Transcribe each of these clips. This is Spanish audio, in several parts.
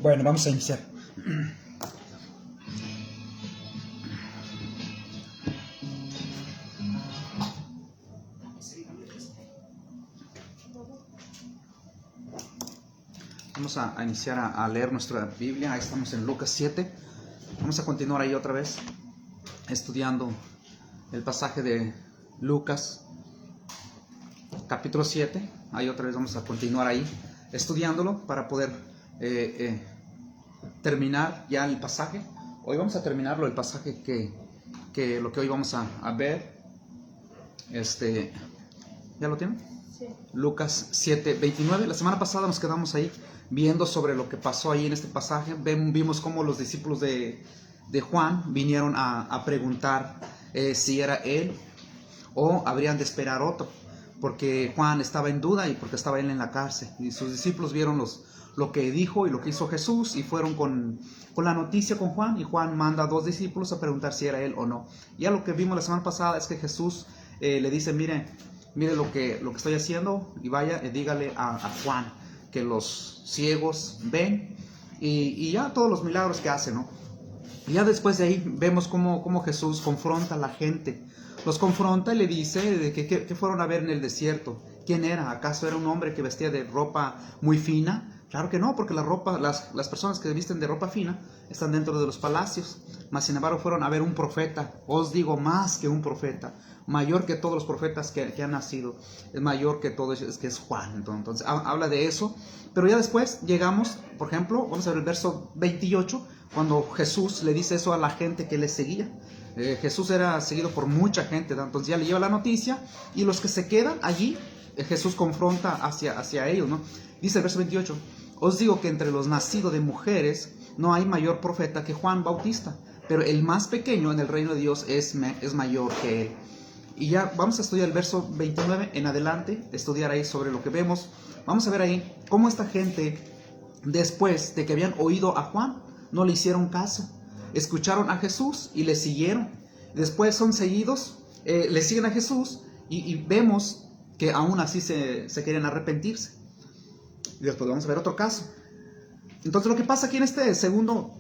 Bueno, vamos a iniciar. Vamos a iniciar a leer nuestra Biblia. Ahí estamos en Lucas 7. Vamos a continuar ahí otra vez, estudiando el pasaje de Lucas, capítulo 7. Ahí otra vez vamos a continuar ahí, estudiándolo para poder terminar ya el pasaje. Hoy vamos a terminarlo, el pasaje que lo que hoy vamos a ver. ¿Ya lo tienen? Sí. Lucas 7:29. La semana pasada nos quedamos ahí viendo sobre lo que pasó ahí en este pasaje. Vimos cómo los discípulos de Juan vinieron a preguntar si era él o habrían de esperar otro, porque Juan estaba en duda y porque estaba él en la cárcel. Y sus discípulos vieron lo que dijo y lo que hizo Jesús y fueron con la noticia con Juan, y Juan manda a 2 discípulos a preguntar si era él o no. Ya lo que vimos la semana pasada es que Jesús le dice: mire lo que estoy haciendo, y vaya, dígale a Juan que los ciegos ven, y ya todos los milagros que hace, ¿no? Y ya después de ahí vemos cómo Jesús confronta a la gente. Los confronta y le dice de que fueron a ver en el desierto. ¿Quién era? ¿Acaso era un hombre que vestía de ropa muy fina? Claro que no, porque las personas que visten de ropa fina están dentro de los palacios. Mas sin embargo fueron a ver un profeta. Os digo, más que un profeta, mayor que todos los profetas que han nacido, es mayor que todo, que es Juan. Entonces habla de eso. Pero ya después llegamos, por ejemplo, vamos a ver el verso 28, cuando Jesús le dice eso a la gente que le seguía. Jesús era seguido por mucha gente, ¿no? Entonces ya le lleva la noticia, y los que se quedan allí, Jesús confronta hacia ellos, ¿no? Dice el verso 28: os digo que entre los nacidos de mujeres no hay mayor profeta que Juan Bautista, pero el más pequeño en el reino de Dios es mayor que él. Y ya vamos a estudiar el verso 29 en adelante, estudiar ahí sobre lo que vemos. Vamos a ver ahí cómo esta gente, después de que habían oído a Juan, no le hicieron caso. Escucharon a Jesús y le siguieron. Después son seguidos, le siguen a Jesús, y vemos que aún así se querían arrepentirse. Y después vamos a ver otro caso. Entonces lo que pasa aquí en este segundo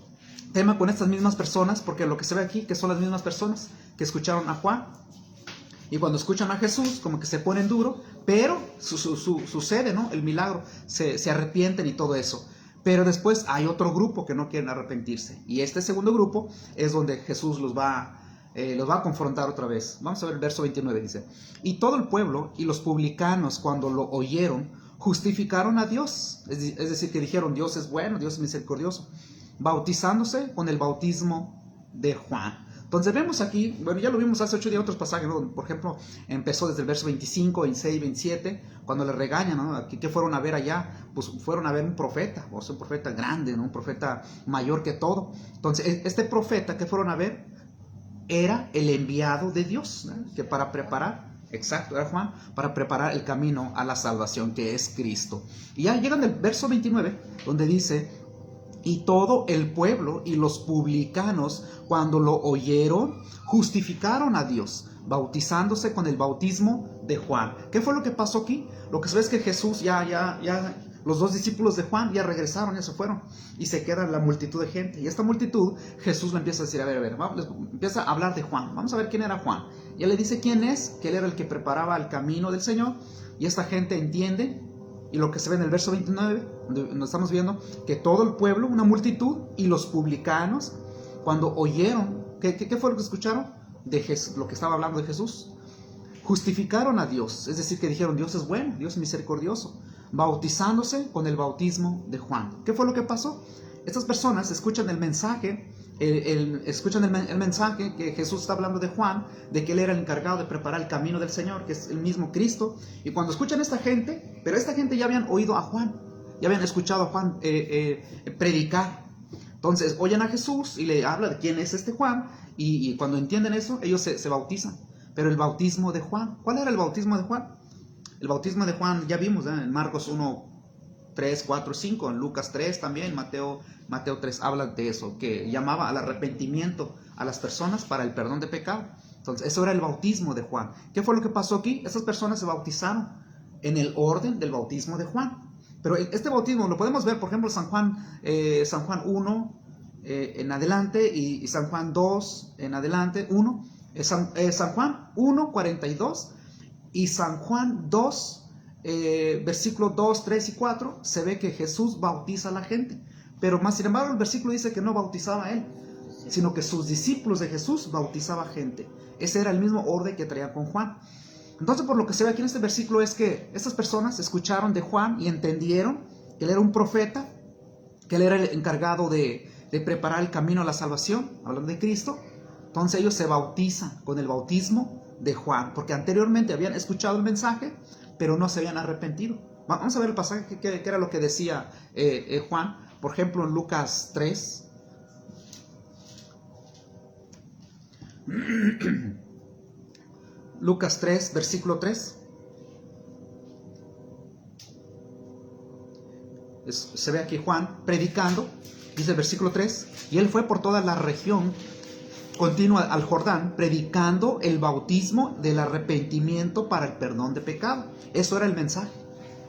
tema con estas mismas personas, porque lo que se ve aquí que son las mismas personas que escucharon a Juan, y cuando escuchan a Jesús como que se ponen duro, pero sucede, ¿no?, el milagro, se arrepienten y todo eso. Pero después hay otro grupo que no quieren arrepentirse, y este segundo grupo es donde Jesús los va a confrontar otra vez. Vamos a ver el verso 29, dice: y todo el pueblo y los publicanos, cuando lo oyeron, justificaron a Dios, es decir, que dijeron: Dios es bueno, Dios es misericordioso, bautizándose con el bautismo de Juan. Entonces vemos aquí, bueno, ya lo vimos hace 8 días otros pasajes, ¿no? Por ejemplo, empezó desde el verso 25, 26, 27, cuando le regañan, ¿no? ¿Qué fueron a ver allá? Pues fueron a ver un profeta, o sea, un profeta grande, ¿no? Un profeta mayor que todo. Entonces, este profeta que fueron a ver era el enviado de Dios, ¿no? Que para preparar, exacto, era Juan, para preparar el camino a la salvación, que es Cristo. Y ya llegan al verso 29, donde dice: y todo el pueblo y los publicanos, cuando lo oyeron, justificaron a Dios, bautizándose con el bautismo de Juan. ¿Qué fue lo que pasó aquí? Lo que se ve es que Jesús los 2 discípulos de Juan ya regresaron, ya se fueron, y se queda la multitud de gente. Y esta multitud, Jesús le empieza a decir: a ver, empieza a hablar de Juan. Vamos a ver quién era Juan. Y él le dice quién es, que él era el que preparaba el camino del Señor. Y esta gente entiende. Y lo que se ve en el verso 29, donde estamos viendo que todo el pueblo, una multitud, y los publicanos, cuando oyeron, ¿qué fue lo que escucharon? De Jesús, lo que estaba hablando de Jesús. Justificaron a Dios, es decir, que dijeron: Dios es bueno, Dios es misericordioso, bautizándose con el bautismo de Juan. ¿Qué fue lo que pasó? Estas personas escuchan el mensaje, escuchan el mensaje que Jesús está hablando de Juan, de que él era el encargado de preparar el camino del Señor, que es el mismo Cristo. Y cuando escuchan a esta gente, pero esta gente ya habían oído a Juan, ya habían escuchado a Juan predicar. Entonces oyen a Jesús y le habla de quién es este Juan, y cuando entienden eso, ellos se bautizan. Pero el bautismo de Juan, ¿cuál era el bautismo de Juan? El bautismo de Juan ya vimos, ¿eh? En Marcos 1, 3, 4, 5, en Lucas 3 también, Mateo 3 habla de eso, que llamaba al arrepentimiento a las personas para el perdón de pecado. Entonces eso era el bautismo de Juan. ¿Qué fue lo que pasó aquí? Esas personas se bautizaron en el orden del bautismo de Juan. Pero este bautismo lo podemos ver, por ejemplo, San Juan 1 en adelante y San Juan 2 en adelante, San Juan 1, 42 y San Juan 2, versículos 2, 3 y 4, se ve que Jesús bautiza a la gente. Pero más sin embargo el versículo dice que no bautizaba a él, sino que sus discípulos de Jesús bautizaban gente. Ese era el mismo orden que traía con Juan. Entonces, por lo que se ve aquí en este versículo es que estas personas escucharon de Juan y entendieron que él era un profeta, que él era el encargado de preparar el camino a la salvación, hablando de Cristo. Entonces ellos se bautizan con el bautismo de Juan, porque anteriormente habían escuchado el mensaje, pero no se habían arrepentido. Vamos a ver el pasaje que era lo que decía Juan, por ejemplo en Lucas 3. Lucas 3, versículo 3. Se ve aquí Juan predicando, dice el versículo 3, y él fue por toda la región continua al Jordán, predicando el bautismo del arrepentimiento para el perdón de pecado. Eso era el mensaje.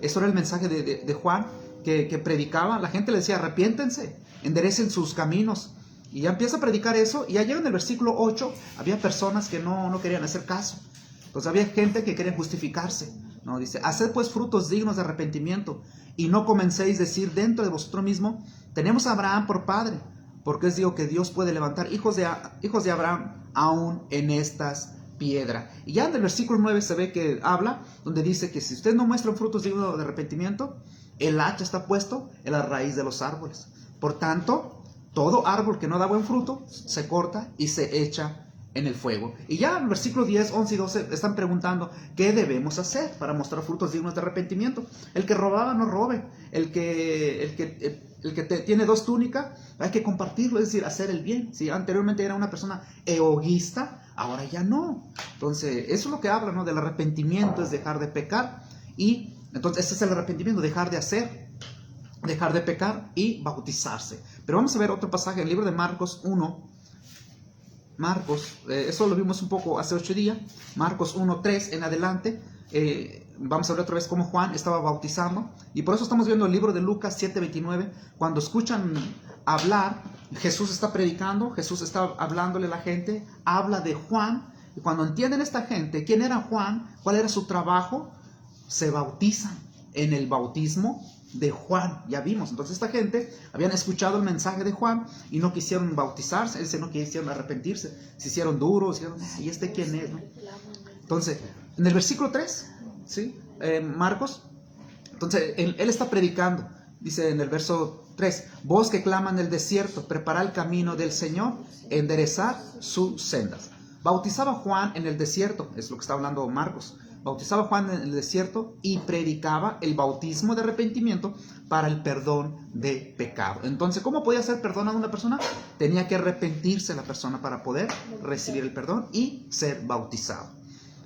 Eso era el mensaje de Juan que predicaba. La gente le decía, arrepiéntense, enderecen sus caminos. Y ya empieza a predicar eso, y ya llega en el versículo 8, había personas que no querían hacer caso. Entonces había gente que quería justificarse, ¿no? Dice, haced pues frutos dignos de arrepentimiento, y no comencéis a decir dentro de vosotros mismo, tenemos a Abraham por padre, porque os digo que Dios puede levantar hijos de Abraham aún en estas piedras. Y ya en el versículo 9 se ve que habla, donde dice que si ustedes no muestran frutos dignos de arrepentimiento, el hacha está puesto en la raíz de los árboles. Por tanto, todo árbol que no da buen fruto se corta y se echa en el fuego. Y ya en el versículo 10, 11 y 12 están preguntando ¿qué debemos hacer para mostrar frutos dignos de arrepentimiento? El que robaba no robe, el que tiene 2 túnicas hay que compartirlo, es decir, hacer el bien. Si anteriormente era una persona egoísta, ahora ya no. Entonces eso es lo que habla, ¿no? Del arrepentimiento, es dejar de pecar. Y entonces ese es el arrepentimiento, dejar de pecar y bautizarse. Pero vamos a ver otro pasaje en el libro de Marcos 1. Eso lo vimos un poco hace 8 días. Marcos 1:3 en adelante. Vamos a ver otra vez cómo Juan estaba bautizando. Y por eso estamos viendo el libro de Lucas 7:29. Cuando escuchan hablar, Jesús está predicando, Jesús está hablándole a la gente, habla de Juan. Y cuando entienden esta gente quién era Juan, cuál era su trabajo, se bautizan en el bautismo de Juan. Ya vimos, entonces esta gente habían escuchado el mensaje de Juan y no quisieron bautizarse, no quisieron arrepentirse, se hicieron duros, ¿y este quién es? ¿No? Entonces, en el versículo 3, ¿sí? Marcos, entonces él está predicando, dice en el verso 3, vos que claman en el desierto, preparad el camino del Señor, enderezad sus sendas. Bautizaba Juan en el desierto, es lo que está hablando Marcos. Bautizaba Juan en el desierto y predicaba el bautismo de arrepentimiento para el perdón de pecado. Entonces, ¿cómo podía ser perdonada una persona? Tenía que arrepentirse la persona para poder recibir el perdón y ser bautizado.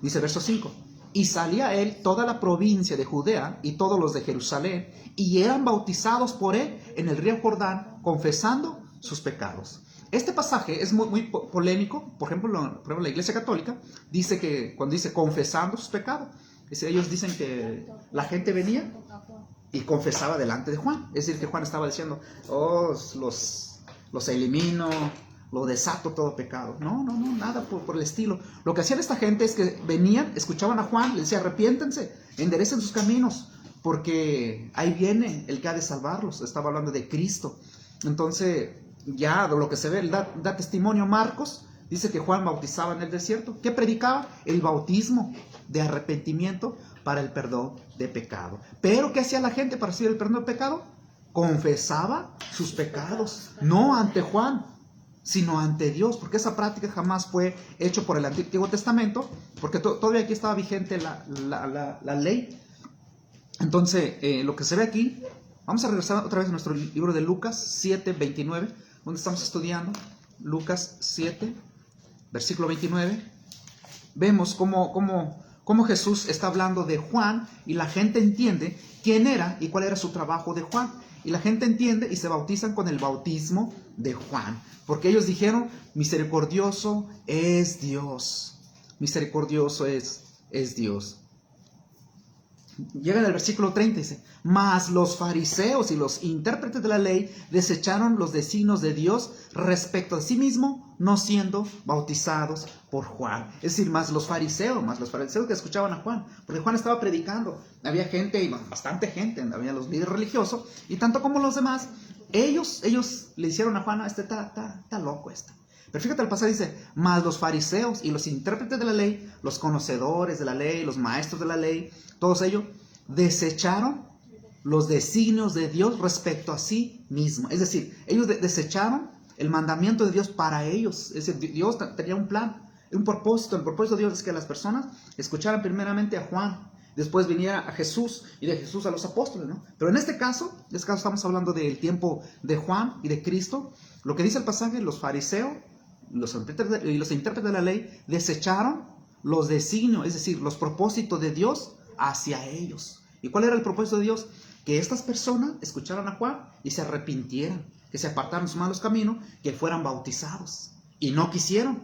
Dice verso 5, y salía él toda la provincia de Judea y todos los de Jerusalén, y eran bautizados por él en el río Jordán, confesando sus pecados. Este pasaje es muy polémico. Por ejemplo, la Iglesia Católica dice que cuando dice confesando sus pecados, ellos dicen que la gente venía y confesaba delante de Juan. Es decir, que Juan estaba diciendo, los elimino, lo desato todo pecado. No, nada por el estilo. Lo que hacían esta gente es que venían, escuchaban a Juan, le decía, arrepiéntense, enderecen sus caminos, porque ahí viene el que ha de salvarlos. Estaba hablando de Cristo. Entonces, ya lo que se ve, da testimonio Marcos, dice que Juan bautizaba en el desierto. ¿Qué predicaba? El bautismo de arrepentimiento para el perdón de pecado. Pero ¿qué hacía la gente para recibir el perdón de pecado? Confesaba sus pecados, no ante Juan, sino ante Dios, porque esa práctica jamás fue hecha por el Antiguo Testamento, porque todavía aquí estaba vigente la ley. Entonces, lo que se ve aquí, vamos a regresar otra vez a nuestro libro de Lucas 7:29, donde estamos estudiando. Lucas 7, versículo 29. Vemos cómo Jesús está hablando de Juan y la gente entiende quién era y cuál era su trabajo de Juan. Y la gente entiende y se bautizan con el bautismo de Juan, porque ellos dijeron, misericordioso es Dios. Misericordioso es Dios. Llega en el versículo 30, dice, mas los fariseos y los intérpretes de la ley desecharon los designios de Dios respecto a sí mismo, no siendo bautizados por Juan. Es decir, más los fariseos que escuchaban a Juan, porque Juan estaba predicando. Había gente, bastante gente, había los líderes religiosos, y tanto como los demás, ellos le hicieron a Juan, está loco este. Pero fíjate, el pasaje dice, mas los fariseos y los intérpretes de la ley, los conocedores de la ley, los maestros de la ley, todos ellos desecharon los designios de Dios respecto a sí mismo. Es decir, ellos desecharon el mandamiento de Dios para ellos. Es decir, Dios tenía un plan, un propósito. El propósito de Dios es que las personas escucharan primeramente a Juan, después viniera a Jesús y de Jesús a los apóstoles, ¿no? Pero en este caso estamos hablando del tiempo de Juan y de Cristo. Lo que dice el pasaje, los fariseos y los intérpretes de la ley desecharon los designios, es decir, los propósitos de Dios hacia ellos. ¿Y cuál era el propósito de Dios? Que estas personas escucharan a Juan y se arrepintieran, que se apartaran de sus malos caminos, que fueran bautizados. Y no quisieron.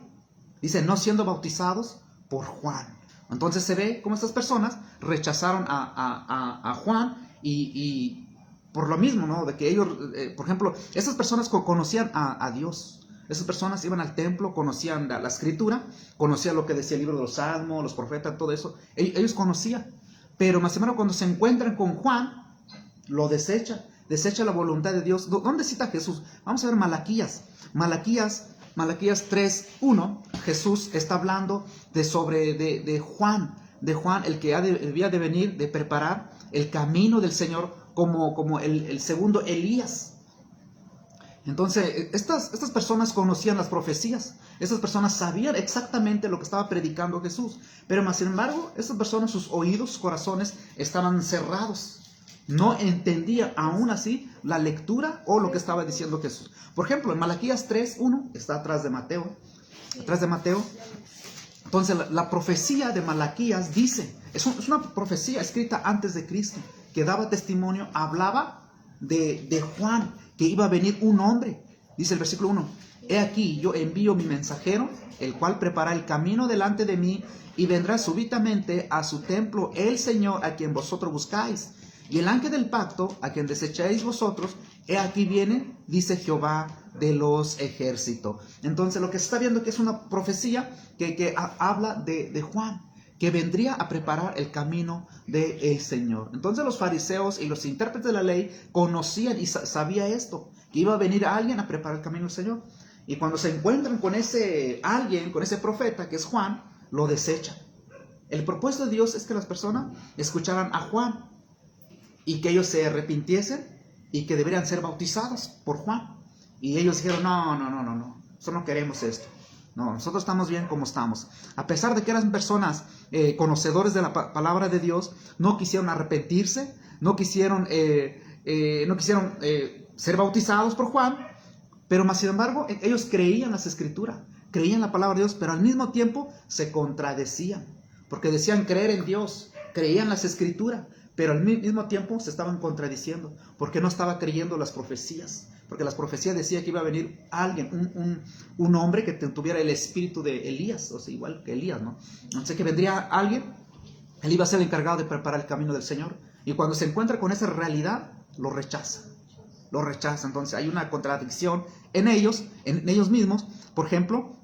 Dice, no siendo bautizados por Juan. Entonces se ve cómo estas personas rechazaron a Juan y por lo mismo, ¿no? De que ellos, por ejemplo, estas personas conocían a Dios. Esas personas iban al templo, conocían la escritura, conocían lo que decía el libro de los Salmos, los profetas, todo eso. Ellos conocían. Pero más o menos cuando se encuentran con Juan, lo desecha la voluntad de Dios. ¿Dónde cita Jesús? Vamos a ver Malaquías 3:1. Jesús está hablando de Juan, el que debía de venir, de preparar el camino del Señor como el segundo Elías. Entonces, estas personas conocían las profecías. Estas personas sabían exactamente lo que estaba predicando Jesús. Pero más sin embargo, estas personas, sus oídos, sus corazones estaban cerrados. No entendían aún así la lectura o lo que estaba diciendo Jesús. Por ejemplo, en Malaquías 3:1, está atrás de Mateo. Entonces, la profecía de Malaquías dice, es una profecía escrita antes de Cristo, que daba testimonio, hablaba de Juan, que iba a venir un hombre. Dice el versículo 1, he aquí yo envío mi mensajero, el cual prepara el camino delante de mí, y vendrá súbitamente a su templo el Señor a quien vosotros buscáis. Y el ángel del pacto, a quien desecháis vosotros, he aquí viene, dice Jehová de los ejércitos. Entonces lo que se está viendo que es una profecía que habla de Juan, que vendría a preparar el camino del Señor. Entonces los fariseos y los intérpretes de la ley conocían y sabían esto, que iba a venir alguien a preparar el camino del Señor. Y cuando se encuentran con ese alguien, con ese profeta que es Juan, lo desechan. El propósito de Dios es que las personas escucharan a Juan y que ellos se arrepintiesen y que deberían ser bautizados por Juan. Y ellos dijeron, no, nosotros no queremos esto. No, nosotros estamos bien como estamos. A pesar de que eran personas conocedores de la palabra de Dios, no quisieron arrepentirse, no quisieron ser bautizados por Juan, pero más sin embargo, ellos creían las escrituras, creían la palabra de Dios, pero al mismo tiempo se contradecían, porque decían creer en Dios, creían las escrituras, pero al mismo tiempo se estaban contradiciendo, porque no estaba creyendo las profecías. Porque las profecías decían que iba a venir alguien, un hombre que tuviera el espíritu de Elías, o sea, igual que Elías, ¿no? Entonces que vendría alguien, él iba a ser el encargado de preparar el camino del Señor. Y cuando se encuentra con esa realidad, lo rechaza. Entonces hay una contradicción en ellos mismos. Por ejemplo,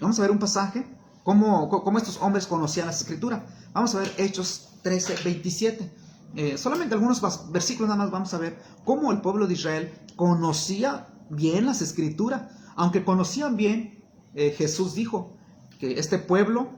vamos a ver un pasaje, cómo estos hombres conocían las escrituras. Vamos a ver Hechos 13:27. Solamente algunos versículos nada más vamos a ver cómo el pueblo de Israel conocía bien las escrituras. Aunque conocían bien, Jesús dijo que este pueblo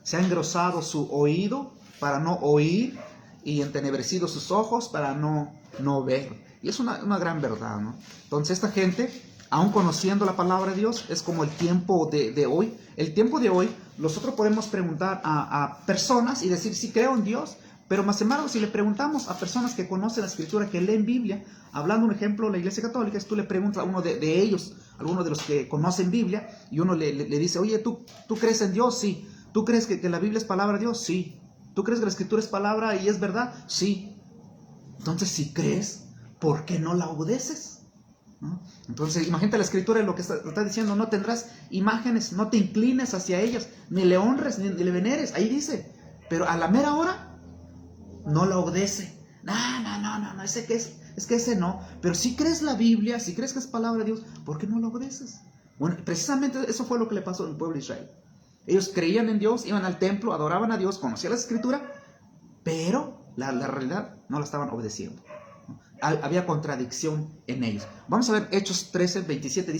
se ha engrosado su oído para no oír y entenebrecido sus ojos para no ver. Y es una gran verdad, ¿no? Entonces esta gente, aún conociendo la palabra de Dios, es como el tiempo de hoy. El tiempo de hoy, nosotros podemos preguntar a personas y decir, sí creo en Dios. Pero más embargo, si le preguntamos a personas que conocen la escritura, que leen Biblia, hablando un ejemplo, la Iglesia Católica, si tú le preguntas a uno de ellos, alguno de los que conocen Biblia, y uno le dice, oye, ¿tú crees en Dios? Sí. ¿Tú crees que la Biblia es palabra de Dios? Sí. ¿Tú crees que la escritura es palabra y es verdad? Sí. Entonces, si crees, ¿por qué no la obedeces? ¿No? Entonces, imagínate la escritura, lo que está diciendo, no tendrás imágenes, no te inclines hacia ellas, ni le honres, ni le veneres. Ahí dice, pero a la mera hora, no la obedece. No, ese que es que ese no. Pero si crees la Biblia, si crees que es palabra de Dios, ¿por qué no la obedeces? Bueno, precisamente eso fue lo que le pasó al pueblo de Israel. Ellos creían en Dios, iban al templo, adoraban a Dios, conocían la Escritura, pero la realidad no la estaban obedeciendo. Había contradicción en ellos. Vamos a ver Hechos 13, 27,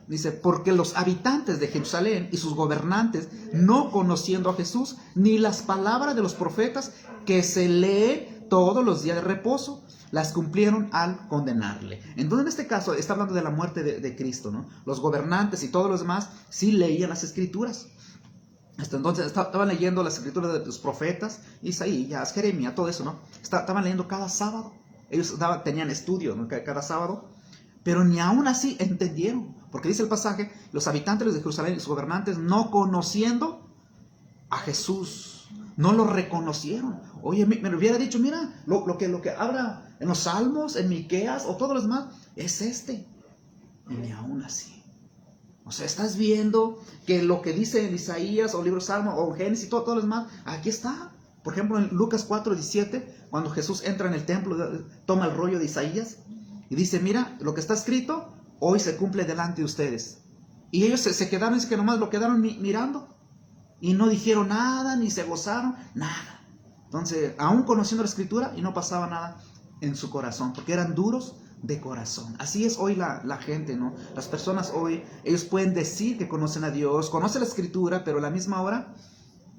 dice, porque los habitantes de Jerusalén y sus gobernantes, no conociendo a Jesús, ni las palabras de los profetas que se leen todos los días de reposo, las cumplieron al condenarle. Entonces, en este caso, está hablando de la muerte de Cristo, ¿no? Los gobernantes y todos los demás sí leían las Escrituras. Hasta entonces estaban leyendo las Escrituras de los profetas, Isaías, Jeremías, todo eso, ¿no? Estaban leyendo cada sábado. Ellos tenían estudio, ¿no? Cada sábado. Pero ni aún así entendieron. Porque dice el pasaje, los habitantes de Jerusalén y sus gobernantes, no conociendo a Jesús, no lo reconocieron. Oye, me hubiera dicho, mira, lo que habla en los Salmos, en Miqueas o todos los demás, es este. Y ni aún así. O sea, estás viendo que lo que dice en Isaías o libro de Salmos o Génesis y todo lo demás, aquí está. Por ejemplo, en Lucas 4:17, cuando Jesús entra en el templo, toma el rollo de Isaías y dice, mira, lo que está escrito, hoy se cumple delante de ustedes. Y ellos se quedaron, es que nomás lo quedaron mirando. Y no dijeron nada, ni se gozaron, nada. Entonces, aún conociendo la Escritura, y no pasaba nada en su corazón, porque eran duros de corazón. Así es hoy la gente, ¿no? Las personas hoy, ellos pueden decir que conocen a Dios, conocen la Escritura, pero a la misma hora,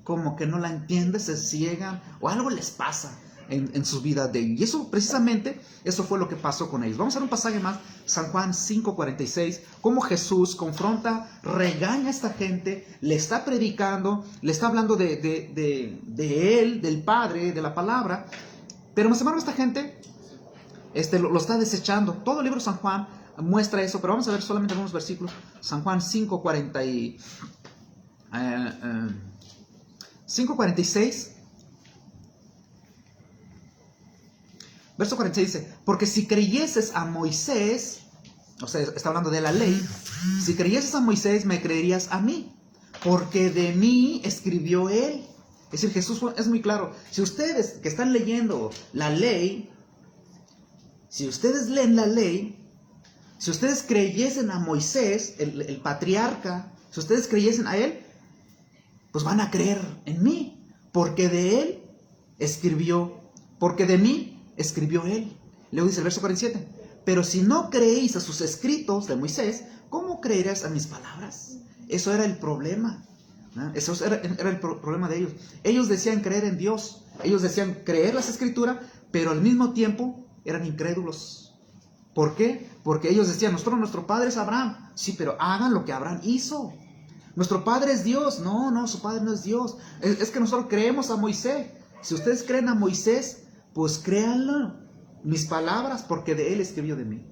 como que no la entienden, se ciegan, o algo les pasa en su vida de ellos. Y eso, precisamente, eso fue lo que pasó con ellos. Vamos a ver un pasaje más, San Juan 5:46, cómo Jesús confronta, regaña a esta gente, le está predicando, le está hablando de Él, del Padre, de la palabra, pero más o menos esta gente lo está desechando. Todo el libro de San Juan muestra eso, pero vamos a ver solamente algunos versículos. San Juan 5:46. Verso 46 dice, porque si creyeses a Moisés, o sea, está hablando de la ley, si creyeses a Moisés, me creerías a mí, porque de mí escribió él. Es decir, Jesús es muy claro. Si ustedes que están leyendo la ley, si ustedes leen la ley, si ustedes creyesen a Moisés, el patriarca, si ustedes creyesen a él, pues van a creer en mí, porque de él escribió, porque de mí escribió él. Luego dice el verso 47, pero si no creéis a sus escritos de Moisés, ¿cómo creerás a mis palabras? Eso era el problema, ¿no? Eso era el problema de ellos. Ellos decían creer en Dios, ellos decían creer las Escrituras, pero al mismo tiempo eran incrédulos. ¿Por qué? Porque ellos decían, nuestro padre es Abraham. Sí, pero hagan lo que Abraham hizo. Nuestro padre es Dios. No, su padre no es Dios. Es que nosotros creemos a Moisés. Si ustedes creen a Moisés, pues créanlo, mis palabras, porque de él escribió de mí.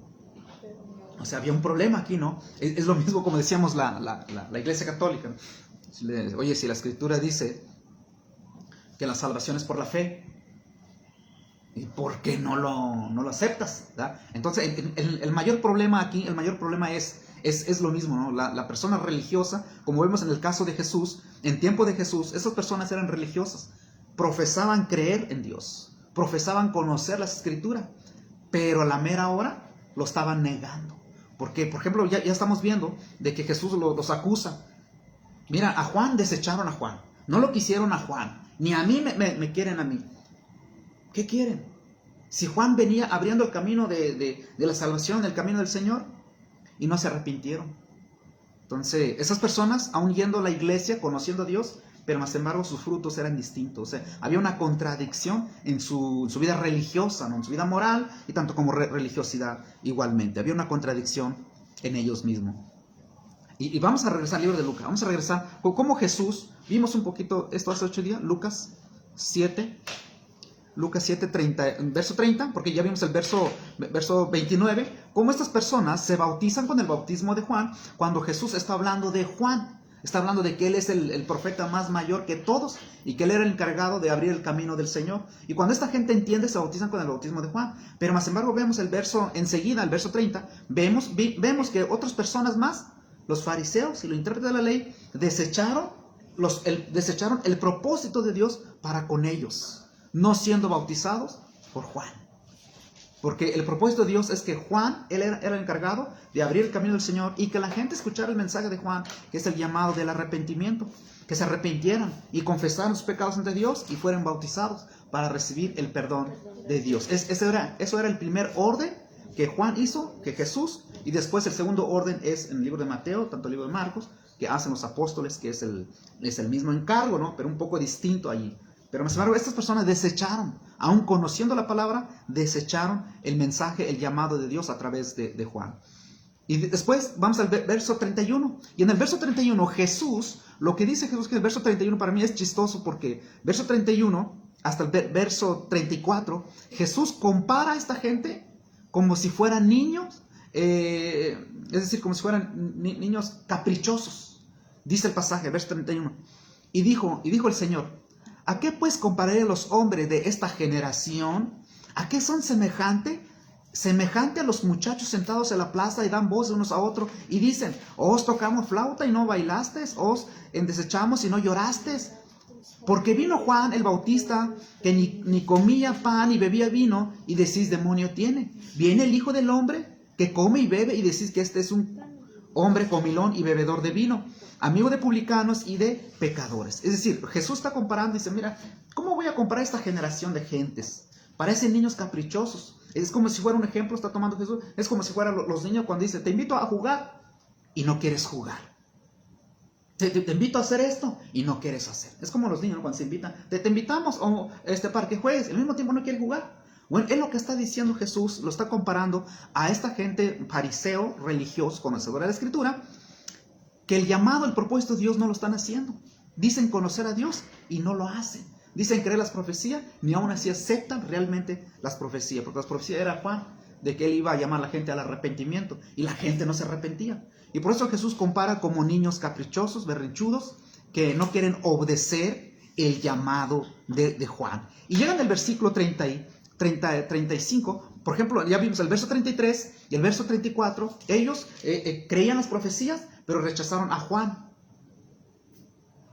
O sea, había un problema aquí, ¿no? Es lo mismo como decíamos la Iglesia Católica. Oye, si la Escritura dice que la salvación es por la fe, ¿y por qué no lo aceptas? ¿Verdad? Entonces, el mayor problema aquí, el mayor problema es lo mismo, ¿no? La persona religiosa, como vemos en el caso de Jesús, en tiempo de Jesús, esas personas eran religiosas, profesaban creer en Dios, profesaban conocer las Escrituras, pero a la mera hora lo estaban negando. Porque, por ejemplo, ya estamos viendo de que Jesús los acusa. Mira, a Juan desecharon a Juan, no lo quisieron a Juan, ni a mí me quieren a mí. ¿Qué quieren? Si Juan venía abriendo el camino de la salvación, el camino del Señor, y no se arrepintieron. Entonces, esas personas, aún yendo a la iglesia, conociendo a Dios, pero más embargo sus frutos eran distintos. O sea, había una contradicción en su vida religiosa, ¿no? En su vida moral y tanto como religiosidad igualmente. Había una contradicción en ellos mismos. Y vamos a regresar al libro de Lucas. Vamos a regresar como Jesús, vimos un poquito esto hace 8 días, Lucas 7, 30, verso 30, porque ya vimos el verso 29, cómo estas personas se bautizan con el bautismo de Juan, cuando Jesús está hablando de Juan. Está hablando de que él es el profeta más mayor que todos y que él era el encargado de abrir el camino del Señor. Y cuando esta gente entiende, se bautizan con el bautismo de Juan. Pero más embargo vemos el verso, enseguida, el verso 30, vemos que otras personas más, los fariseos y los intérpretes de la ley, desecharon el propósito de Dios para con ellos. no siendo bautizados por Juan. Porque el propósito de Dios es que Juan, él era el encargado de abrir el camino del Señor y que la gente escuchara el mensaje de Juan, que es el llamado del arrepentimiento, que se arrepintieran y confesaran sus pecados ante Dios y fueran bautizados para recibir el perdón de Dios. Eso era el primer orden que Juan hizo, que Jesús, y después el segundo orden es en el libro de Mateo, tanto el libro de Marcos, que hacen los apóstoles, que es el mismo encargo, ¿no? Pero un poco distinto allí. Pero sin embargo, estas personas desecharon, aun conociendo la palabra, desecharon el mensaje, el llamado de Dios a través de Juan. Y después vamos al verso 31. Y en el verso 31, Jesús, lo que dice Jesús, que el verso 31 para mí es chistoso porque verso 31 hasta el verso 34, Jesús compara a esta gente como si fueran niños, es decir, como si fueran niños caprichosos. Dice el pasaje, verso 31. Y dijo el Señor: ¿a qué pues compararé a los hombres de esta generación? ¿A qué son semejantes? Semejante a los muchachos sentados en la plaza y dan voz de unos a otros y dicen: os tocamos flauta y no bailasteis, os desechamos y no llorasteis. Porque vino Juan el Bautista, que ni comía pan ni bebía vino, y decís: demonio tiene. Viene el Hijo del Hombre, que come y bebe, y decís que este es un hombre comilón y bebedor de vino, amigo de publicanos y de pecadores. Es decir, Jesús está comparando y dice: mira, ¿cómo voy a comparar esta generación de gentes? Parecen niños caprichosos. Es como si fuera un ejemplo, está tomando Jesús. Es como si fueran los niños cuando dice: te invito a jugar y no quieres jugar. Te invito a hacer esto y no quieres hacer. Es como los niños, ¿no? Cuando se invitan. Te invitamos para que juegues, al mismo tiempo no quieres jugar. Bueno, es lo que está diciendo Jesús, lo está comparando a esta gente fariseo, religioso, conocedora de la Escritura, que el llamado, el propósito de Dios no lo están haciendo. Dicen conocer a Dios y no lo hacen. Dicen creer las profecías, ni aún así aceptan realmente las profecías. Porque las profecías era Juan, de que él iba a llamar a la gente al arrepentimiento. Y la gente no se arrepentía. Y por eso Jesús compara como niños caprichosos, berrinchudos, que no quieren obedecer el llamado de Juan. Y llegan al versículo 35, por ejemplo, ya vimos el verso 33 y el verso 34. Ellos creían las profecías, pero rechazaron a Juan.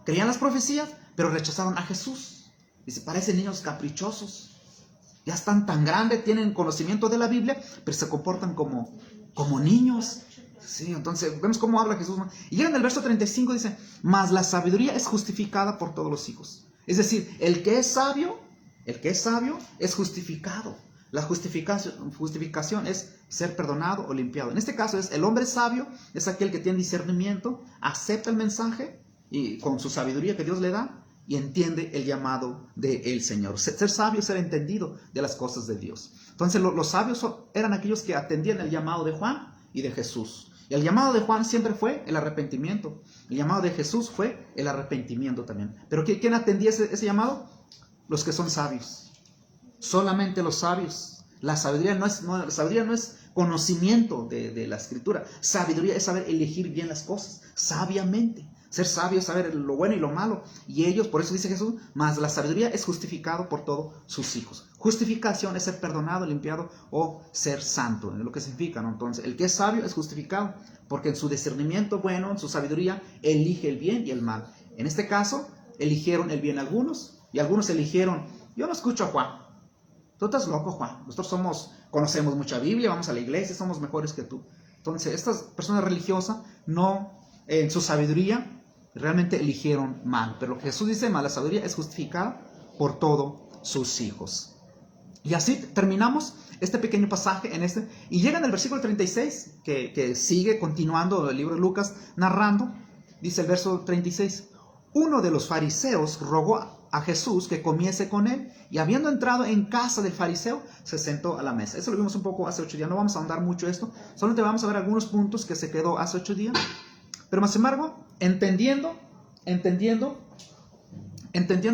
Creían las profecías, pero rechazaron a Jesús. Dice: parecen niños caprichosos. Ya están tan grandes, tienen conocimiento de la Biblia, pero se comportan como niños. Sí, entonces vemos cómo habla Jesús. Y llega en el verso 35, dice: mas la sabiduría es justificada por todos los hijos. Es decir, el que es sabio es justificado. La justificación es ser perdonado o limpiado. En este caso es el hombre sabio, es aquel que tiene discernimiento, acepta el mensaje y con su sabiduría que Dios le da, y entiende el llamado del Señor. Ser sabio es ser entendido de las cosas de Dios. Entonces los sabios eran aquellos que atendían el llamado de Juan y de Jesús. Y el llamado de Juan siempre fue el arrepentimiento. El llamado de Jesús fue el arrepentimiento también. Pero ¿quién atendía ese llamado? Los que son sabios. Solamente los sabios. La sabiduría no es conocimiento de la Escritura. Sabiduría es saber elegir bien las cosas, sabiamente. Ser sabio es saber lo bueno y lo malo. Y ellos, por eso dice Jesús, mas la sabiduría es justificado por todos sus hijos. Justificación es ser perdonado, limpiado o ser santo. Es lo que significa, ¿no? Entonces, el que es sabio es justificado porque en su discernimiento bueno, en su sabiduría, elige el bien y el mal. En este caso, eligieron el bien algunos y algunos eligieron: yo no escucho a Juan. Tú estás loco, Juan. Nosotros conocemos mucha Biblia, vamos a la iglesia, somos mejores que tú. Entonces, estas personas religiosas no, en su sabiduría, realmente eligieron mal. Pero lo que Jesús dice: mal, la sabiduría es justificada por todos sus hijos. Y así terminamos este pequeño pasaje y llega en el versículo 36, que sigue continuando el libro de Lucas narrando. Dice el verso 36: uno de los fariseos rogó a Jesús que comiese con él, y habiendo entrado en casa del fariseo, se sentó a la mesa. Eso lo vimos un poco hace 8 días, no vamos a ahondar mucho esto, solamente vamos a ver algunos puntos que se quedó hace 8 días. Pero más sin embargo, entendiendo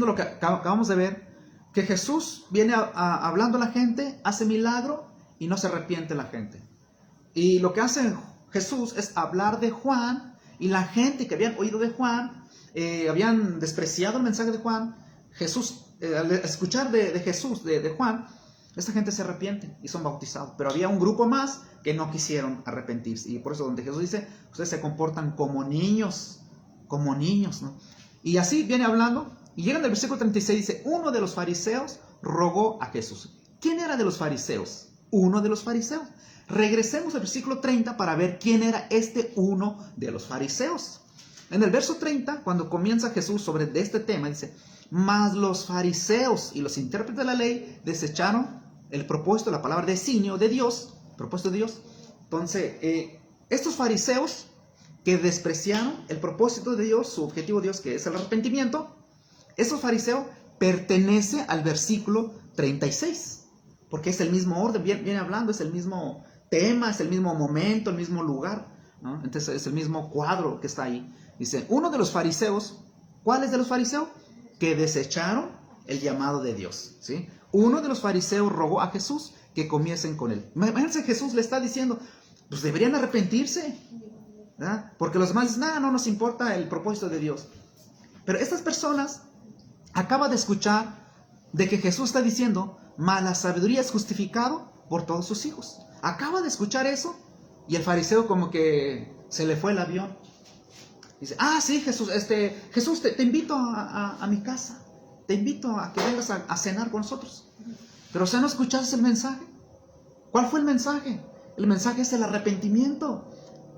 lo que acabamos de ver, que Jesús viene hablando a la gente, hace milagro y no se arrepiente la gente. Y lo que hace Jesús es hablar de Juan, y la gente que habían oído de Juan, habían despreciado el mensaje de Juan. Jesús, al escuchar de Jesús, de Juan, esta gente se arrepiente y son bautizados. Pero había un grupo más que no quisieron arrepentirse. Y por eso donde Jesús dice: ustedes se comportan como niños, ¿no? Y así viene hablando. Y llega en el versículo 36, dice: uno de los fariseos rogó a Jesús. ¿Quién era de los fariseos? Uno de los fariseos. Regresemos al versículo 30 para ver quién era este uno de los fariseos. En el verso 30, cuando comienza Jesús sobre este tema, dice: mas los fariseos y los intérpretes de la ley desecharon el propósito, la palabra designio de Dios, propósito de Dios. Entonces, estos fariseos que despreciaron el propósito de Dios, su objetivo de Dios, que es el arrepentimiento, esos fariseos pertenecen al versículo 36, porque es el mismo orden, viene hablando, es el mismo tema, es el mismo momento, el mismo lugar, ¿no? Entonces es el mismo cuadro que está ahí. Dice, uno de los fariseos, ¿cuáles de los fariseos? Que desecharon el llamado de Dios, ¿sí? Uno de los fariseos rogó a Jesús que comiesen con él. Imagínense, Jesús le está diciendo, pues deberían arrepentirse, ¿verdad? Porque los demás dicen, no nos importa el propósito de Dios. Pero estas personas acaban de escuchar de que Jesús está diciendo, mas la sabiduría es justificado por todos sus hijos. Acaba de escuchar eso y el fariseo como que se le fue el avión. Dice, sí, Jesús, Jesús, te invito a mi casa, te invito a que vengas a cenar con nosotros. Pero ¿no escuchaste el mensaje? ¿Cuál fue el mensaje? El mensaje es el arrepentimiento.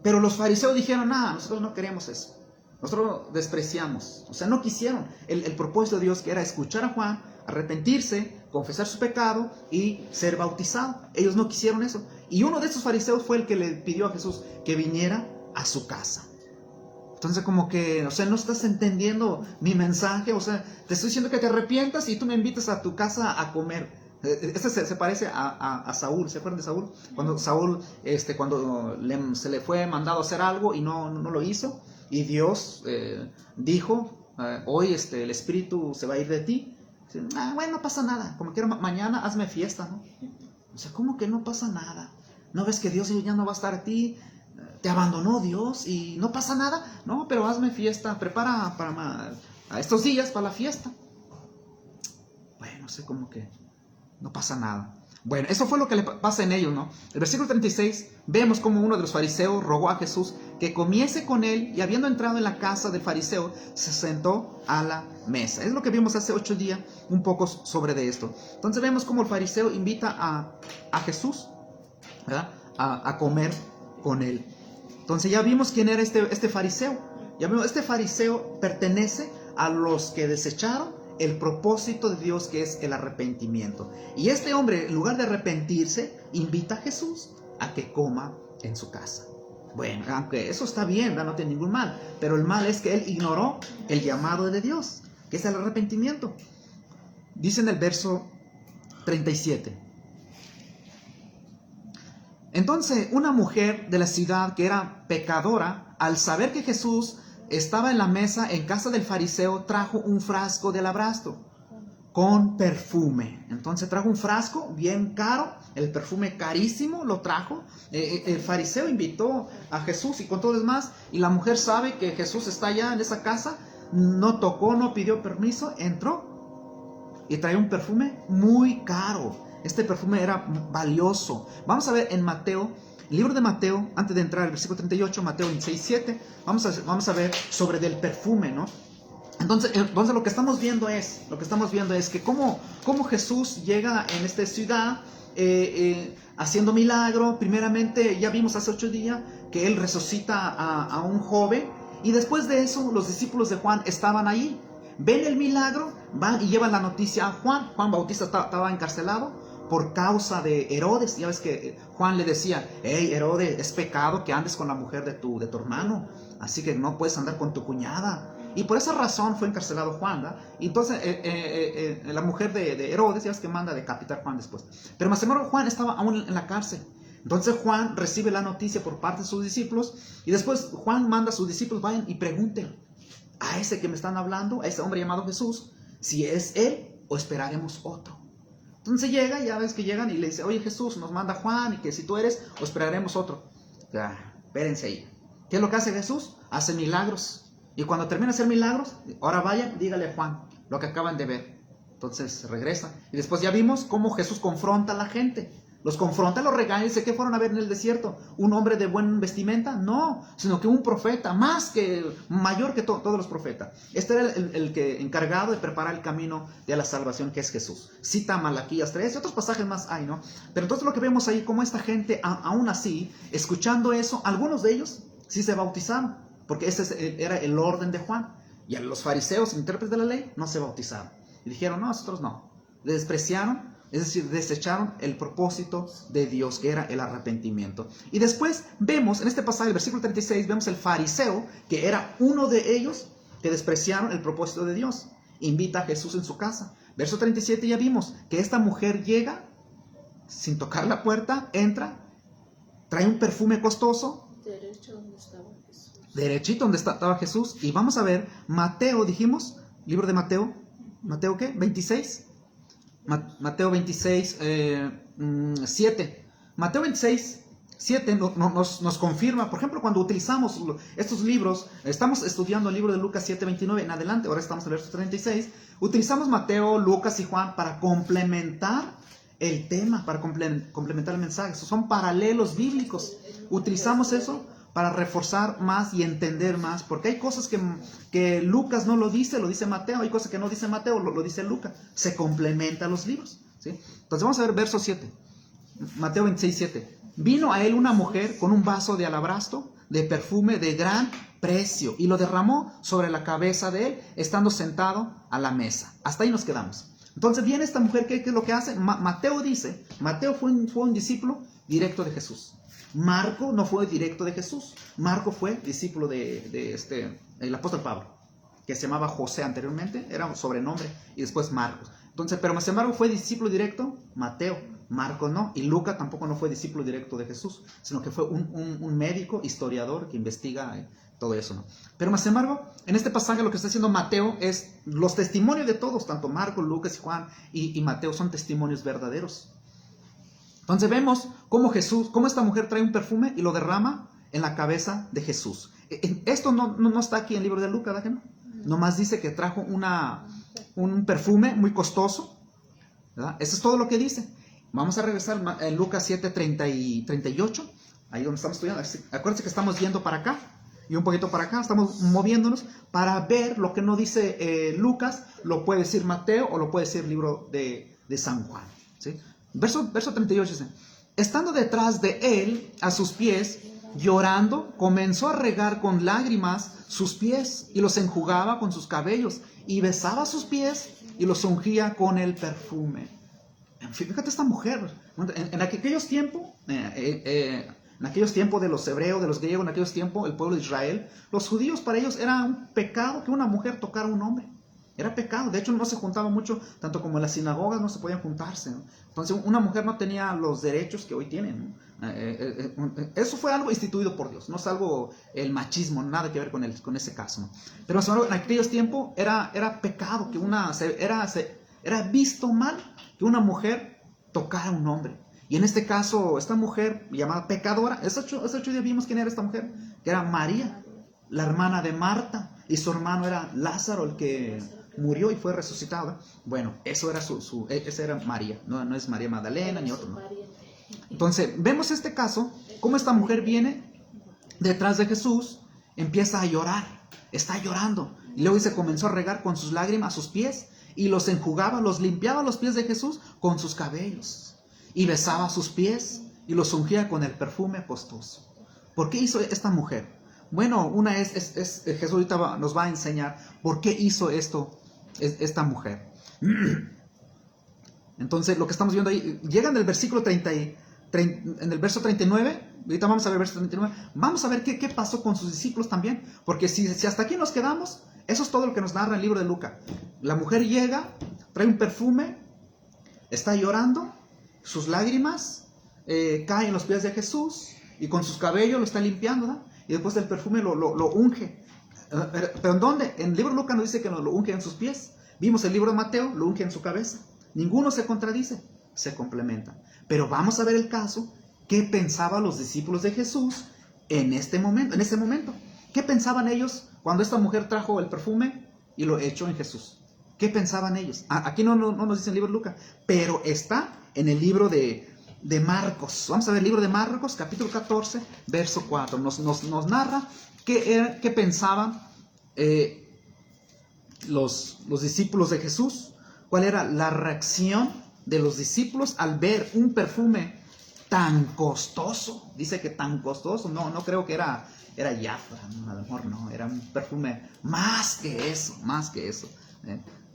Pero los fariseos dijeron, nosotros no queremos eso. Nosotros despreciamos, o sea, no quisieron el propósito de Dios, que era escuchar a Juan, arrepentirse, confesar su pecado y ser bautizado. Ellos no quisieron eso. Y uno de esos fariseos fue el que le pidió a Jesús que viniera a su casa. Entonces como que, o sea, no estás entendiendo mi mensaje, o sea, te estoy diciendo que te arrepientas y tú me invitas a tu casa a comer. Este se parece a Saúl, ¿se acuerdan de Saúl? Cuando Saúl, cuando se le fue mandado a hacer algo y no lo hizo, y Dios dijo, hoy el espíritu se va a ir de ti. Dice, bueno, no pasa nada, como quiera, mañana hazme fiesta, ¿no? O sea, ¿cómo que no pasa nada? ¿No ves que Dios ya no va a estar a ti? ¿Te abandonó Dios y no pasa nada? No, pero hazme fiesta, prepara a estos días para la fiesta. Bueno, no sé, como que no pasa nada. Bueno, eso fue lo que le pasa en ellos, ¿no? El versículo 36, vemos como uno de los fariseos rogó a Jesús que comiese con él, y habiendo entrado en la casa del fariseo, se sentó a la mesa. Es lo que vimos hace 8 días, un poco sobre de esto. Entonces vemos como el fariseo invita a Jesús, ¿verdad? A comer con él. Entonces ya vimos quién era este fariseo. Ya vimos, este fariseo pertenece a los que desecharon el propósito de Dios, que es el arrepentimiento. Y este hombre, en lugar de arrepentirse, invita a Jesús a que coma en su casa. Bueno, aunque eso está bien, no tiene ningún mal, pero el mal es que él ignoró el llamado de Dios, que es el arrepentimiento. Dice en el verso 37. Entonces una mujer de la ciudad que era pecadora, al saber que Jesús estaba en la mesa en casa del fariseo, trajo un frasco de alabastro con perfume. Entonces trajo un frasco bien caro, el perfume carísimo lo trajo. El fariseo invitó a Jesús y con todo lo demás, y la mujer sabe que Jesús está allá en esa casa, no tocó, no pidió permiso, entró y traía un perfume muy caro. Este perfume era valioso. Vamos a ver en Mateo, el libro de Mateo, antes de entrar al versículo 38, Mateo 26, 7, vamos a ver sobre del perfume, ¿no? Entonces lo que estamos viendo es que cómo Jesús llega en esta ciudad haciendo milagro. Primeramente, ya vimos hace 8 días que él resucita a un joven, y después de eso los discípulos de Juan estaban ahí, ven el milagro, van y llevan la noticia a Juan. Juan Bautista estaba encarcelado por causa de Herodes. Ya ves que Juan le decía, hey Herodes, es pecado que andes con la mujer de tu hermano, así que no puedes andar con tu cuñada. Y por esa razón fue encarcelado Juan, ¿verdad? Y entonces la mujer de Herodes, ya ves que manda a decapitar a Juan después. Pero más o menos Juan estaba aún en la cárcel. Entonces Juan recibe la noticia por parte de sus discípulos, y después Juan manda a sus discípulos, vayan y pregunten a ese que me están hablando, a ese hombre llamado Jesús, si es él o esperaremos otro. Entonces llega, ya ves que llegan y le dice, oye, Jesús, nos manda Juan, y que si tú eres, o esperaremos otro. Ya, espérense ahí. ¿Qué es lo que hace Jesús? Hace milagros. Y cuando termina de hacer milagros, ahora vayan, dígale a Juan lo que acaban de ver. Entonces regresa. Y después ya vimos cómo Jesús confronta a la gente. Los confronta, los regaña y dice, ¿qué fueron a ver en el desierto? ¿Un hombre de buen vestimenta? No, sino que un profeta, mayor que todos los profetas. Este era el que encargado de preparar el camino de la salvación, que es Jesús. Cita Malaquías 3 y otros pasajes más hay, ¿no? Pero entonces lo que vemos ahí, como esta gente, aún así, escuchando eso, algunos de ellos sí se bautizaron, porque ese era el orden de Juan. Y a los fariseos, intérpretes de la ley, no se bautizaron. Y dijeron, no, nosotros no. Le despreciaron. Es decir, desecharon el propósito de Dios, que era el arrepentimiento. Y después vemos, en este pasaje, el versículo 36, vemos el fariseo, que era uno de ellos, que despreciaron el propósito de Dios. Invita a Jesús en su casa. Verso 37 ya vimos que esta mujer llega, sin tocar la puerta, entra, trae un perfume costoso. Derecho donde estaba Jesús. Derechito donde estaba Jesús. Y vamos a ver, Mateo, dijimos, libro de Mateo. ¿Mateo qué? 26. Mateo 26, 7. Mateo 26, 7 nos confirma, por ejemplo, cuando utilizamos estos libros, estamos estudiando el libro de Lucas 7, 29 en adelante, ahora estamos en el verso 36, utilizamos Mateo, Lucas y Juan para complementar el tema, para complementar el mensaje. Son paralelos bíblicos. Utilizamos eso para reforzar más y entender más, porque hay cosas que Lucas no lo dice Mateo, hay cosas que no dice Mateo, lo dice Lucas, se complementan los libros, ¿sí? Entonces vamos a ver verso 7, Mateo 26, 7. Vino a él una mujer con un vaso de alabastro, de perfume de gran precio, y lo derramó sobre la cabeza de él, estando sentado a la mesa. Hasta ahí nos quedamos. Entonces viene esta mujer, ¿qué es lo que hace? Mateo dice, Mateo fue un discípulo directo de Jesús. Marco no fue directo de Jesús. Marco fue discípulo el apóstol Pablo, que se llamaba José anteriormente, era un sobrenombre, y después Marcos. Entonces, pero sin embargo fue discípulo directo Mateo, Marcos no, y Lucas tampoco no fue discípulo directo de Jesús, sino que fue un médico, historiador, que investiga todo eso, ¿no? Pero sin embargo, en este pasaje lo que está haciendo Mateo es los testimonios de todos, tanto Marcos, Lucas y Juan y Mateo son testimonios verdaderos. Entonces vemos cómo esta mujer trae un perfume y lo derrama en la cabeza de Jesús. Esto no está aquí en el libro de Lucas, ¿verdad que no? Nomás dice que trajo un perfume muy costoso, ¿verdad? Eso es todo lo que dice. Vamos a regresar en Lucas 7, 30 y 38, ahí donde estamos estudiando. Acuérdense que estamos yendo para acá y un poquito para acá, estamos moviéndonos para ver lo que no dice Lucas, lo puede decir Mateo o lo puede decir el libro de San Juan, ¿sí? Verso 38 dice, estando detrás de él, a sus pies, llorando, comenzó a regar con lágrimas sus pies y los enjugaba con sus cabellos y besaba sus pies y los ungía con el perfume. Fíjate esta mujer, en aquellos tiempos, en aquellos tiempos de los hebreos, de los griegos, en aquellos tiempos el pueblo de Israel, los judíos, para ellos era un pecado que una mujer tocara a un hombre. Era pecado, de hecho no se juntaba mucho, tanto como en las sinagogas no se podían juntarse, ¿no? Entonces una mujer no tenía los derechos que hoy tienen, ¿no? Eso fue algo instituido por Dios, no es algo, el machismo, nada que ver con ese caso, ¿no? Pero en aquellos tiempos era pecado, que era visto mal que una mujer tocara a un hombre. Y en este caso, esta mujer llamada pecadora, ese ocho días vimos quién era esta mujer, que era María, la hermana de Marta, y su hermano era Lázaro, el que murió y fue resucitado. Bueno, esa era María, no es María Magdalena ni otro, ¿no? Entonces, vemos este caso, cómo esta mujer viene detrás de Jesús, empieza a llorar, está llorando, y luego dice, comenzó a regar con sus lágrimas sus pies, y los enjugaba, los limpiaba los pies de Jesús con sus cabellos, y besaba sus pies, y los ungía con el perfume costoso. ¿Por qué hizo esta mujer? Bueno, una es Jesús ahorita nos va a enseñar por qué hizo esto esta mujer. Entonces, lo que estamos viendo ahí, llega en el versículo 30, en el verso 39, ahorita vamos a ver el verso 39, vamos a ver qué pasó con sus discípulos también, porque si hasta aquí nos quedamos, eso es todo lo que nos narra el libro de Lucas. La mujer llega, trae un perfume, está llorando, sus lágrimas caen en los pies de Jesús, y con sus cabellos lo está limpiando, ¿no? Y después el perfume lo unge. ¿Pero en dónde? En el libro de Lucas nos dice que lo unge en sus pies. Vimos el libro de Mateo, lo unge en su cabeza. Ninguno se contradice, se complementan. Pero vamos a ver el caso, qué pensaban los discípulos de Jesús en ese momento. ¿Qué pensaban ellos cuando esta mujer trajo el perfume y lo echó en Jesús? ¿Qué pensaban ellos? Aquí no nos dice el libro de Lucas, pero está en el libro de de Marcos. Vamos a ver el libro de Marcos, capítulo 14, verso 4. Nos narra qué pensaban los discípulos de Jesús. ¿Cuál era la reacción de los discípulos al ver un perfume tan costoso? Dice que tan costoso. No creo que era Jafra, a lo mejor no. Era un perfume más que eso.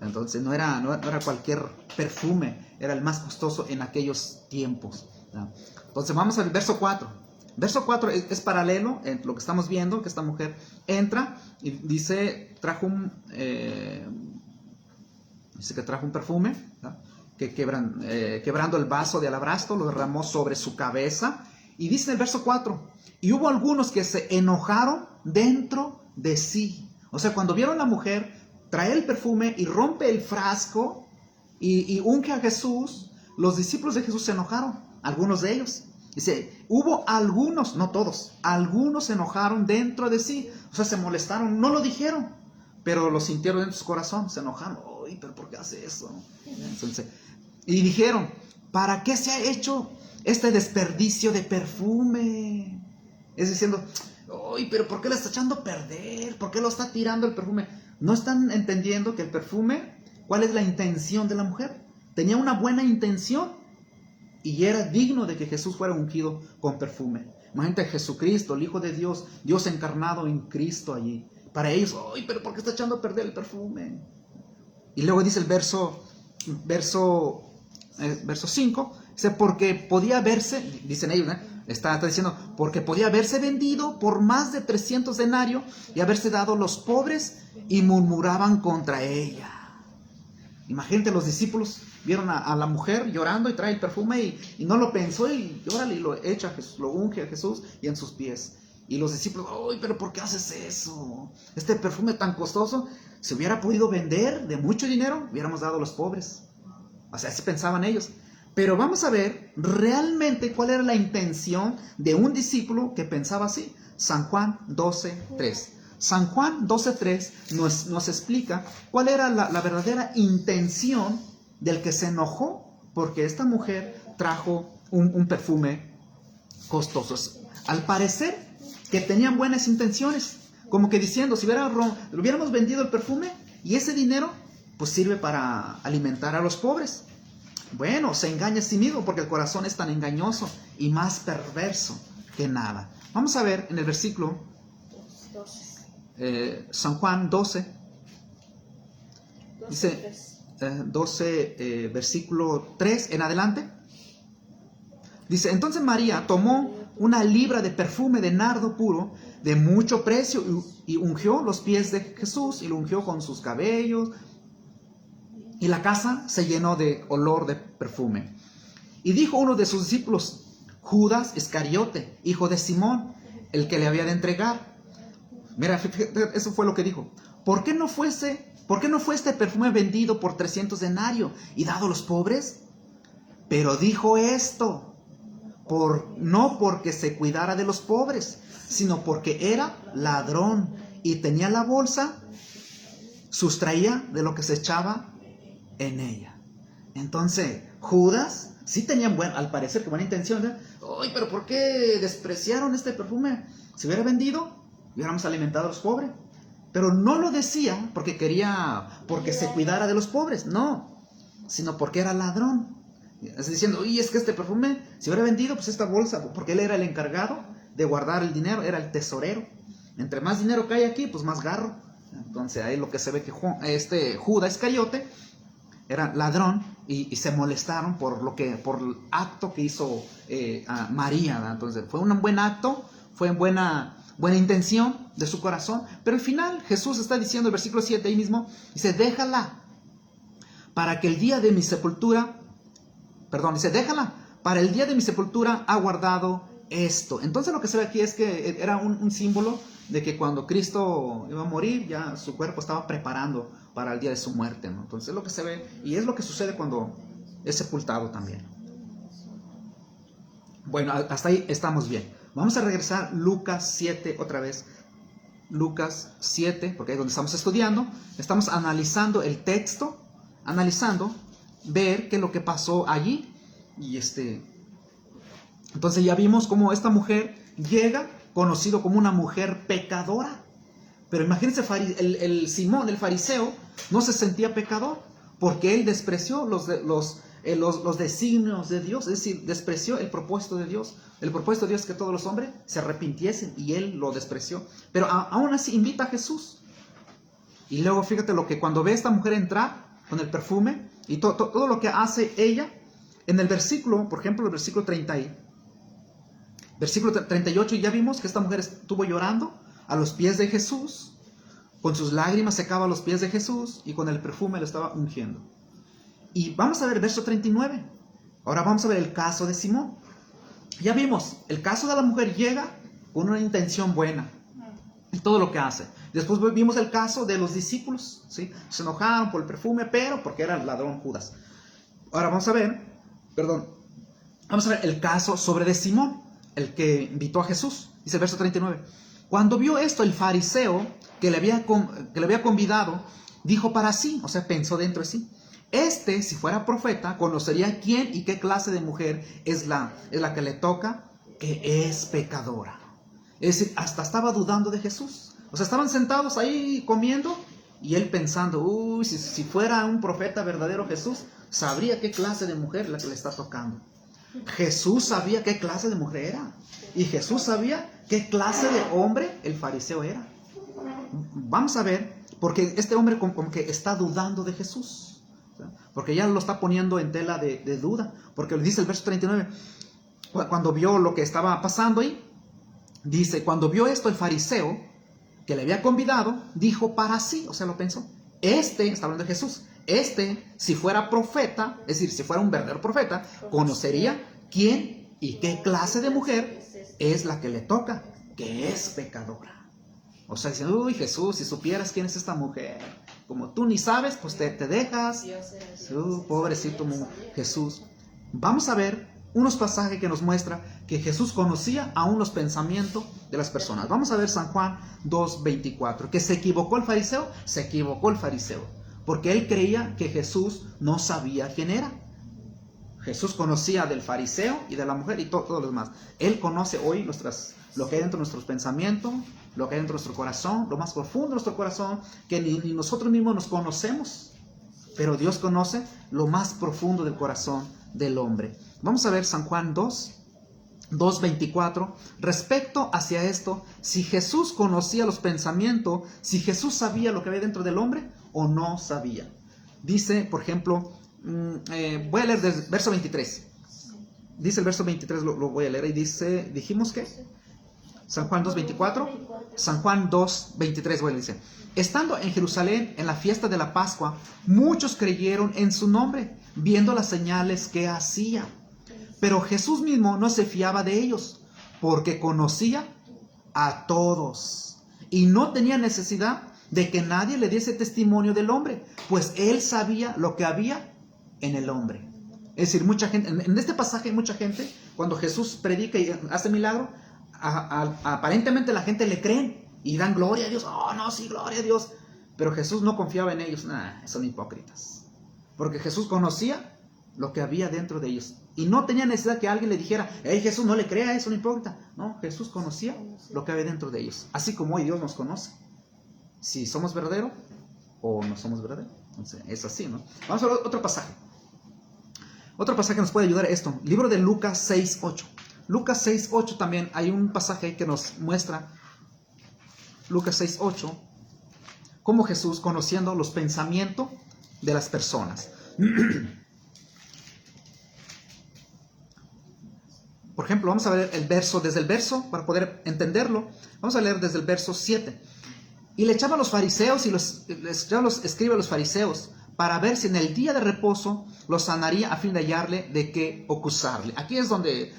Entonces no era cualquier perfume, era el más costoso en aquellos tiempos, ¿no? Entonces vamos al verso 4. Verso 4 es paralelo en lo que estamos viendo, que esta mujer entra y dice, trajo un perfume, ¿no? Que quebrando el vaso de alabastro lo derramó sobre su cabeza. Y dice en el verso 4, y hubo algunos que se enojaron dentro de sí. O sea, cuando vieron a la mujer trae el perfume y rompe el frasco y unge a Jesús, los discípulos de Jesús se enojaron, algunos de ellos. Dice, hubo algunos, no todos, algunos se enojaron dentro de sí. O sea, se molestaron, no lo dijeron, pero lo sintieron en su corazón, se enojaron. Uy, pero ¿por qué hace eso? Entonces, y dijeron, ¿para qué se ha hecho este desperdicio de perfume? Es diciendo, uy, pero ¿por qué lo está echando a perder? ¿Por qué lo está tirando el perfume? No están entendiendo que el perfume, ¿cuál es la intención de la mujer? Tenía una buena intención y era digno de que Jesús fuera ungido con perfume. Imagínate a Jesucristo, el Hijo de Dios, Dios encarnado en Cristo allí. Para ellos, uy, pero ¿por qué está echando a perder el perfume? Y luego dice el verso 5, dice, porque podía verse, dicen ellos, está diciendo, porque podía haberse vendido por más de 300 denarios y haberse dado a los pobres, y murmuraban contra ella. Imagínate, los discípulos vieron a la mujer llorando y trae el perfume y no lo pensó y órale, y lo echa a Jesús, lo unge a Jesús y en sus pies. Y los discípulos, uy, pero ¿por qué haces eso? Este perfume tan costoso, si hubiera podido vender de mucho dinero, hubiéramos dado a los pobres. O sea, así pensaban ellos. Pero vamos a ver realmente cuál era la intención de un discípulo que pensaba así. San Juan 12:3. San Juan 12:3 nos explica cuál era la verdadera intención del que se enojó porque esta mujer trajo un perfume costoso. Al parecer que tenían buenas intenciones, como que diciendo, si hubiéramos vendido el perfume y ese dinero pues sirve para alimentar a los pobres. Bueno, se engaña a sí mismo porque el corazón es tan engañoso y más perverso que nada. Vamos a ver en el versículo San Juan 12, dice 12, versículo 3 en adelante. Dice, entonces María tomó una libra de perfume de nardo puro de mucho precio y ungió los pies de Jesús y lo ungió con sus cabellos. Y la casa se llenó de olor de perfume. Y dijo uno de sus discípulos, Judas Iscariote, hijo de Simón, el que le había de entregar. Mira, eso fue lo que dijo. ¿Por qué no fue este perfume vendido por 300 denarios y dado a los pobres? Pero dijo esto, no porque se cuidara de los pobres, sino porque era ladrón y tenía la bolsa, sustraía de lo que se echaba en ella. Entonces, Judas sí tenía al parecer buena intención, ¿verdad? Ay, pero ¿por qué despreciaron este perfume? Si hubiera vendido, hubiéramos alimentado a los pobres. Pero no lo decía porque se cuidara de los pobres, no, sino porque era ladrón. Es diciendo, oye, es que este perfume, si hubiera vendido, pues esta bolsa, porque él era el encargado de guardar el dinero, era el tesorero. Entre más dinero cae aquí, pues más garro. Entonces ahí lo que se ve que Judas Iscariote era ladrón y se molestaron por el acto que hizo a María, ¿verdad? Entonces fue un buen acto, fue buena intención de su corazón, pero al final Jesús está diciendo, el versículo 7 ahí mismo, dice, déjala para el día de mi sepultura ha guardado esto. Entonces lo que se ve aquí es que era un símbolo de que cuando Cristo iba a morir, ya su cuerpo estaba preparando para el día de su muerte, ¿no? Entonces es lo que se ve y es lo que sucede cuando es sepultado también. Bueno, hasta ahí estamos bien. Vamos a regresar Lucas 7 otra vez. Lucas 7, porque es donde estamos estudiando. Estamos analizando el texto, ver qué es lo que pasó allí. Entonces ya vimos cómo esta mujer llega, conocido como una mujer pecadora. Pero imagínense, el Simón, el fariseo, no se sentía pecador, porque él despreció los designios de Dios, es decir, despreció el propósito de Dios. El propósito de Dios es que todos los hombres se arrepintiesen, y él lo despreció. Pero aún así invita a Jesús. Y luego fíjate lo que cuando ve a esta mujer entrar con el perfume y todo lo que hace ella, en el versículo, por ejemplo, el versículo 38, ya vimos que esta mujer estuvo llorando a los pies de Jesús, con sus lágrimas secaba los pies de Jesús y con el perfume lo estaba ungiendo. Y vamos a ver el verso 39. Ahora vamos a ver el caso de Simón. Ya vimos, el caso de la mujer llega con una intención buena en todo lo que hace. Después vimos el caso de los discípulos, ¿sí? Se enojaron por el perfume, pero porque era el ladrón Judas. Ahora vamos a ver el caso sobre de Simón, el que invitó a Jesús. Dice el verso 39. Cuando vio esto, el fariseo que le había convidado, dijo para sí, o sea, pensó dentro de sí: si fuera profeta, conocería quién y qué clase de mujer es la que le toca, que es pecadora. Es decir, hasta estaba dudando de Jesús. O sea, estaban sentados ahí comiendo y él pensando: si fuera un profeta verdadero Jesús, sabría qué clase de mujer la que le está tocando. Jesús sabía qué clase de mujer era. Y Jesús sabía qué clase de hombre el fariseo era. Vamos a ver, porque este hombre como que está dudando de Jesús. Porque ya lo está poniendo en tela de duda. Porque le dice el verso 39, cuando vio lo que estaba pasando ahí, dice: cuando vio esto, el fariseo que le había convidado, dijo para sí, o sea, lo pensó: está hablando de Jesús, si fuera profeta, es decir, si fuera un verdadero profeta, conocería quién y qué clase de mujer es la que le toca, que es pecadora. O sea, dicen: Jesús, si supieras quién es esta mujer, como tú ni sabes, pues te dejas. Pobrecito Jesús. Vamos a ver unos pasajes que nos muestran que Jesús conocía aún los pensamientos de las personas. Vamos a ver San Juan 2:24. ¿Que se equivocó el fariseo? Se equivocó el fariseo, porque él creía que Jesús no sabía quién era. Jesús conocía del fariseo y de la mujer y todo lo demás. Él conoce hoy lo que hay dentro de nuestros pensamientos, lo que hay dentro de nuestro corazón, lo más profundo de nuestro corazón, que ni nosotros mismos nos conocemos. Pero Dios conoce lo más profundo del corazón del hombre. Vamos a ver San Juan 2:24. Respecto hacia esto, si Jesús conocía los pensamientos, si Jesús sabía lo que había dentro del hombre o no sabía. Dice, por ejemplo, voy a leer desde el verso 23. Dice el verso 23, lo voy a leer, y dice, dijimos que San Juan 2:24, San Juan 2:23, bueno, dice: estando en Jerusalén en la fiesta de la Pascua, muchos creyeron en su nombre, viendo las señales que hacía. Pero Jesús mismo no se fiaba de ellos, porque conocía a todos y no tenía necesidad de que nadie le diese testimonio del hombre, pues él sabía lo que había en el hombre. Es decir, mucha gente, en este pasaje hay mucha gente, cuando Jesús predica y hace milagro, aparentemente la gente le creen y dan gloria a Dios. No, sí, gloria a Dios. Pero Jesús no confiaba en ellos. Son hipócritas. Porque Jesús conocía lo que había dentro de ellos y no tenía necesidad que alguien le dijera: Jesús, no le crea, es un hipócrita. No, Jesús conocía lo que había dentro de ellos, así como hoy Dios nos conoce, si somos verdaderos o no somos verdaderos. Entonces, es así, ¿no? Vamos a ver otro pasaje que nos puede ayudar a esto. Libro de Lucas 6:8. Lucas 6:8 también hay un pasaje que nos muestra, Lucas 6:8, cómo Jesús, conociendo los pensamientos de las personas. Por ejemplo, vamos a ver desde el verso, para poder entenderlo, vamos a leer desde el verso 7. Y le echaban los fariseos y les echaban los escribas a los fariseos, para ver si en el día de reposo los sanaría, a fin de hallarle de qué acusarle. Aquí es donde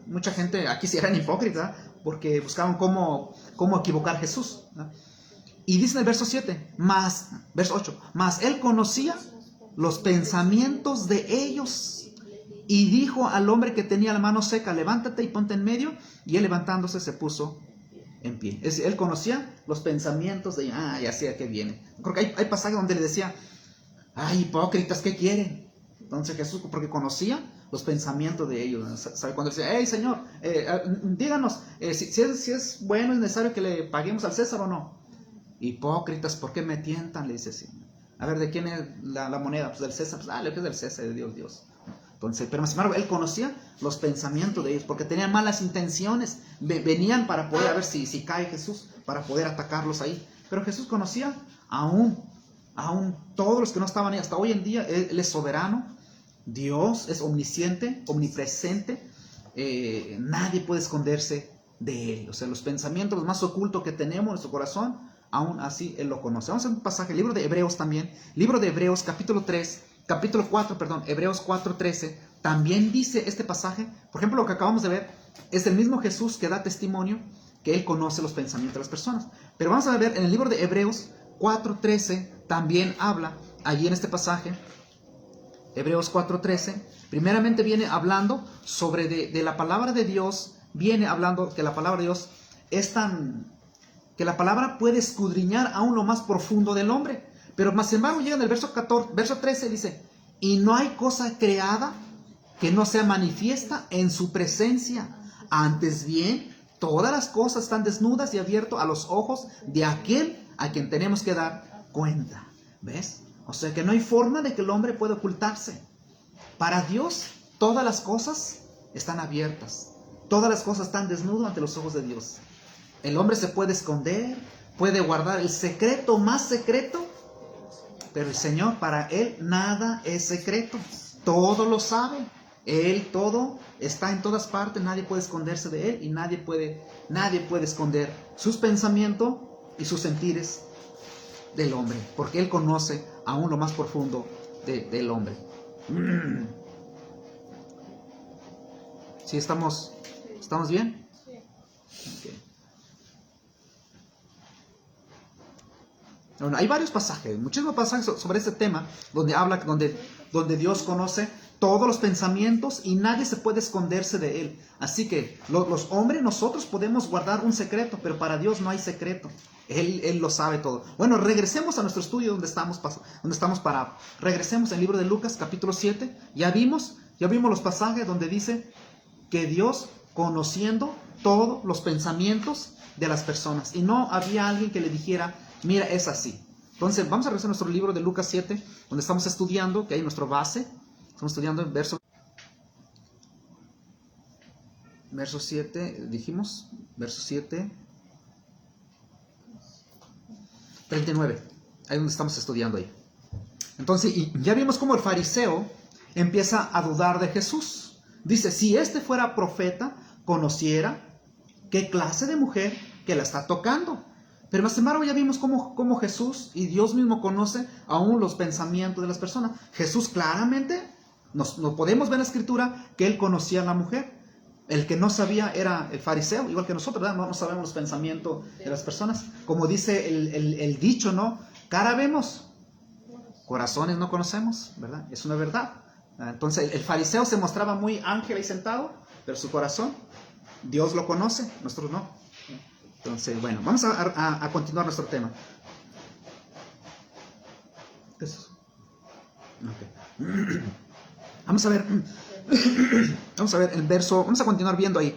mucha gente, aquí sí eran hipócritas, porque buscaban cómo equivocar a Jesús, ¿no? Y dice en el verso 7, verso 8, mas él conocía los pensamientos de ellos, y dijo al hombre que tenía la mano seca: levántate y ponte en medio. Y él, levantándose, se puso en pie. Es decir, él conocía los pensamientos de ellos. Ya sé a qué viene. Creo que hay pasajes donde le decía: hipócritas, ¿qué quieren? Entonces Jesús, porque conocía los pensamientos de ellos. ¿Sabe? Cuando dice, hey Señor, díganos si es bueno, es necesario que le paguemos al César o no. Hipócritas, ¿por qué me tientan? Le dice, sí. A ver, ¿de quién es la moneda? Pues del César. Pues, le es del César, de Dios. Entonces, pero sin embargo, él conocía los pensamientos de ellos, porque tenían malas intenciones. Venían para poder, a ver si cae Jesús, para poder atacarlos ahí. Pero Jesús conocía aún todos los que no estaban ahí. Hasta hoy en día, Él es soberano. Dios es omnisciente, omnipresente. Nadie puede esconderse de Él. O sea, los pensamientos los más ocultos que tenemos en nuestro corazón, aún así Él lo conoce. Vamos a un pasaje, libro de Hebreos también. Libro de Hebreos, capítulo 4, Hebreos 4:13. También dice este pasaje, por ejemplo, lo que acabamos de ver, es el mismo Jesús que da testimonio que Él conoce los pensamientos de las personas. Pero vamos a ver, en el libro de Hebreos 4:13, también habla, allí en este pasaje, Hebreos 4:13, primeramente viene hablando sobre de la palabra de Dios, viene hablando que la palabra de Dios es que la palabra puede escudriñar aún lo más profundo del hombre. Pero más sin embargo llega en el verso 13, dice, y no hay cosa creada que no sea manifiesta en su presencia. Antes bien, todas las cosas están desnudas y abiertas a los ojos de aquel a quien tenemos que dar cuenta. ¿Ves? O sea que no hay forma de que el hombre pueda ocultarse. Para Dios, todas las cosas están abiertas. Todas las cosas están desnudas ante los ojos de Dios. El hombre se puede esconder, puede guardar el secreto más secreto, pero el Señor, para Él nada es secreto. Todo lo sabe. Él todo está en todas partes. Nadie puede esconderse de Él y nadie puede esconder sus pensamientos y sus sentires del hombre, porque Él conoce aún lo más profundo del hombre. ¿Sí estamos bien? Okay. Bueno, hay varios pasajes, muchísimos pasajes sobre este tema donde habla, donde Dios conoce todos los pensamientos y nadie se puede esconderse de Él. Así que los hombres, nosotros podemos guardar un secreto, pero para Dios no hay secreto. Él lo sabe todo. Bueno, regresemos a nuestro estudio donde estamos parados. Regresemos al libro de Lucas, capítulo 7. Ya vimos los pasajes donde dice que Dios, conociendo todos los pensamientos de las personas, y no había alguien que le dijera, mira, es así. Entonces, vamos a regresar a nuestro libro de Lucas 7, donde estamos estudiando, que hay nuestra base. Estamos estudiando el verso 7, dijimos, verso 7, 39. Ahí donde estamos estudiando ahí. Entonces, y ya vimos cómo el fariseo empieza a dudar de Jesús. Dice, si este fuera profeta, conociera qué clase de mujer que la está tocando. Pero sin embargo ya vimos cómo Jesús y Dios mismo conoce aún los pensamientos de las personas. Jesús claramente, nos podemos ver en la Escritura que Él conocía a la mujer. El que no sabía era el fariseo, igual que nosotros, ¿verdad? No sabemos los pensamientos de las personas. Como dice el dicho, ¿no? Cara vemos, corazones no conocemos, ¿verdad? Es una verdad. Entonces el fariseo se mostraba muy ángel ahí sentado, pero su corazón, Dios lo conoce, nosotros no. Entonces, bueno, vamos a continuar nuestro tema. Okay. Vamos a ver el verso, vamos a continuar viendo ahí.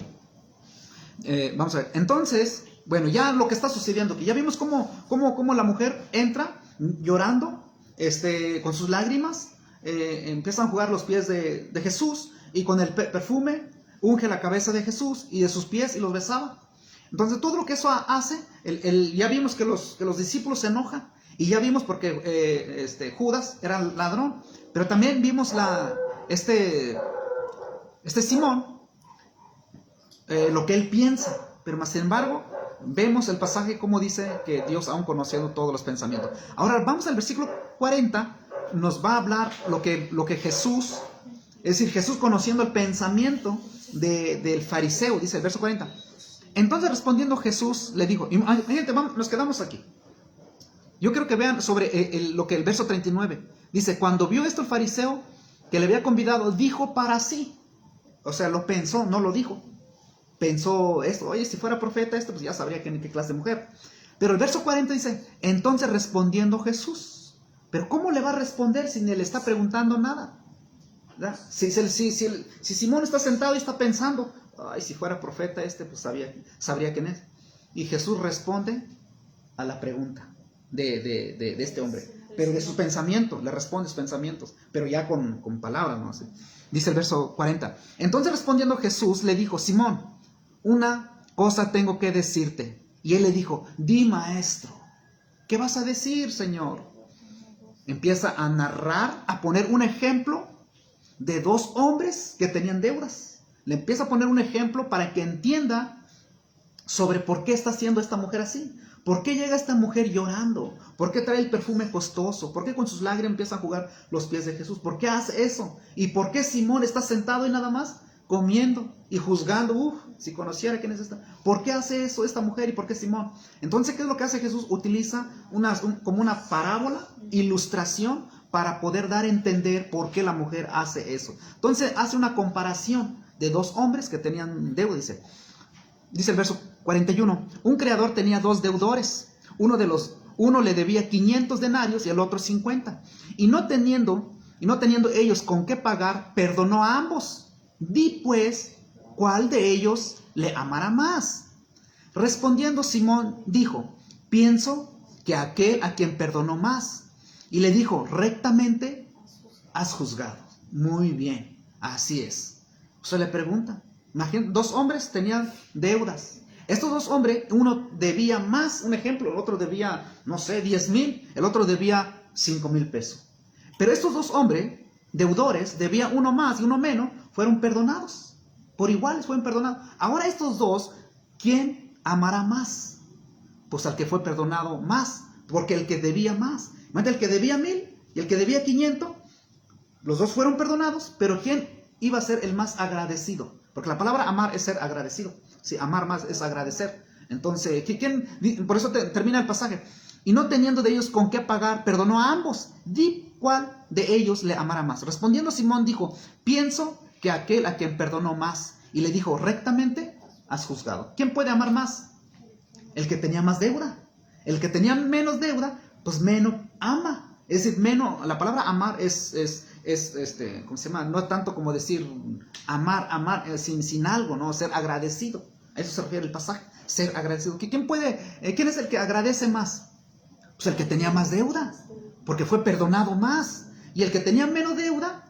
Vamos a ver, entonces, bueno, ya lo que está sucediendo, que ya vimos cómo la mujer entra llorando, con sus lágrimas, empiezan a jugar los pies de Jesús, y con el perfume unge la cabeza de Jesús y de sus pies y los besaba. Entonces todo lo que eso hace, ya vimos que los discípulos se enojan, y ya vimos porque Judas era ladrón, pero también vimos Simón, lo que él piensa, pero más sin embargo vemos el pasaje como dice que Dios aún conociendo todos los pensamientos. Ahora vamos al versículo 40, nos va a hablar lo que Jesús, es decir, Jesús conociendo el pensamiento del fariseo, dice el verso 40. Entonces respondiendo Jesús le dijo, gente, nos quedamos aquí. Yo quiero que vean sobre lo que el verso 39 dice, cuando vio esto el fariseo que le había convidado, dijo para sí, o sea, lo pensó, no lo dijo. Pensó esto, oye, si fuera profeta pues ya sabría qué clase de mujer. Pero el verso 40 dice, entonces respondiendo Jesús, pero ¿cómo le va a responder si ni le está preguntando nada? ¿verdad? Si Simón está sentado y está pensando, ay, si fuera profeta pues sabría quién es. Y Jesús responde a la pregunta de este hombre, pero de sus pensamientos, le responde sus pensamientos, pero ya con palabras, ¿no? Así. Dice el verso 40. Entonces respondiendo Jesús le dijo, Simón, una cosa tengo que decirte. Y él le dijo, di, maestro. ¿Qué vas a decir, Señor? Empieza a narrar, a poner un ejemplo de dos hombres que tenían deudas. Le empieza a poner un ejemplo para que entienda sobre por qué está haciendo esta mujer así. ¿Por qué llega esta mujer llorando? ¿Por qué trae el perfume costoso? ¿Por qué con sus lágrimas empieza a jugar los pies de Jesús? ¿Por qué hace eso? ¿Y por qué Simón está sentado y nada más comiendo y juzgando? Si conociera quién es esta. ¿Por qué hace eso esta mujer y por qué Simón? Entonces, ¿qué es lo que hace Jesús? Utiliza como una parábola, ilustración, para poder dar a entender por qué la mujer hace eso. Entonces, hace una comparación de dos hombres que tenían deuda, Dice el verso 41, un creador tenía dos deudores, uno le debía 500 denarios y el otro 50, y no teniendo ellos con qué pagar, perdonó a ambos. Di pues, ¿cuál de ellos le amará más? Respondiendo Simón dijo, pienso que aquel a quien perdonó más. Y le dijo, rectamente has juzgado. Muy bien, así es. Usted le pregunta. Imagínate, dos hombres tenían deudas. Estos dos hombres, uno debía más, un ejemplo, el otro debía, 10,000, el otro debía 5,000 pesos. Pero estos dos hombres, deudores, debía uno más y uno menos, fueron perdonados. Por iguales fueron perdonados. Ahora estos dos, ¿quién amará más? Pues al que fue perdonado más, porque el que debía más. Imagínate, el que debía 1,000 y el que debía 500, los dos fueron perdonados, pero ¿quién iba a ser el más agradecido? Porque la palabra amar es ser agradecido. Sí, amar más es agradecer. Entonces, por eso termina el pasaje. Y no teniendo de ellos con qué pagar, perdonó a ambos. Di cuál de ellos le amará más. Respondiendo Simón dijo, pienso que aquel a quien perdonó más. Y le dijo, rectamente has juzgado. ¿Quién puede amar más? El que tenía más deuda. El que tenía menos deuda, pues menos ama. Es decir, menos, la palabra amar es ¿cómo se llama? No es tanto como decir amar sin algo, ¿no? Ser agradecido. A eso se refiere el pasaje, ser agradecido. ¿Quién es el que agradece más? Pues el que tenía más deuda, porque fue perdonado más. Y el que tenía menos deuda,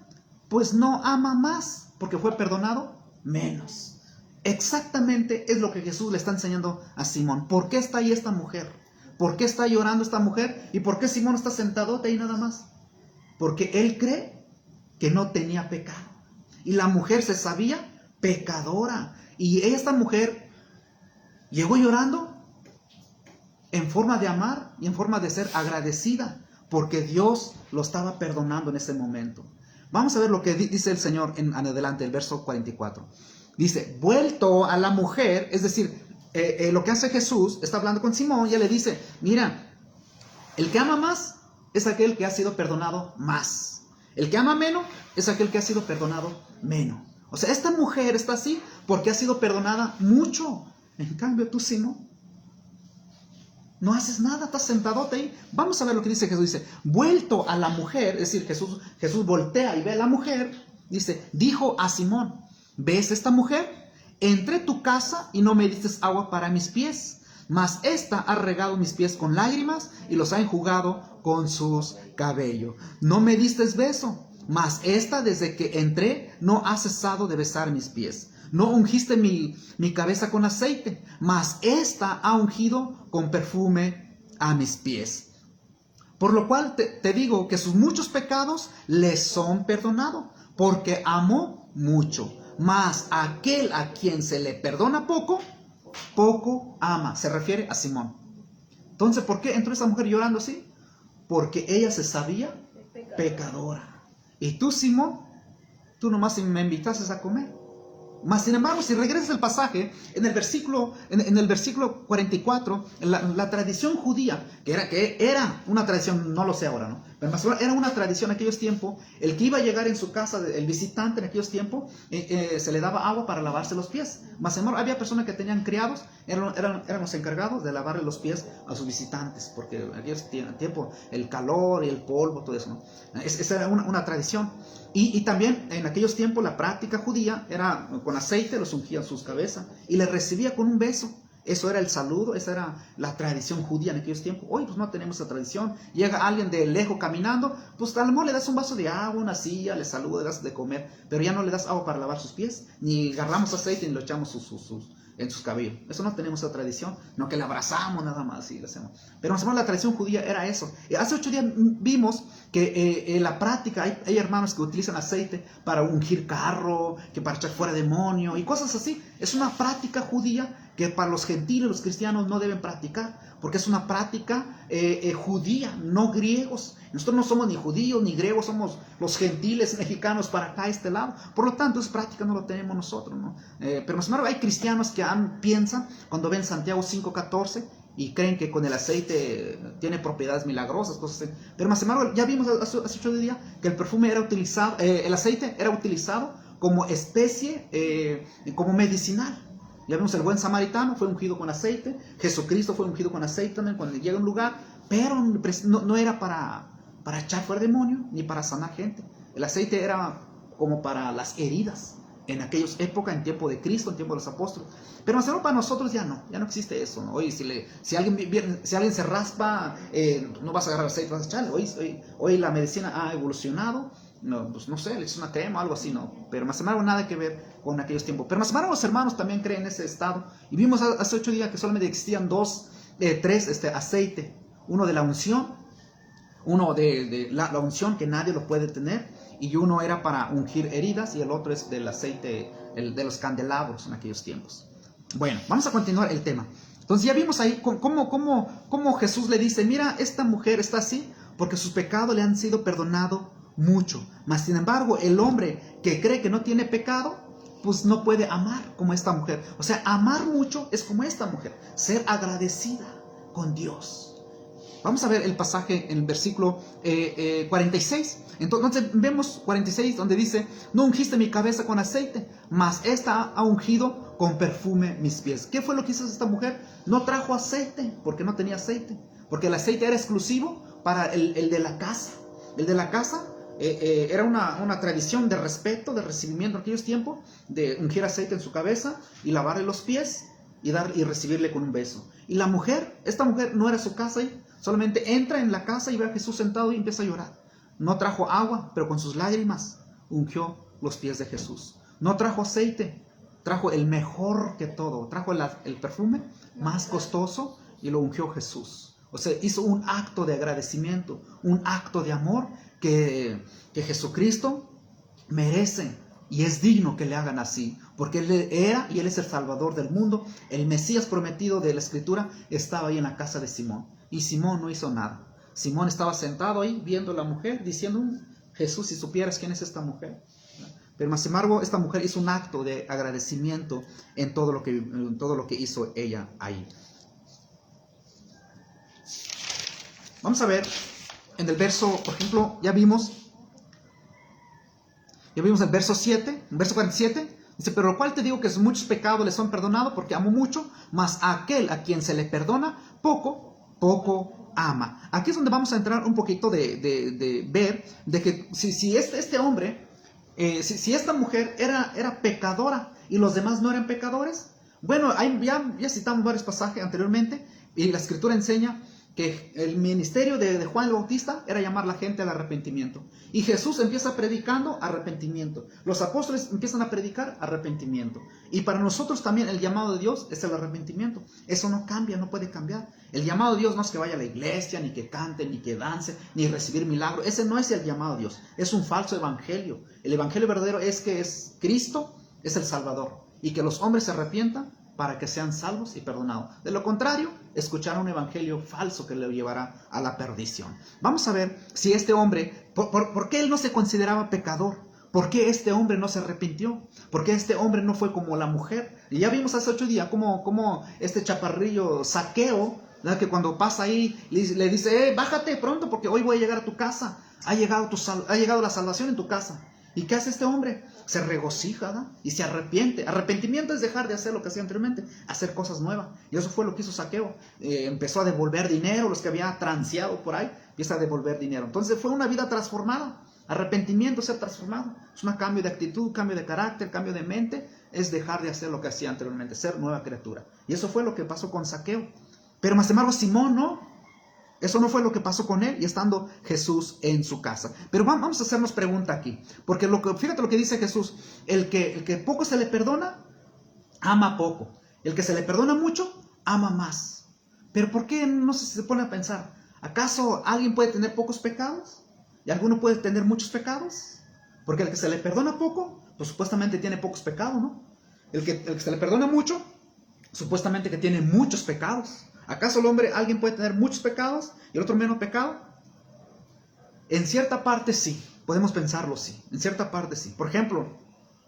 pues no ama más, porque fue perdonado menos. Exactamente es lo que Jesús le está enseñando a Simón. ¿Por qué está ahí esta mujer? ¿Por qué está llorando esta mujer? ¿Y por qué Simón está sentado ahí nada más? Porque él cree que no tenía pecado. Y la mujer se sabía pecadora. Y esta mujer llegó llorando en forma de amar y en forma de ser agradecida, porque Dios lo estaba perdonando en ese momento. Vamos a ver lo que dice el Señor en adelante, el verso 44. Dice, vuelto a la mujer, es decir, lo que hace Jesús, está hablando con Simón, ya le dice, mira, el que ama más es aquel que ha sido perdonado más. El que ama menos es aquel que ha sido perdonado menos. O sea, esta mujer está así porque ha sido perdonada mucho. En cambio, tú, Simón, no haces nada, estás sentadote ahí. Vamos a ver lo que dice Jesús. Dice, vuelto a la mujer, es decir, Jesús voltea y ve a la mujer. Dice, dijo a Simón, ¿ves esta mujer? Entré a tu casa y no me diste agua para mis pies, mas esta ha regado mis pies con lágrimas y los ha enjugado con sus cabellos. No me diste beso, mas esta desde que entré no ha cesado de besar mis pies. No ungiste mi cabeza con aceite, mas esta ha ungido con perfume a mis pies. Por lo cual te digo que sus muchos pecados le son perdonados, porque amó mucho. Mas aquel a quien se le perdona poco, poco ama. Se refiere a Simón. Entonces, ¿por qué entró esa mujer llorando así? Porque ella se sabía pecadora. Y tú, Simón, tú nomás me invitaste a comer. Mas, sin embargo, si regresas al pasaje, en el versículo 44, la tradición judía, que era una tradición, no lo sé ahora, ¿no? Pero más era una tradición en aquellos tiempos. El que iba a llegar en su casa, el visitante en aquellos tiempos, se le daba agua para lavarse los pies. Más había personas que tenían criados, eran los encargados de lavarle los pies a sus visitantes, porque en aquellos tiempos el calor y el polvo, todo eso, ¿no? Esa era una tradición. Y también en aquellos tiempos la práctica judía era con aceite, los ungían sus cabezas y les recibía con un beso. Eso era el saludo, esa era la tradición judía en aquellos tiempos. Hoy pues no tenemos esa tradición. Llega alguien de lejos caminando, pues a lo mejor le das un vaso de agua, una silla, le saludas, le das de comer, pero ya no le das agua para lavar sus pies, ni agarramos aceite ni lo echamos en sus cabellos. Eso no tenemos esa tradición, no que le abrazamos nada más y le hacemos. Pero más o menos la tradición judía era eso. Hace 8 días vimos que en la práctica hay hermanos que utilizan aceite para ungir carro, que para echar fuera demonio y cosas así. Es una práctica judía que para los gentiles, los cristianos no deben practicar, porque es una práctica judía, no griegos. Nosotros no somos ni judíos ni griegos, somos los gentiles mexicanos para acá, este lado. Por lo tanto, esa práctica no lo tenemos nosotros, ¿no? Pero más o menos hay cristianos que piensan, cuando ven Santiago 5:14, y creen que con el aceite tiene propiedades milagrosas, cosas así. Pero más embargo, ya vimos hace 8 días que el perfume era utilizado, el aceite era utilizado como especie, como medicinal. Ya vimos el buen samaritano fue ungido con aceite, Jesucristo fue ungido con aceite también cuando llega a un lugar, pero no era para echar fuera demonio ni para sanar gente. El aceite era como para las heridas en aquellas épocas, en tiempo de Cristo, en tiempo de los apóstoles. Pero para nosotros ya no existe eso, ¿no? Hoy si alguien se raspa, no vas a agarrar aceite, vas a echarle. Hoy la medicina ha evolucionado. No, pues no sé, le echas una crema o algo así, no. Pero más o menos nada que ver con aquellos tiempos. Pero más o menos los hermanos también creen en ese estado. Y vimos hace 8 días que solamente existían tres aceites. Uno de la unción, uno de la unción que nadie lo puede tener. Y uno era para ungir heridas y el otro es del aceite, de los candelabros en aquellos tiempos. Bueno, vamos a continuar el tema. Entonces ya vimos ahí cómo Jesús le dice, mira, esta mujer está así porque sus pecados le han sido perdonados mucho. Mas sin embargo, el hombre que cree que no tiene pecado, pues no puede amar como esta mujer. O sea, amar mucho es como esta mujer, ser agradecida con Dios. Vamos a ver el pasaje en el versículo 46. Entonces vemos 46 donde dice, no ungiste mi cabeza con aceite, mas esta ha ungido con perfume mis pies. ¿Qué fue lo que hizo esta mujer? No trajo aceite porque no tenía aceite, porque el aceite era exclusivo para el de la casa. El de la casa era una tradición de respeto, de recibimiento en aquellos tiempos, de ungir aceite en su cabeza y lavarle los pies y recibirle con un beso. Y la mujer, esta mujer no era su casa ahí, solamente entra en la casa y ve a Jesús sentado y empieza a llorar. No trajo agua, pero con sus lágrimas ungió los pies de Jesús. No trajo aceite, trajo el mejor que todo, trajo el perfume más costoso y lo ungió Jesús. O sea, hizo un acto de agradecimiento, un acto de amor que Jesucristo merece y es digno que le hagan así, porque Él era y Él es el Salvador del mundo. El Mesías prometido de la Escritura estaba ahí en la casa de Simón y Simón no hizo nada. Simón estaba sentado ahí viendo a la mujer diciendo, Jesús, si supieras quién es esta mujer. Pero más embargo, esta mujer hizo un acto de agradecimiento en todo lo que hizo ella ahí. Vamos a ver en el verso, por ejemplo, ya vimos el verso 7, el verso 47, dice, pero lo cual te digo que muchos pecados le son perdonados porque amo mucho, mas a aquel a quien se le perdona poco ama. Aquí es donde vamos a entrar un poquito de ver de que si este hombre, si esta mujer era pecadora y los demás no eran pecadores, bueno, ya citamos varios pasajes anteriormente y la Escritura enseña que el ministerio de Juan el Bautista era llamar a la gente al arrepentimiento. Y Jesús empieza predicando arrepentimiento. Los apóstoles empiezan a predicar arrepentimiento. Y para nosotros también el llamado de Dios es el arrepentimiento. Eso no cambia, no puede cambiar. El llamado de Dios no es que vaya a la iglesia, ni que cante, ni que dance, ni recibir milagros. Ese no es el llamado de Dios. Es un falso evangelio. El evangelio verdadero es que es Cristo, es el Salvador. Y que los hombres se arrepientan para que sean salvos y perdonados. De lo contrario, escucharán un evangelio falso que le llevará a la perdición. Vamos a ver si este hombre, ¿por qué él no se consideraba pecador? ¿Por qué este hombre no se arrepintió? ¿Por qué este hombre no fue como la mujer? Y ya vimos hace 8 días cómo este chaparrillo Zaqueo ¿verdad? Que cuando pasa ahí, le dice, bájate pronto porque hoy voy a llegar a tu casa. Ha llegado la salvación en tu casa. ¿Y qué hace este hombre? Se regocija, ¿verdad? Y se arrepiente. Arrepentimiento es dejar de hacer lo que hacía anteriormente, hacer cosas nuevas. Y eso fue lo que hizo Zaqueo. Empezó a devolver dinero, los que había transeado por ahí, empieza a devolver dinero. Entonces fue una vida transformada. Arrepentimiento, ser transformado. Es un cambio de actitud, cambio de carácter, cambio de mente. Es dejar de hacer lo que hacía anteriormente, ser nueva criatura. Y eso fue lo que pasó con Zaqueo. Pero más embargo Simón no. Eso no fue lo que pasó con él y estando Jesús en su casa. Pero vamos a hacernos pregunta aquí. Porque fíjate lo que dice Jesús. El que poco se le perdona, ama poco. El que se le perdona mucho, ama más. Pero ¿por qué no se pone a pensar? ¿Acaso alguien puede tener pocos pecados? ¿Y alguno puede tener muchos pecados? Porque el que se le perdona poco, pues supuestamente tiene pocos pecados, ¿no? El que se le perdona mucho, supuestamente que tiene muchos pecados. ¿Acaso alguien puede tener muchos pecados y el otro menos pecado? En cierta parte sí, podemos pensarlo sí, en cierta parte sí. Por ejemplo,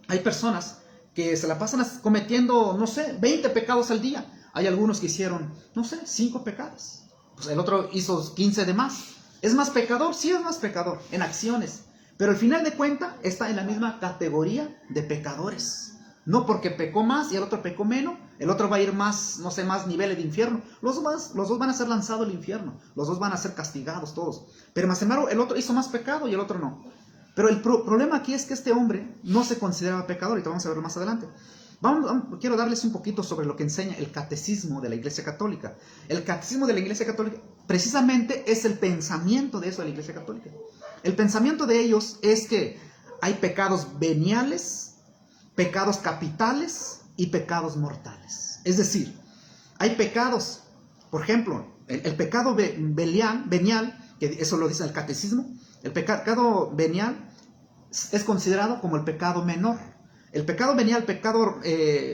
hay personas que se la pasan cometiendo, no sé, 20 pecados al día. Hay algunos que hicieron, no sé, 5 pecados. Pues el otro hizo 15 de más. ¿Es más pecador? Sí es más pecador, en acciones. Pero al final de cuentas está en la misma categoría de pecadores. No porque pecó más y el otro pecó menos, el otro va a ir más, no sé, más niveles de infierno. Los dos van a ser lanzados al infierno. Los dos van a ser castigados todos. Pero más embargo, el otro hizo más pecado y el otro no. Pero el problema aquí es que este hombre no se consideraba pecador. Y te vamos a verlo más adelante. Quiero darles un poquito sobre lo que enseña el catecismo de la Iglesia Católica. El catecismo de la Iglesia Católica precisamente es el pensamiento de eso de la Iglesia Católica. El pensamiento de ellos es que hay pecados veniales, pecados capitales y pecados mortales. Es decir, hay pecados, por ejemplo, el pecado venial, que eso lo dice el catecismo, el pecado venial es considerado como el pecado menor. El pecado venial, el pecado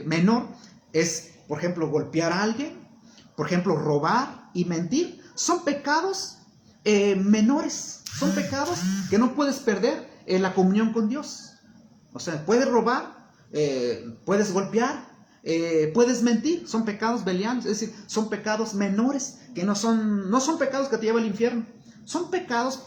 menor es, por ejemplo, golpear a alguien, por ejemplo, robar y mentir. Son pecados menores, son pecados que no puedes perder en la comunión con Dios. O sea, puedes robar, puedes golpear, puedes mentir, son pecados veniales, es decir, son pecados menores, que no son pecados que te llevan al infierno, son pecados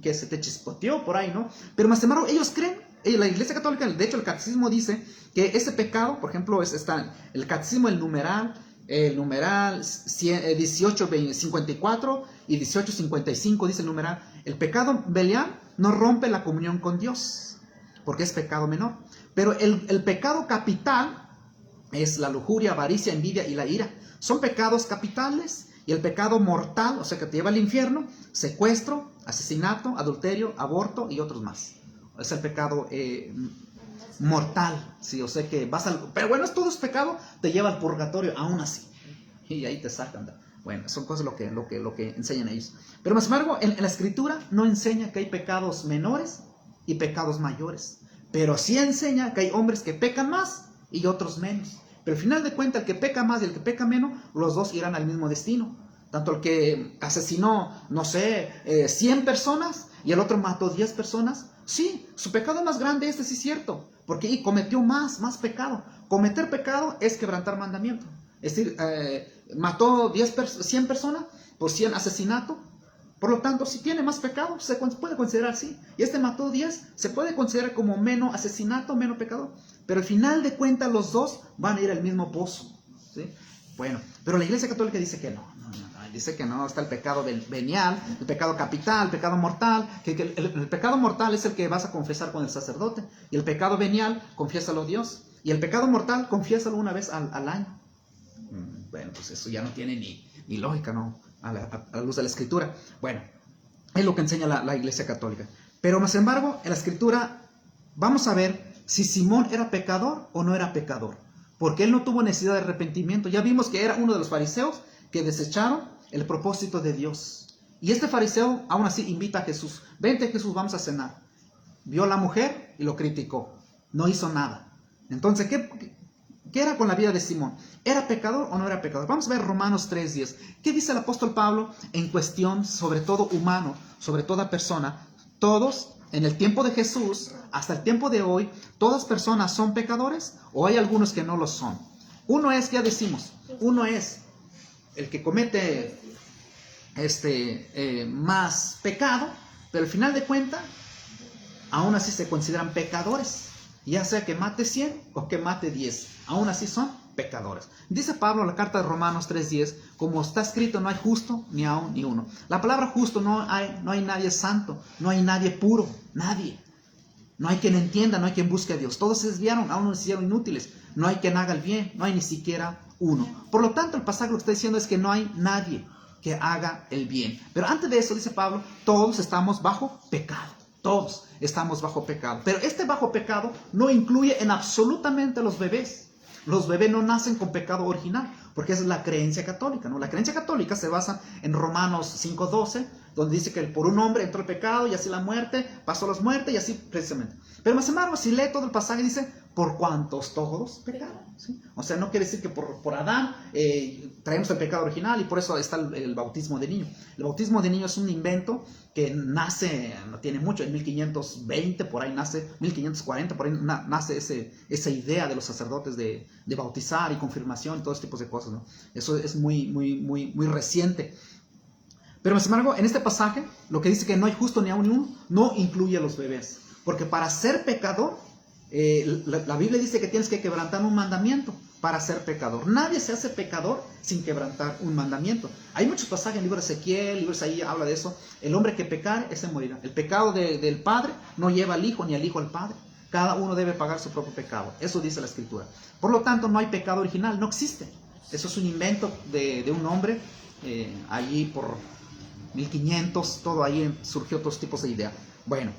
que se te chispoteó por ahí, ¿no? Pero más embargo, ellos creen, la Iglesia Católica, de hecho el catecismo dice que ese pecado, por ejemplo, está el catecismo, el numeral 1854 y 1855 dice el numeral, el pecado venial no rompe la comunión con Dios, porque es pecado menor. Pero el pecado capital es la lujuria, avaricia, envidia y la ira. Son pecados capitales. Y el pecado mortal, o sea que te lleva al infierno, secuestro, asesinato, adulterio, aborto y otros más. Es el pecado mortal. Sí, o sea que pero bueno, todo es pecado, te lleva al purgatorio aún así. Y ahí te sacan. Bueno, son cosas lo que enseñan ellos. Pero más embargo, en la Escritura no enseña que hay pecados menores y pecados mayores. Pero sí enseña que hay hombres que pecan más y otros menos. Pero al final de cuentas, el que peca más y el que peca menos, los dos irán al mismo destino. Tanto el que asesinó, no sé, 100 personas y el otro mató 10 personas. Sí, su pecado más grande, sí es cierto. Porque cometió más pecado. Cometer pecado es quebrantar mandamiento. Es decir, mató 100 personas por 100 asesinato. Por lo tanto, si tiene más pecado, se puede considerar así. Y mató 10, se puede considerar como menos asesinato, menos pecado. Pero al final de cuentas, los dos van a ir al mismo pozo, ¿sí? Bueno, pero la Iglesia Católica dice que no. Dice que no, está el pecado venial, el pecado capital, el pecado mortal. Que el pecado mortal es el que vas a confesar con el sacerdote. Y el pecado venial, confiésalo a Dios. Y el pecado mortal, confiésalo una vez al año. Bueno, pues eso ya no tiene ni lógica, ¿no? A la luz de la Escritura. Bueno, es lo que enseña la Iglesia Católica. Pero más embargo, en la Escritura vamos a ver si Simón era pecador o no era pecador. Porque él no tuvo necesidad de arrepentimiento. Ya vimos que era uno de los fariseos que desecharon el propósito de Dios. Y este fariseo aún así invita a Jesús. Vente Jesús, vamos a cenar. Vio a la mujer y lo criticó. No hizo nada. Entonces, ¿qué era con la vida de Simón? ¿Era pecador o no era pecador? Vamos a ver Romanos 3:10. ¿Qué dice el apóstol Pablo en cuestión sobre todo humano, sobre toda persona? Todos, en el tiempo de Jesús, hasta el tiempo de hoy, ¿todas personas son pecadores o hay algunos que no lo son? Uno es, ya decimos, uno es comete más pecado, pero al final de cuentas, aún así se consideran pecadores. Ya sea que mate 100 o que mate 10, aún así son pecadores. Dice Pablo en la carta de Romanos 3:10, como está escrito, no hay justo ni aún ni uno. La palabra justo, no hay nadie santo, no hay nadie puro, nadie. No hay quien entienda, no hay quien busque a Dios. Todos se desviaron, aún se hicieron inútiles. No hay quien haga el bien, no hay ni siquiera uno. Por lo tanto, el pasaje lo que está diciendo es que no hay nadie que haga el bien. Pero antes de eso, dice Pablo, todos estamos bajo pecado. Todos estamos bajo pecado. Pero este bajo pecado no incluye en absolutamente los bebés. Los bebés no nacen con pecado original, porque esa es la creencia católica, ¿no? La creencia católica se basa en Romanos 5:12, donde dice que por un hombre entró el pecado y así la muerte, pasó las muertes y así precisamente. Pero más embargo, si lee todo el pasaje, dice, por cuantos todos pecaron, ¿sí? O sea, no quiere decir que por Adán traemos el pecado original y por eso está el bautismo de niño. El bautismo de niño es un invento que nace, no tiene mucho, en 1520, por ahí nace, 1540, por ahí nace esa idea de los sacerdotes de bautizar y confirmación, todos tipos de cosas, ¿no? Eso es muy reciente. Pero sin embargo, en este pasaje, lo que dice que no hay justo ni aun uno, no incluye a los bebés. Porque para ser pecador, la Biblia dice que tienes que quebrantar un mandamiento para ser pecador. Nadie se hace pecador sin quebrantar un mandamiento. Hay muchos pasajes en el libro de Ezequiel, libros ahí habla de eso. El hombre que pecare, ese morirá. El pecado del padre no lleva al hijo, ni al hijo al padre. Cada uno debe pagar su propio pecado. Eso dice la Escritura. Por lo tanto, no hay pecado original, no existe. Eso es un invento de un hombre allí por 1500, todo ahí surgió otros tipos de idea. Bueno,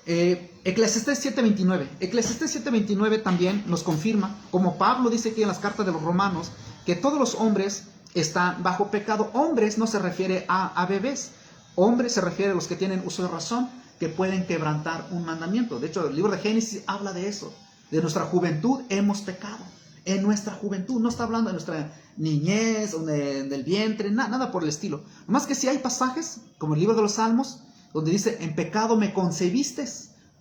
Eclesiastés 7:29. Eclesiastés 7:29 también nos confirma, como Pablo dice aquí en las cartas de los romanos, que todos los hombres están bajo pecado. Hombres no se refiere a bebés. Hombres se refiere a los que tienen uso de razón, que pueden quebrantar un mandamiento. De hecho, el libro de Génesis habla de eso. De nuestra juventud hemos pecado. En nuestra juventud, no está hablando de nuestra niñez o del vientre, nada por el estilo. Más que si hay pasajes, como el libro de los Salmos, donde dice, en pecado me concebiste.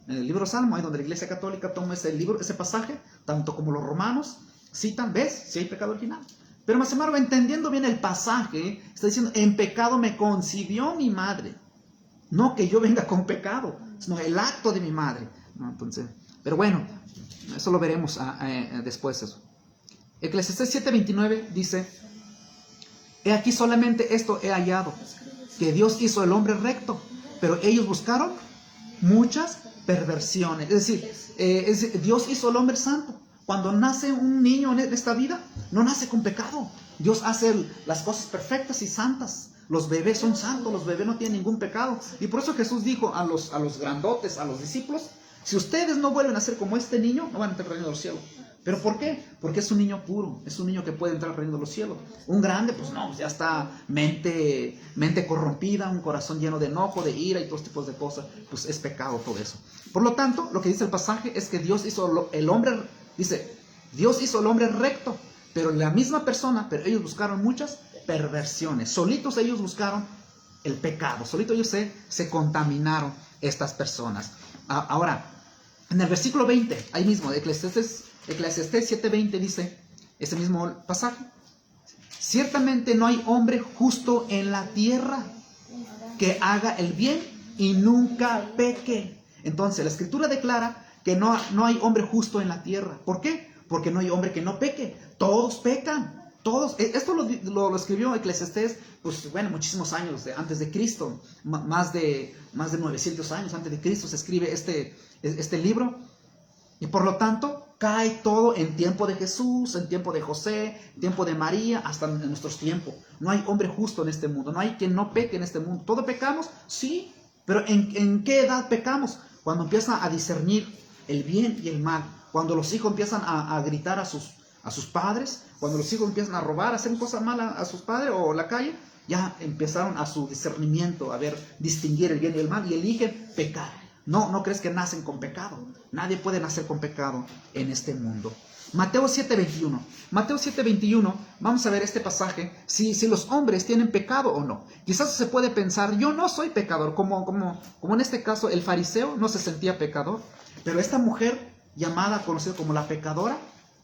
En el libro de Salmos, ahí donde la Iglesia Católica toma ese pasaje, tanto como los romanos citan, ¿ves? Si hay pecado original. Pero más embargo, entendiendo bien el pasaje, está diciendo, en pecado me concibió mi madre. No que yo venga con pecado, sino el acto de mi madre, ¿no? Entonces, pero bueno, eso lo veremos después eso. Eclesiastés 7:29 dice, he aquí solamente esto he hallado, que Dios hizo el hombre recto, pero ellos buscaron muchas perversiones. Es decir, Dios hizo el hombre santo. Cuando nace un niño en esta vida, no nace con pecado. Dios hace las cosas perfectas y santas. Los bebés son santos, los bebés no tienen ningún pecado. Y por eso Jesús dijo a los grandotes, a los discípulos, si ustedes no vuelven a ser como este niño, no van a entrar al reino de los cielos. ¿Pero por qué? Porque es un niño puro, es un niño que puede entrar al reino de los cielos. Un grande, pues no, ya está mente corrompida, un corazón lleno de enojo, de ira y todos tipos de cosas. Pues es pecado todo eso. Por lo tanto, lo que dice el pasaje es que Dios hizo el hombre, dice, Dios hizo el hombre recto, pero la misma persona, pero ellos buscaron muchas perversiones. Solitos ellos buscaron el pecado, solitos ellos se contaminaron estas personas. Ahora, en el versículo 20, ahí mismo, de Eclesiastés 7:20 dice, ese mismo pasaje, ciertamente no hay hombre justo en la tierra que haga el bien y nunca peque. Entonces, la Escritura declara que no hay hombre justo en la tierra. ¿Por qué? Porque no hay hombre que no peque. Todos pecan. Todos. Esto lo escribió Eclesiastés, pues bueno, muchísimos años antes de Cristo. Más de 900 años antes de Cristo se escribe este libro. Y por lo tanto, cae todo en tiempo de Jesús, en tiempo de José, en tiempo de María, hasta en nuestros tiempos. No hay hombre justo en este mundo, no hay quien no peque en este mundo. ¿Todos pecamos? Sí, pero ¿en qué edad pecamos? Cuando empiezan a discernir el bien y el mal, cuando los hijos empiezan a gritar a sus padres, cuando los hijos empiezan a robar, a hacer cosas malas a sus padres o la calle, ya empezaron a su discernimiento, a distinguir el bien y el mal y eligen pecar. No crees que nacen con pecado. Nadie puede nacer con pecado en este mundo. Mateo 7:21. Mateo 7:21, vamos a ver este pasaje, si los hombres tienen pecado o no. Quizás se puede pensar, yo no soy pecador, como en este caso el fariseo no se sentía pecador, pero esta mujer conocida como la pecadora,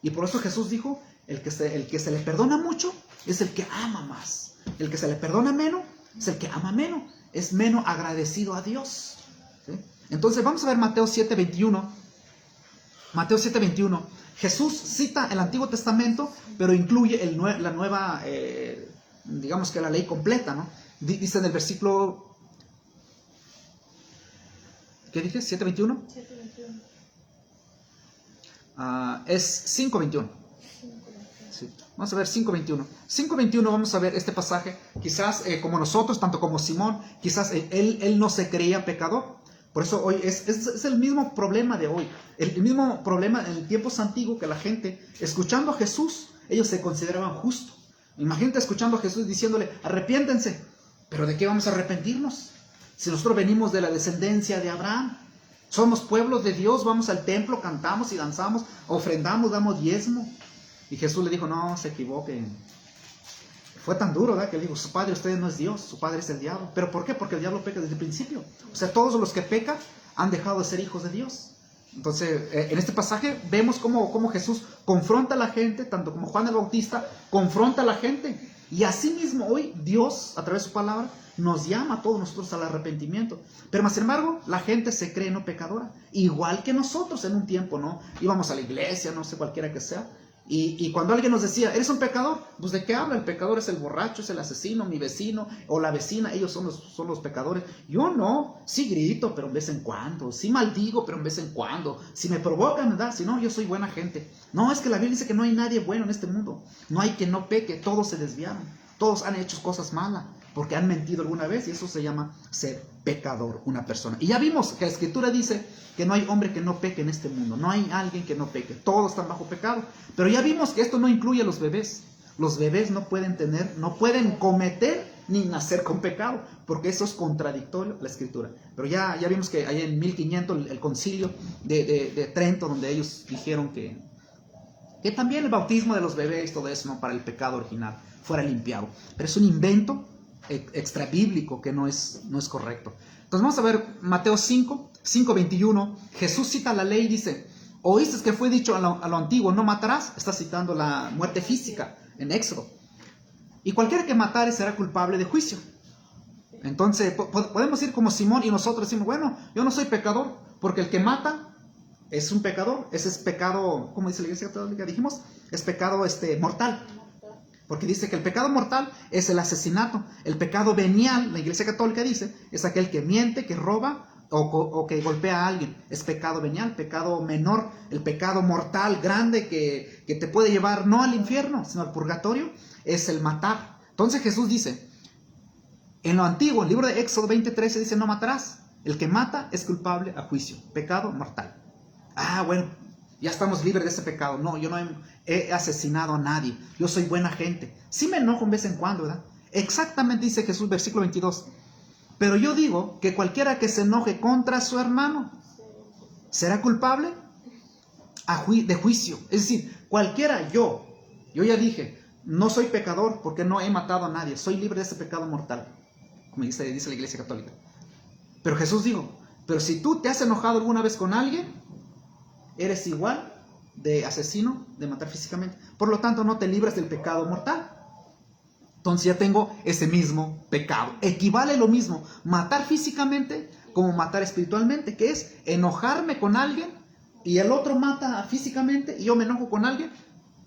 y por eso Jesús dijo, el que se le perdona mucho, es el que ama más. El que se le perdona menos es el que ama menos. Es menos agradecido a Dios. ¿Sí? Entonces vamos a ver Mateo 7:21. Mateo 7:21. Jesús cita el Antiguo Testamento, pero incluye la nueva, digamos que la ley completa, ¿no? Dice en el versículo, ¿qué dije? 7:21. 7:21. Es 5:21. Sí. Vamos a ver 5:21. 5:21 vamos a ver este pasaje. Quizás como nosotros, tanto como Simón, quizás él no se creía pecador. Por eso hoy es el mismo problema de hoy. El mismo problema en tiempos antiguos, que la gente, escuchando a Jesús, ellos se consideraban justos. Imagínate escuchando a Jesús diciéndole, arrepiéntense. ¿Pero de qué vamos a arrepentirnos? Si nosotros venimos de la descendencia de Abraham, somos pueblos de Dios, vamos al templo, cantamos y danzamos, ofrendamos, damos diezmo. Y Jesús le dijo, no, se equivoquen. Fue tan duro, ¿verdad? Que le dijo, su padre usted no es Dios, su padre es el diablo. ¿Pero por qué? Porque el diablo peca desde el principio. O sea, todos los que pecan han dejado de ser hijos de Dios. Entonces, en este pasaje vemos cómo Jesús confronta a la gente, tanto como Juan el Bautista confronta a la gente. Y así mismo hoy Dios, a través de su palabra, nos llama a todos nosotros al arrepentimiento. Pero más sin embargo, la gente se cree no pecadora. Igual que nosotros en un tiempo, ¿no? Íbamos a la iglesia, no sé, cualquiera que sea. Y cuando alguien nos decía, ¿eres un pecador? Pues ¿de qué habla? El pecador es el borracho, es el asesino, mi vecino o la vecina, ellos son los pecadores. Yo no, sí grito, pero en vez en cuando, sí maldigo, pero en vez en cuando, si me provocan, ¿verdad? Si no, yo soy buena gente. No, es que la Biblia dice que no hay nadie bueno en este mundo, no hay que no peque, todos se desviaron, todos han hecho cosas malas, porque han mentido alguna vez y eso se llama ser pecador, una persona. Y ya vimos que la Escritura dice que no hay hombre que no peque en este mundo, no hay alguien que no peque, todos están bajo pecado. Pero ya vimos que esto no incluye a los bebés. Los bebés no pueden cometer ni nacer con pecado, porque eso es contradictorio a la Escritura. Pero ya vimos que allá en 1500 el concilio de Trento, donde ellos dijeron que también el bautismo de los bebés, todo eso, ¿no? Para el pecado original fuera limpiado. Pero es un invento extra bíblico que no es correcto. Entonces vamos a ver Mateo 5:21. Jesús cita la ley y dice, oíste que fue dicho a lo antiguo, no matarás. Está citando la muerte física en Éxodo. Y cualquiera que matare será culpable de juicio. Entonces podemos ir como Simón y nosotros decimos, bueno, yo no soy pecador, porque el que mata es un pecador. Ese es pecado, como dice la Iglesia Católica, dijimos, es pecado mortal. Porque dice que el pecado mortal es el asesinato. El pecado venial, la Iglesia Católica dice, es aquel que miente, que roba o que golpea a alguien. Es pecado venial, pecado menor. El pecado mortal, grande, que te puede llevar no al infierno, sino al purgatorio, es el matar. Entonces Jesús dice, en lo antiguo, el libro de Éxodo 20:13 dice, no matarás. El que mata es culpable a juicio. Pecado mortal. Bueno, ya estamos libres de ese pecado. No, yo no he asesinado a nadie. Yo soy buena gente. Sí me enojo de vez en cuando, ¿verdad? Exactamente dice Jesús, versículo 22. Pero yo digo que cualquiera que se enoje contra su hermano será culpable de juicio. Es decir, cualquiera, yo ya dije, no soy pecador porque no he matado a nadie. Soy libre de ese pecado mortal, como dice la Iglesia Católica. Pero Jesús dijo, pero si tú te has enojado alguna vez con alguien, eres igual de asesino, de matar físicamente. Por lo tanto, no te libras del pecado mortal. Entonces ya tengo ese mismo pecado. Equivale lo mismo matar físicamente como matar espiritualmente, que es enojarme con alguien y el otro mata físicamente y yo me enojo con alguien.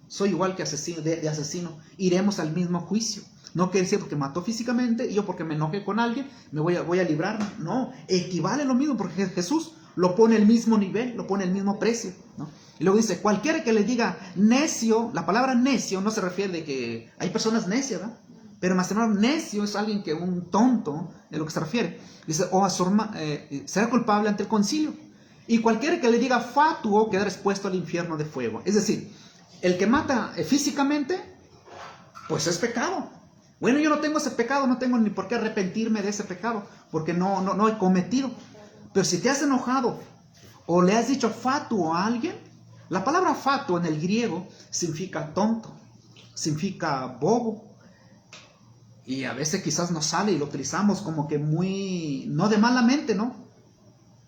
Soy igual que asesino, de asesino. Iremos al mismo juicio. No quiere decir porque mató físicamente y yo porque me enojé con alguien me voy a librarme. No, equivale lo mismo porque Jesús lo pone al mismo nivel, lo pone al mismo precio, ¿no? Y luego dice, cualquiera que le diga necio, la palabra necio no se refiere de que hay personas necias, ¿verdad? Pero más o menos necio es alguien que un tonto, de lo que se refiere. Dice, será culpable ante el concilio. Y cualquiera que le diga fatuo quedará expuesto al infierno de fuego. Es decir, el que mata físicamente, pues es pecado. Bueno, yo no tengo ese pecado, no tengo ni por qué arrepentirme de ese pecado, porque no he cometido. Pero si te has enojado o le has dicho fatuo a alguien, la palabra fatuo en el griego significa tonto, significa bobo. Y a veces quizás nos sale y lo utilizamos como que muy, no de malamente, ¿no?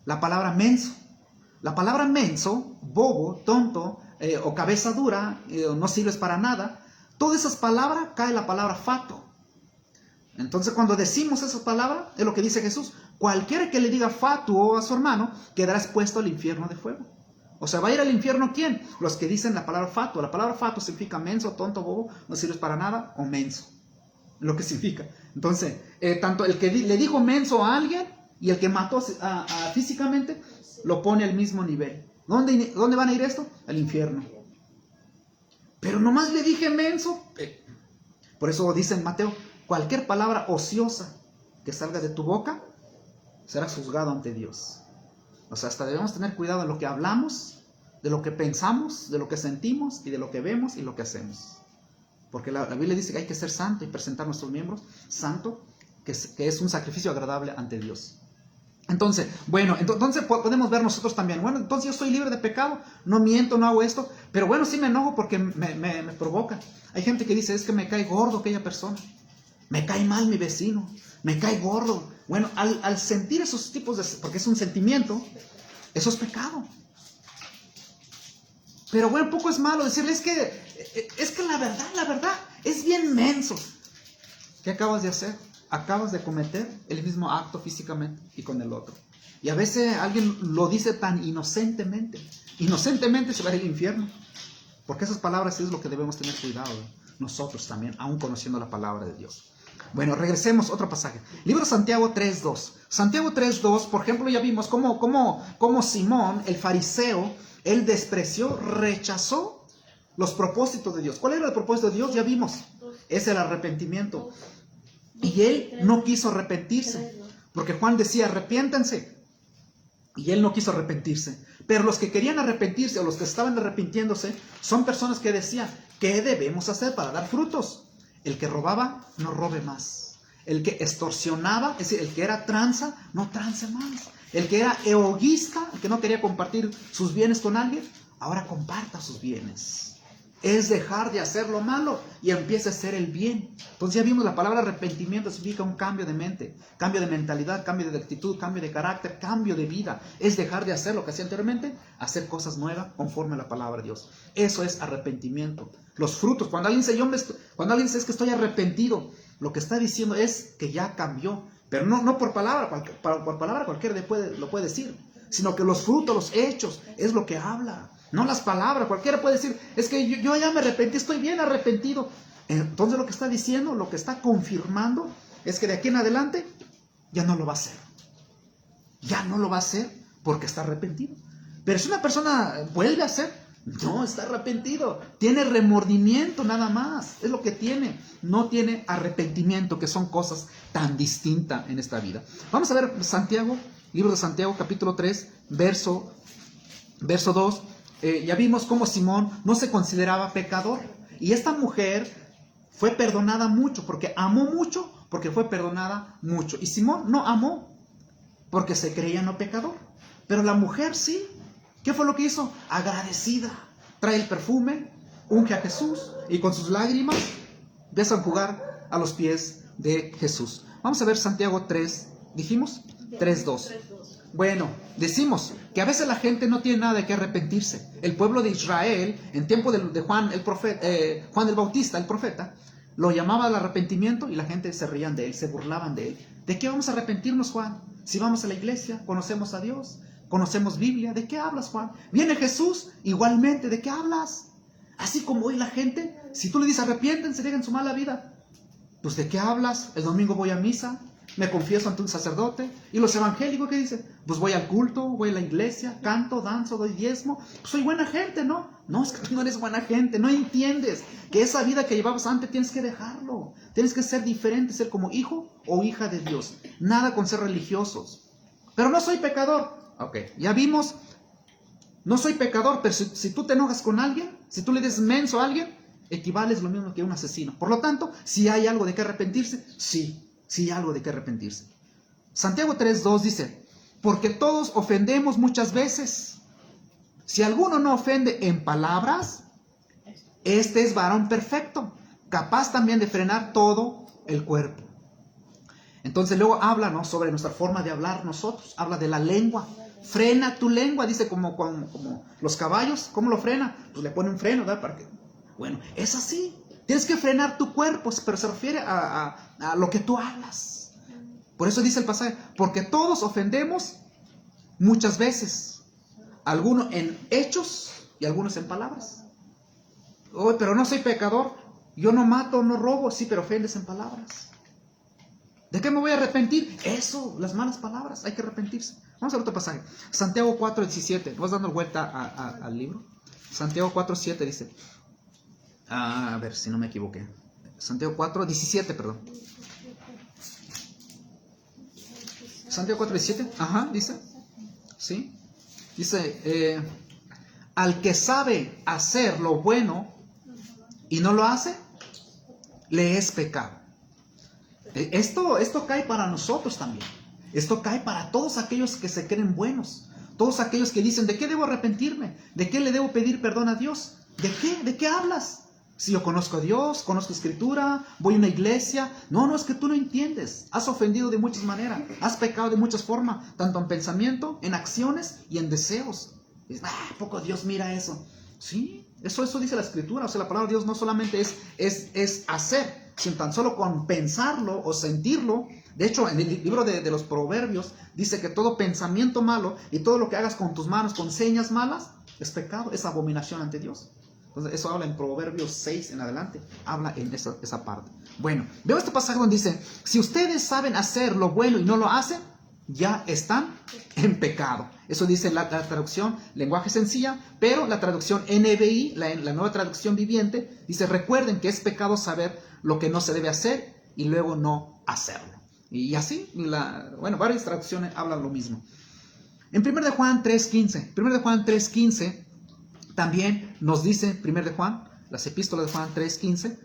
La palabra menso. La palabra menso, bobo, tonto o cabeza dura, no sirves para nada. Todas esas palabras cae la palabra fatuo. Entonces cuando decimos esas palabras, es lo que dice Jesús. Cualquiera que le diga fatuo a su hermano, quedará expuesto al infierno de fuego. O sea, ¿va a ir al infierno quién? Los que dicen la palabra fatuo. La palabra fatuo significa menso, tonto, bobo, no sirves para nada, o menso. Lo que significa. Entonces, tanto el que le dijo menso a alguien y el que mató físicamente, lo pone al mismo nivel. ¿Dónde van a ir esto? Al infierno. Pero nomás le dije menso. Por eso dice en Mateo, cualquier palabra ociosa que salga de tu boca, serás juzgado ante Dios. O sea, hasta debemos tener cuidado de lo que hablamos, de lo que pensamos, de lo que sentimos y de lo que vemos y lo que hacemos. Porque la Biblia dice que hay que ser santo y presentar nuestros miembros santo, que es un sacrificio agradable ante Dios. Entonces, bueno, entonces podemos ver nosotros también, bueno, entonces yo soy libre de pecado, no miento, no hago esto, pero bueno, sí me enojo porque me provoca. Hay gente que dice, es que me cae gordo aquella persona, me cae mal mi vecino, me cae gordo. Bueno, al sentir esos tipos de, porque es un sentimiento, eso es pecado. Pero bueno, poco es malo decirle, es que la verdad, es bien menso. ¿Qué acabas de hacer? Acabas de cometer el mismo acto físicamente y con el otro. Y a veces alguien lo dice tan inocentemente. Inocentemente se va al infierno. Porque esas palabras es lo que debemos tener cuidado. Nosotros también, aún conociendo la palabra de Dios. Bueno, regresemos a otro pasaje. Libro de Santiago 3.2. Santiago 3.2, por ejemplo, ya vimos cómo Simón, el fariseo, él despreció, rechazó los propósitos de Dios. ¿Cuál era el propósito de Dios? Ya vimos. Es el arrepentimiento. Y él no quiso arrepentirse. Porque Juan decía, arrepiéntanse. Y él no quiso arrepentirse. Pero los que querían arrepentirse o los que estaban arrepintiéndose son personas que decían, ¿qué debemos hacer para dar frutos? El que robaba, no robe más. El que extorsionaba, es decir, el que era tranza, no trance más. El que era egoísta, el que no quería compartir sus bienes con alguien, ahora comparta sus bienes. Es dejar de hacer lo malo y empieza a hacer el bien. Entonces ya vimos la palabra arrepentimiento significa un cambio de mente, cambio de mentalidad, cambio de actitud, cambio de carácter, cambio de vida. Es dejar de hacer lo que hacía anteriormente, hacer cosas nuevas conforme a la palabra de Dios. Eso es arrepentimiento. Los frutos, cuando alguien dice es que estoy arrepentido, lo que está diciendo es que ya cambió. Pero no por palabra, por palabra cualquiera lo puede decir, sino que los frutos, los hechos, es lo que habla. No las palabras, cualquiera puede decir, es que yo ya me arrepentí, estoy bien arrepentido. Entonces lo que está diciendo, lo que está confirmando, es que de aquí en adelante ya no lo va a hacer. Ya no lo va a hacer porque está arrepentido. Pero si una persona vuelve a hacer, no está arrepentido. Tiene remordimiento nada más, es lo que tiene. No tiene arrepentimiento, que son cosas tan distintas en esta vida. Vamos a ver Santiago, libro de Santiago, capítulo 3, verso 2. Ya vimos cómo Simón no se consideraba pecador. Y esta mujer fue perdonada mucho, porque amó mucho, porque fue perdonada mucho. Y Simón no amó, porque se creía no pecador. Pero la mujer sí. ¿Qué fue lo que hizo? Agradecida. Trae el perfume, unge a Jesús, y con sus lágrimas empieza a jugar a los pies de Jesús. Vamos a ver Santiago 3, ¿dijimos? 3.2. Bueno, decimos que a veces la gente no tiene nada de qué arrepentirse. El pueblo de Israel, en tiempo de Juan el Bautista, el profeta, lo llamaba al arrepentimiento y la gente se reían de él, se burlaban de él. ¿De qué vamos a arrepentirnos, Juan? Si vamos a la iglesia, conocemos a Dios, conocemos Biblia, ¿de qué hablas, Juan? Viene Jesús, igualmente, ¿de qué hablas? Así como hoy la gente, si tú le dices arrepiéntense, dejen su mala vida, pues ¿de qué hablas? El domingo voy a misa, me confieso ante un sacerdote. ¿Y los evangélicos qué dicen? Pues voy al culto, voy a la iglesia, canto, danzo, doy diezmo. Pues soy buena gente, ¿no? No, es que tú no eres buena gente, no entiendes que esa vida que llevabas antes tienes que dejarlo. Tienes que ser diferente, ser como hijo o hija de Dios. Nada con ser religiosos. Pero no soy pecador. Ok, ya vimos, no soy pecador, pero si tú te enojas con alguien, si tú le des menso a alguien, equivales lo mismo que un asesino. Por lo tanto, si hay algo de qué arrepentirse, sí hay algo de qué arrepentirse. Santiago 3.2 dice, porque todos ofendemos muchas veces. Si alguno no ofende en palabras, este es varón perfecto, capaz también de frenar todo el cuerpo. Entonces luego habla, ¿no?, sobre nuestra forma de hablar nosotros. Habla de la lengua. Frena tu lengua, dice como los caballos. ¿Cómo lo frena? Pues le pone un freno, ¿verdad? Bueno, es así. Tienes que frenar tu cuerpo, pero se refiere a lo que tú hablas. Por eso dice el pasaje, porque todos ofendemos muchas veces, algunos en hechos y algunos en palabras. Oh, pero no soy pecador, yo no mato, no robo, sí, pero ofendes en palabras. ¿De qué me voy a arrepentir? Eso, las malas palabras, hay que arrepentirse. Vamos a otro pasaje, Santiago 4:17, ¿vas dando vuelta al libro? Santiago 4:7 dice, a ver si no me equivoqué, Santiago 4:17, perdón. Santiago 4:17, ajá, dice, ¿sí? Dice, al que sabe hacer lo bueno y no lo hace, le es pecado. Esto cae para nosotros también. Esto cae para todos aquellos que se creen buenos. Todos aquellos que dicen, ¿de qué debo arrepentirme? ¿De qué le debo pedir perdón a Dios? ¿De qué? ¿De qué hablas? Si yo conozco a Dios, conozco Escritura, voy a una iglesia. No, es que tú no entiendes. Has ofendido de muchas maneras. Has pecado de muchas formas. Tanto en pensamiento, en acciones y en deseos. ¿A poco Dios mira eso? Sí, eso dice la Escritura. O sea, la palabra de Dios no solamente es hacer, sino tan solo con pensarlo o sentirlo. De hecho, en el libro de los Proverbios dice que todo pensamiento malo y todo lo que hagas con tus manos, con señas malas, es pecado, es abominación ante Dios. Entonces, eso habla en Proverbios 6 en adelante, habla en esa parte. Bueno, veo este pasaje donde dice, si ustedes saben hacer lo bueno y no lo hacen, ya están en pecado. Eso dice la traducción, lenguaje sencilla, pero la traducción NBI, la nueva traducción viviente, dice, recuerden que es pecado saber lo que no se debe hacer y luego no hacerlo. Y así, varias traducciones hablan lo mismo. En 1 de Juan 3:15, también nos dice 1 de Juan, las epístolas de Juan 3:15,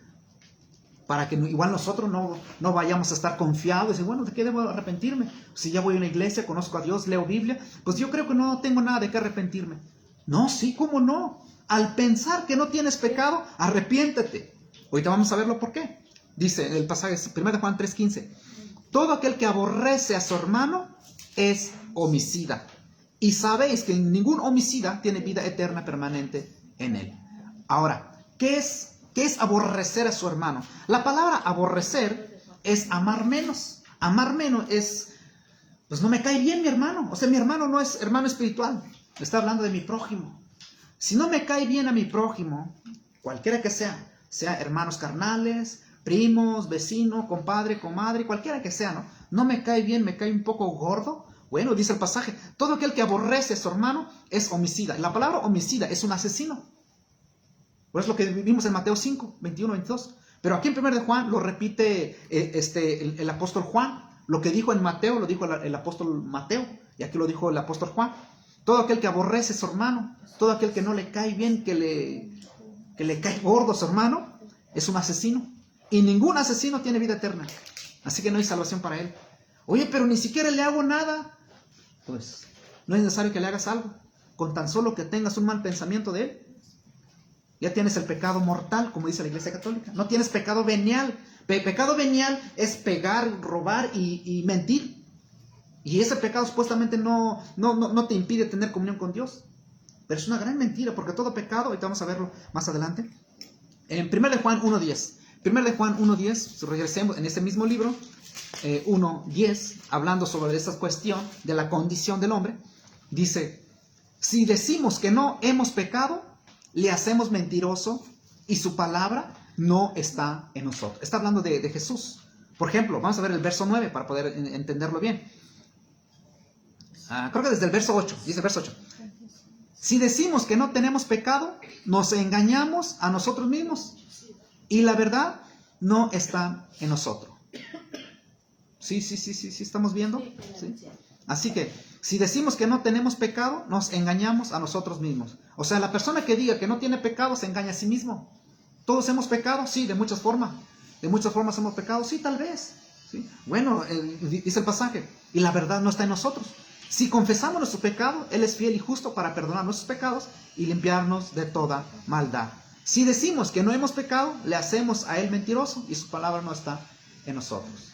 para que igual nosotros no vayamos a estar confiados y decir, bueno, ¿de qué debo arrepentirme? Si ya voy a una iglesia, conozco a Dios, leo Biblia, pues yo creo que no tengo nada de qué arrepentirme. No, sí, ¿cómo no? Al pensar que no tienes pecado, arrepiéntete. Ahorita vamos a verlo por qué. Dice el pasaje 1 de Juan 3:15, todo aquel que aborrece a su hermano es homicida. Y sabéis que ningún homicida tiene vida eterna permanente en él. Ahora, ¿qué es aborrecer a su hermano? La palabra aborrecer es amar menos. Amar menos es, pues no me cae bien mi hermano. O sea, mi hermano no es hermano espiritual. Está hablando de mi prójimo. Si no me cae bien a mi prójimo, cualquiera que sea hermanos carnales, primos, vecino, compadre, comadre, cualquiera que sea, ¿no? No me cae bien, me cae un poco gordo. Bueno, dice el pasaje, todo aquel que aborrece a su hermano es homicida. La palabra homicida es un asesino. Por eso es lo que vimos en Mateo 5, 21, 22. Pero aquí en 1 de Juan lo repite el apóstol Juan. Lo que dijo en Mateo lo dijo el apóstol Mateo. Y aquí lo dijo el apóstol Juan. Todo aquel que aborrece a su hermano, todo aquel que no le cae bien, que le cae gordo a su hermano, es un asesino. Y ningún asesino tiene vida eterna. Así que no hay salvación para él. Oye, pero ni siquiera le hago nada. Pues no es necesario que le hagas algo. Con tan solo que tengas un mal pensamiento de él, ya tienes el pecado mortal, como dice la Iglesia Católica. No tienes pecado venial. Pecado venial es pegar, robar y mentir. Y ese pecado supuestamente no te impide tener comunión con Dios. Pero es una gran mentira, porque todo pecado, ahorita vamos a verlo más adelante, en 1 de Juan 1:10. 1 de Juan 1:10, si regresemos en ese mismo libro, 1:10, hablando sobre esta cuestión de la condición del hombre, dice, si decimos que no hemos pecado, le hacemos mentiroso y su palabra no está en nosotros. Está hablando de Jesús. Por ejemplo, vamos a ver el verso 9 para poder entenderlo bien. Creo que desde el verso 8, dice el verso 8. Si decimos que no tenemos pecado, nos engañamos a nosotros mismos y la verdad no está en nosotros. Sí, ¿estamos viendo? ¿Sí? Así que, si decimos que no tenemos pecado, nos engañamos a nosotros mismos. O sea, la persona que diga que no tiene pecado se engaña a sí mismo. ¿Todos hemos pecado? Sí, de muchas formas. ¿De muchas formas hemos pecado? Sí, tal vez. ¿Sí? Bueno, dice el pasaje, y la verdad no está en nosotros. Si confesamos nuestro pecado, Él es fiel y justo para perdonar nuestros pecados y limpiarnos de toda maldad. Si decimos que no hemos pecado, le hacemos a Él mentiroso y su palabra no está en nosotros.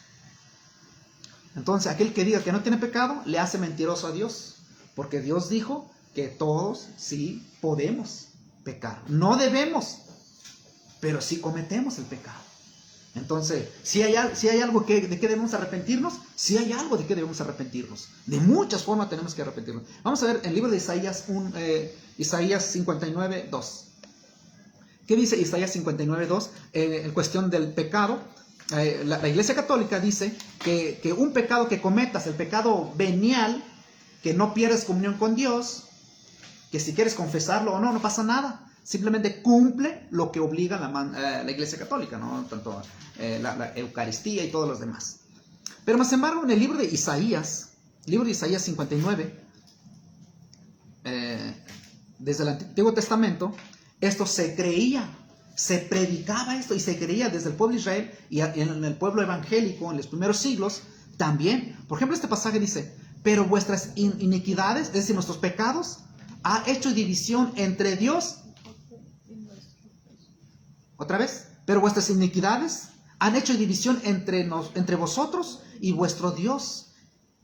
Entonces, aquel que diga que no tiene pecado, le hace mentiroso a Dios. Porque Dios dijo que todos sí podemos pecar. No debemos. pero sí cometemos el pecado. Entonces, si hay algo de que debemos arrepentirnos, sí hay algo de que debemos arrepentirnos. De muchas formas tenemos que arrepentirnos. Vamos a ver el libro de Isaías, Isaías 59, 2. ¿Qué dice Isaías 59, 2? En cuestión del pecado, la Iglesia Católica dice que un pecado que cometas, el pecado venial, que no pierdes comunión con Dios, que si quieres confesarlo o no, no pasa nada. Simplemente cumple lo que obliga la Iglesia Católica, ¿no? Tanto la Eucaristía y todos los demás. Pero más embargo, en el libro de Isaías 59, desde el Antiguo Testamento, esto se creía, se predicaba esto y se creía desde el pueblo de Israel y en el pueblo evangélico en los primeros siglos también. Por ejemplo, este pasaje dice: pero vuestras iniquidades, es decir, nuestros pecados, ha hecho división entre Dios. Otra vez, pero vuestras iniquidades han hecho división entre vosotros y vuestro Dios,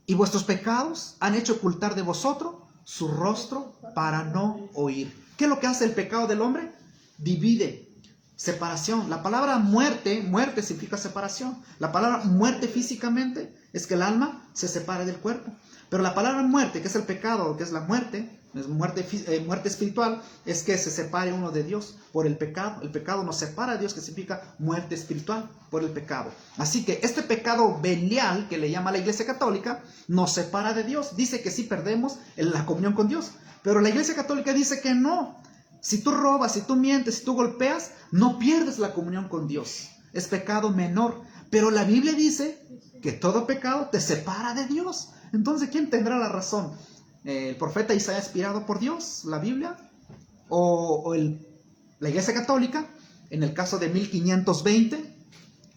y vuestros pecados han hecho ocultar de vosotros su rostro para no oír. ¿Qué es lo que hace el pecado del hombre? Divide, separación. La palabra muerte significa separación. La palabra muerte físicamente es que el alma se separe del cuerpo. Pero la palabra muerte, que es el pecado, que es la muerte, muerte espiritual, es que se separe uno de Dios por el pecado. El pecado nos separa de Dios, que significa muerte espiritual por el pecado. Así que este pecado venial, que le llama la Iglesia Católica, nos separa de Dios. Dice que sí perdemos la comunión con Dios, pero la Iglesia Católica dice que no. Si tú robas, si tú mientes, si tú golpeas, no pierdes la comunión con Dios. Es pecado menor. Pero la Biblia dice que todo pecado te separa de Dios. Entonces, ¿quién tendrá la razón? ¿El profeta Isaías inspirado por Dios, la Biblia? ¿O la Iglesia Católica? En el caso de 1520,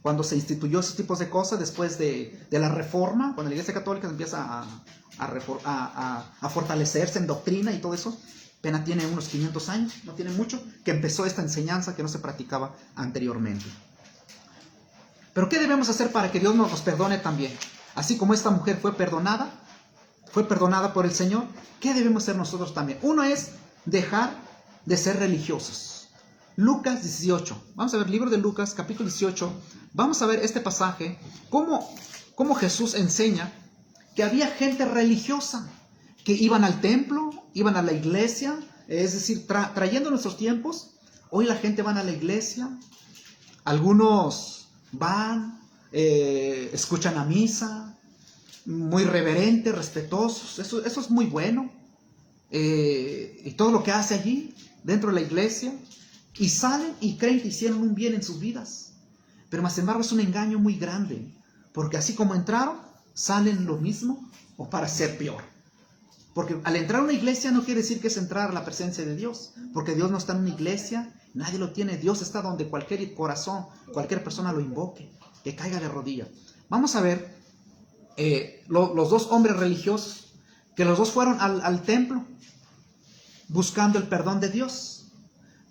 cuando se instituyó esos tipos de cosas después de la Reforma, cuando la Iglesia Católica empieza a fortalecerse en doctrina y todo eso, apenas tiene unos 500 años, no tiene mucho, que empezó esta enseñanza que no se practicaba anteriormente. Pero ¿qué debemos hacer para que Dios nos perdone también? Así como esta mujer fue perdonada por el Señor, ¿qué debemos hacer nosotros también? Uno es dejar de ser religiosos. Lucas 18, vamos a ver el libro de Lucas, capítulo 18, vamos a ver este pasaje, cómo Jesús enseña que había gente religiosa, que iban al templo, iban a la iglesia, es decir, trayendo nuestros tiempos, hoy la gente va a la iglesia, algunos van, escuchan a misa, muy reverentes, respetuosos, eso es muy bueno, y todo lo que hace allí, dentro de la iglesia, y salen y creen que hicieron un bien en sus vidas, pero más embargo es un engaño muy grande, porque así como entraron, salen lo mismo o para ser peor. Porque al entrar a una iglesia no quiere decir que es entrar a la presencia de Dios, porque Dios no está en una iglesia, nadie lo tiene. Dios está donde cualquier corazón, cualquier persona lo invoque, que caiga de rodillas. Vamos a ver los dos hombres religiosos, que los dos fueron al templo buscando el perdón de Dios,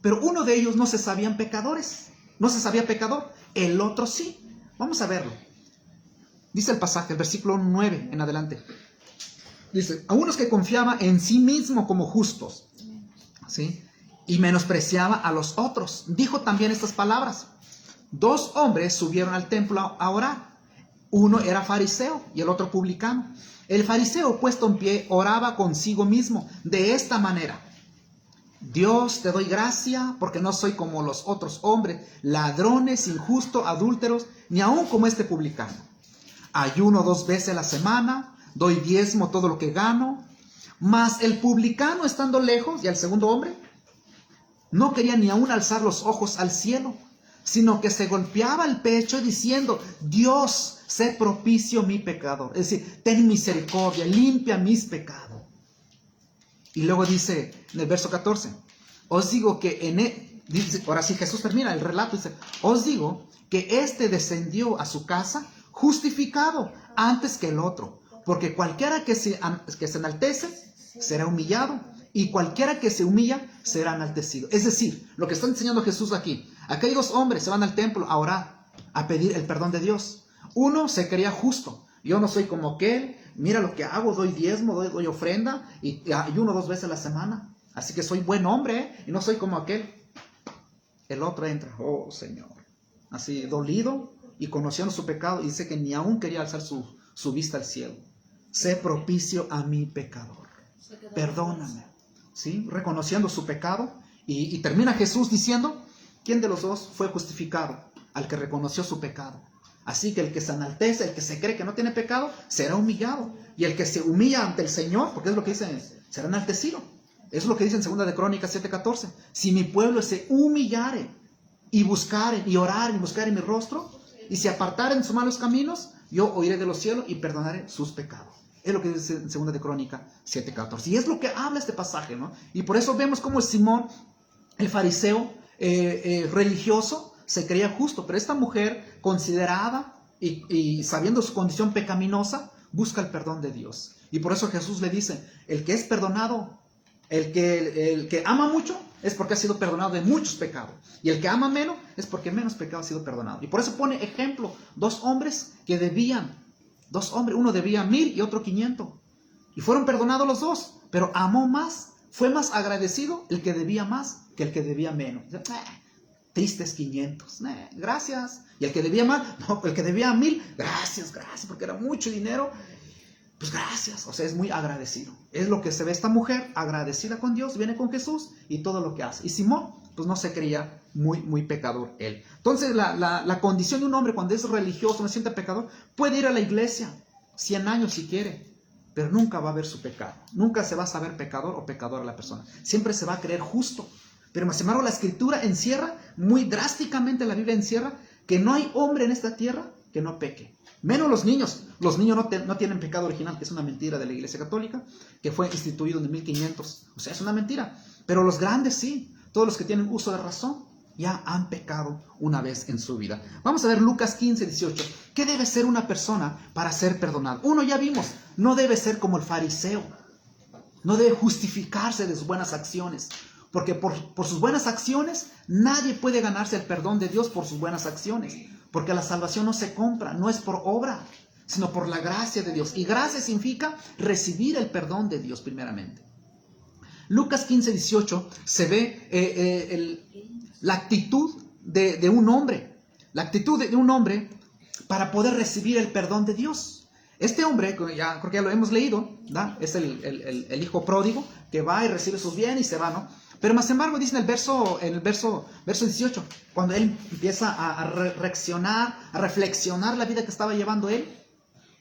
pero uno de ellos no se sabían pecadores, no se sabía pecador, el otro sí. Vamos a verlo. Dice el pasaje, el versículo 9 en adelante. Dice: a unos que confiaba en sí mismo como justos, ¿sí?, y menospreciaba a los otros, dijo también estas palabras: dos hombres subieron al templo a orar. Uno era fariseo y el otro publicano. El fariseo, puesto en pie, oraba consigo mismo de esta manera: Dios, te doy gracia porque no soy como los otros hombres, ladrones, injustos, adúlteros, ni aun como este publicano. Ayuno 2 veces a la semana, doy diezmo todo lo que gano. Mas el publicano, estando lejos, y el segundo hombre, no quería ni aún alzar los ojos al cielo, sino que se golpeaba el pecho diciendo: Dios, sé propicio mi pecador. Es decir, ten misericordia, limpia mis pecados. Y luego dice en el verso 14: os digo que ahora sí Jesús termina el relato, dice: os digo que este descendió a su casa justificado antes que el otro, porque cualquiera que se enaltece será humillado, y cualquiera que se humilla será enaltecido. Es decir, lo que está enseñando Jesús aquí: aquellos hombres se van al templo a orar, a pedir el perdón de Dios. Uno se creía justo: yo no soy como aquel, mira lo que hago, doy diezmo, doy ofrenda, y ayuno 2 veces a la semana, así que soy buen hombre, y no soy como aquel. el otro entra, oh Señor, así dolido y conociendo su pecado, y dice que ni aún quería alzar su vista al cielo. Sé propicio a mi pecador, perdóname, ¿sí? Reconociendo su pecado, y termina Jesús diciendo, ¿quién de los dos fue justificado? Al que reconoció su pecado. Así que el que se enaltece, el que se cree que no tiene pecado, será humillado, y el que se humilla ante el Señor, porque es lo que dice, será enaltecido. Eso es lo que dice en 2 de Crónicas 7:14. Si mi pueblo se humillare y buscare y orare y buscare mi rostro, y se apartaren de sus malos caminos, yo oiré de los cielos y perdonaré sus pecados. Es lo que dice en 2 de Crónicas 7:14. Y es lo que habla este pasaje, ¿no? Y por eso vemos cómo Simón, el fariseo religioso, se creía justo, pero esta mujer, considerada y sabiendo su condición pecaminosa, busca el perdón de Dios. Y por eso Jesús le dice, el que es perdonado, el que ama mucho, es porque ha sido perdonado de muchos pecados. Y el que ama menos, es porque menos pecado ha sido perdonado. Y por eso pone ejemplo, 2 hombres que debían, 2 hombres, uno debía 1000 y otro 500. Y fueron perdonados los dos, pero amó más, fue más agradecido el que debía más que el que debía menos. Tristes 500, gracias. Y el que debía más, no, el que debía 1000, gracias, porque era mucho dinero, pues gracias. O sea, es muy agradecido. Es lo que se ve esta mujer, agradecida con Dios, viene con Jesús y todo lo que hace. Y Simón, pues no se creía muy pecador él. Entonces la condición de un hombre cuando es religioso, no se siente pecador, puede ir a la iglesia 100 años si quiere, pero nunca va a ver su pecado. Nunca se va a saber pecador o pecadora la persona. Siempre se va a creer justo. Pero sin embargo la Escritura encierra, muy drásticamente la Biblia encierra, que no hay hombre en esta tierra que no peque. Menos los niños. Los niños no tienen pecado original, que es una mentira de la Iglesia Católica, que fue instituido en 1500. O sea, es una mentira. Pero los grandes sí. Todos los que tienen uso de razón ya han pecado una vez en su vida. Vamos a ver Lucas 15:18. ¿Qué debe ser una persona para ser perdonada? Uno, ya vimos, no debe ser como el fariseo. No debe justificarse de sus buenas acciones. Porque por sus buenas acciones, nadie puede ganarse el perdón de Dios por sus buenas acciones. Porque la salvación no se compra, no es por obra, sino por la gracia de Dios. Y gracia significa recibir el perdón de Dios primeramente. Lucas 15:18 se ve la actitud de un hombre. La actitud de un hombre para poder recibir el perdón de Dios. Este hombre, creo que ya lo hemos leído, ¿da? Es el hijo pródigo que va y recibe sus bienes y se va, ¿no? Pero más embargo dice en el verso 18, cuando él empieza a reaccionar, a reflexionar la vida que estaba llevando él,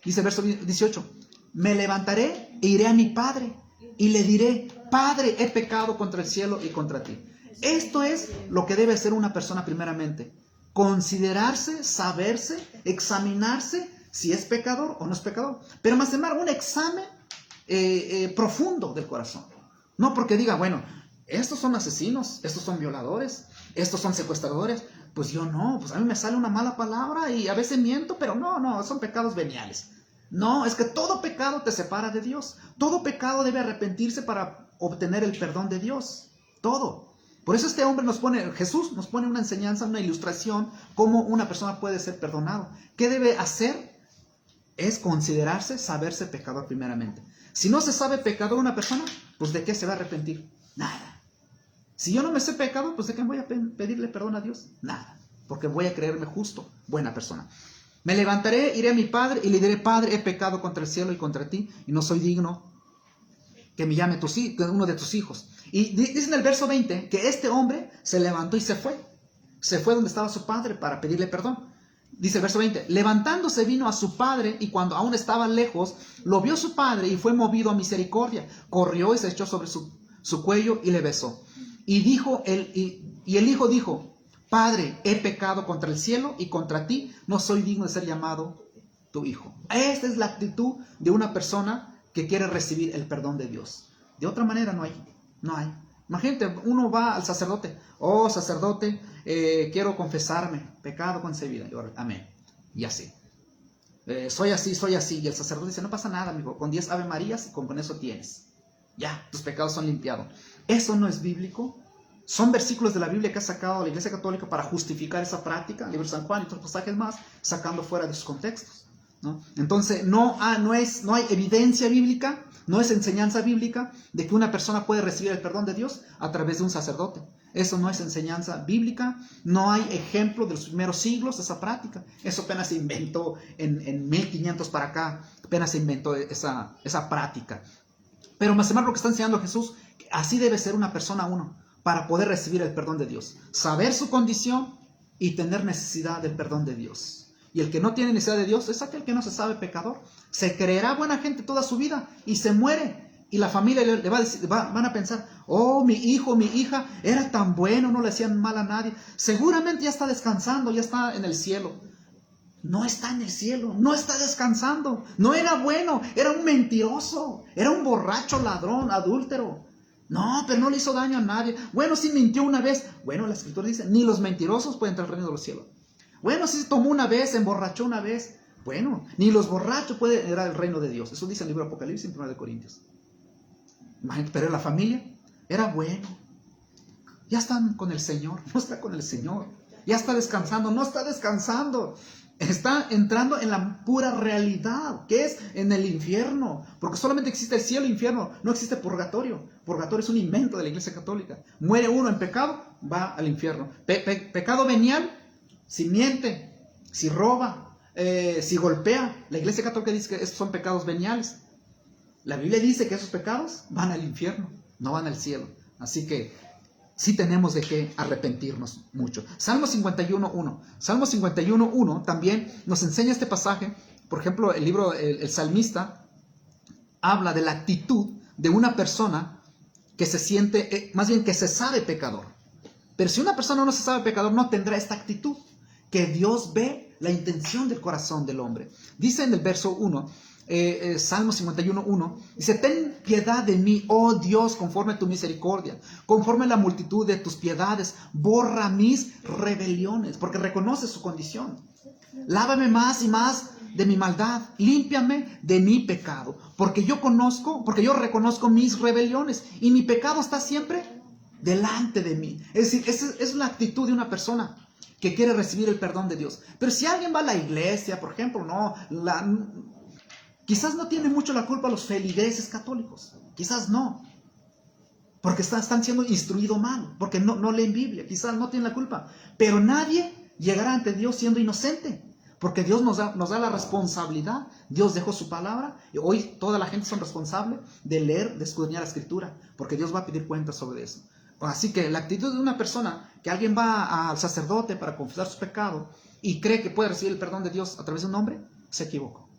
dice el verso 18, me levantaré e iré a mi padre y le diré, Padre, he pecado contra el cielo y contra ti. Esto es lo que debe hacer una persona primeramente, considerarse, saberse, examinarse si es pecador o no es pecador. Pero más embargo un examen profundo del corazón. No porque diga, bueno, estos son asesinos, estos son violadores, estos son secuestradores. Pues yo no, pues a mí me sale una mala palabra y a veces miento, pero no, son pecados veniales. No, es que todo pecado te separa de Dios. Todo pecado debe arrepentirse para obtener el perdón de Dios. Todo. Por eso Jesús nos pone una enseñanza, una ilustración, cómo una persona puede ser perdonado. ¿Qué debe hacer? Es considerarse, saberse pecador primeramente. Si no se sabe pecador una persona, pues ¿de qué se va a arrepentir? Nada. Si yo no me sé pecado, pues ¿de qué voy a pedirle perdón a Dios? Nada. Porque voy a creerme justo, buena persona. Me levantaré, iré a mi padre y le diré, Padre, he pecado contra el cielo y contra ti, y no soy digno que me llame uno de tus hijos. Y dice en el verso 20 que este hombre se levantó y se fue. Se fue donde estaba su padre para pedirle perdón. Dice el verso 20, levantándose vino a su padre y cuando aún estaba lejos, lo vio su padre y fue movido a misericordia. Corrió y se echó sobre su cuello y le besó. Y el hijo dijo, Padre, he pecado contra el cielo y contra ti, no soy digno de ser llamado tu hijo. Esta es la actitud de una persona que quiere recibir el perdón de Dios. De otra manera no hay. Imagínate, uno va al sacerdote, oh sacerdote, quiero confesarme, pecado concebido, amén, y así. Soy así, y el sacerdote dice, no pasa nada, amigo, con 10 Ave Marías y con eso tienes. Ya, tus pecados son limpiados. Eso no es bíblico. Son versículos de la Biblia que ha sacado la Iglesia Católica para justificar esa práctica, el libro de San Juan y otros pasajes más, sacando fuera de sus contextos, ¿no? Entonces, no hay evidencia bíblica, no es enseñanza bíblica de que una persona puede recibir el perdón de Dios a través de un sacerdote. Eso no es enseñanza bíblica. No hay ejemplo de los primeros siglos de esa práctica. Eso apenas se inventó en 1500 para acá. Apenas se inventó esa práctica. Pero más o menos lo que está enseñando Jesús, así debe ser una persona uno para poder recibir el perdón de Dios. Saber su condición y tener necesidad del perdón de Dios. Y el que no tiene necesidad de Dios es aquel que no se sabe pecador. Se creerá buena gente toda su vida y se muere. Y la familia le va a decir, van a pensar, oh, mi hijo, mi hija era tan bueno, no le hacían mal a nadie. Seguramente ya está descansando, ya está en el cielo. No está en el cielo, no está descansando. No era bueno, era un mentiroso, era un borracho, ladrón, adúltero. No, pero no le hizo daño a nadie. Bueno, sí mintió una vez. Bueno, la escritura dice, ni los mentirosos pueden entrar al reino de los cielos. Bueno, sí tomó una vez, se emborrachó una vez. Bueno, ni los borrachos pueden entrar al reino de Dios. Eso dice el libro de Apocalipsis en 1 Corintios. Pero la familia era bueno. Ya están con el Señor, no está con el Señor. Ya está descansando, no está descansando. Está entrando en la pura realidad, que es en el infierno. Porque solamente existe el cielo e infierno, no existe purgatorio. Purgatorio es un invento de la Iglesia Católica. Muere uno en pecado, va al infierno. Pecado venial, si miente, si roba, si golpea. La Iglesia Católica dice que estos son pecados veniales. La Biblia dice que esos pecados van al infierno, no van al cielo. Así que sí tenemos de qué arrepentirnos mucho. Salmo 51.1. Salmo 51.1 también nos enseña este pasaje. Por ejemplo, el libro, el salmista habla de la actitud de una persona que se siente, más bien que se sabe pecador. Pero si una persona no se sabe pecador, no tendrá esta actitud, que Dios ve la intención del corazón del hombre. Dice en el verso 1, Salmo 51.1, dice, ten piedad de mí, oh Dios, conforme a tu misericordia, conforme a la multitud de tus piedades, borra mis rebeliones, porque reconoce su condición. Lávame más y más de mi maldad, límpiame de mi pecado, porque yo reconozco mis rebeliones y mi pecado está siempre delante de mí. Es decir, esa es la actitud de una persona que quiere recibir el perdón de Dios. Pero si alguien va a la iglesia, por ejemplo, quizás no tiene mucho la culpa los feligreses católicos, quizás no, porque están siendo instruidos mal, porque no leen Biblia, quizás no tienen la culpa, pero nadie llegará ante Dios siendo inocente, porque Dios nos da la responsabilidad. Dios dejó su palabra y hoy toda la gente son responsables de leer, de escudriñar la escritura, porque Dios va a pedir cuentas sobre eso. Así que la actitud de una persona, que alguien va al sacerdote para confesar su pecado y cree que puede recibir el perdón de Dios a través de un hombre, se equivocó.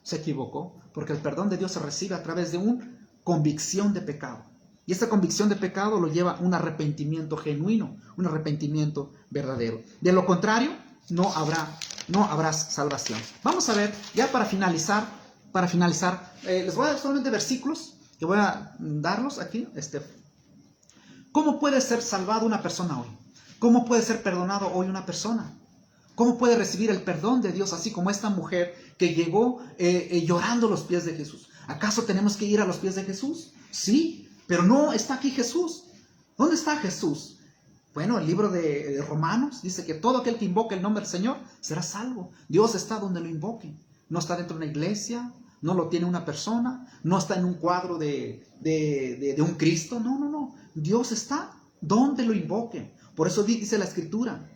Se equivocó, porque el perdón de Dios se recibe a través de una convicción de pecado. Y esta convicción de pecado lo lleva a un arrepentimiento genuino, un arrepentimiento verdadero. De lo contrario, no habrá salvación. Vamos a ver, ya para finalizar, les voy a dar solamente versículos que voy a darlos aquí. ¿Cómo puede ser salvado una persona hoy? ¿Cómo puede ser perdonado hoy una persona? ¿Cómo puede recibir el perdón de Dios así como esta mujer que llegó llorando a los pies de Jesús? ¿Acaso tenemos que ir a los pies de Jesús? Sí, pero no está aquí Jesús. ¿Dónde está Jesús? Bueno, el libro de Romanos dice que todo aquel que invoque el nombre del Señor será salvo. Dios está donde lo invoque. No está dentro de una iglesia, no lo tiene una persona, no está en un cuadro de un Cristo. No. Dios está donde lo invoque. Por eso dice la Escritura,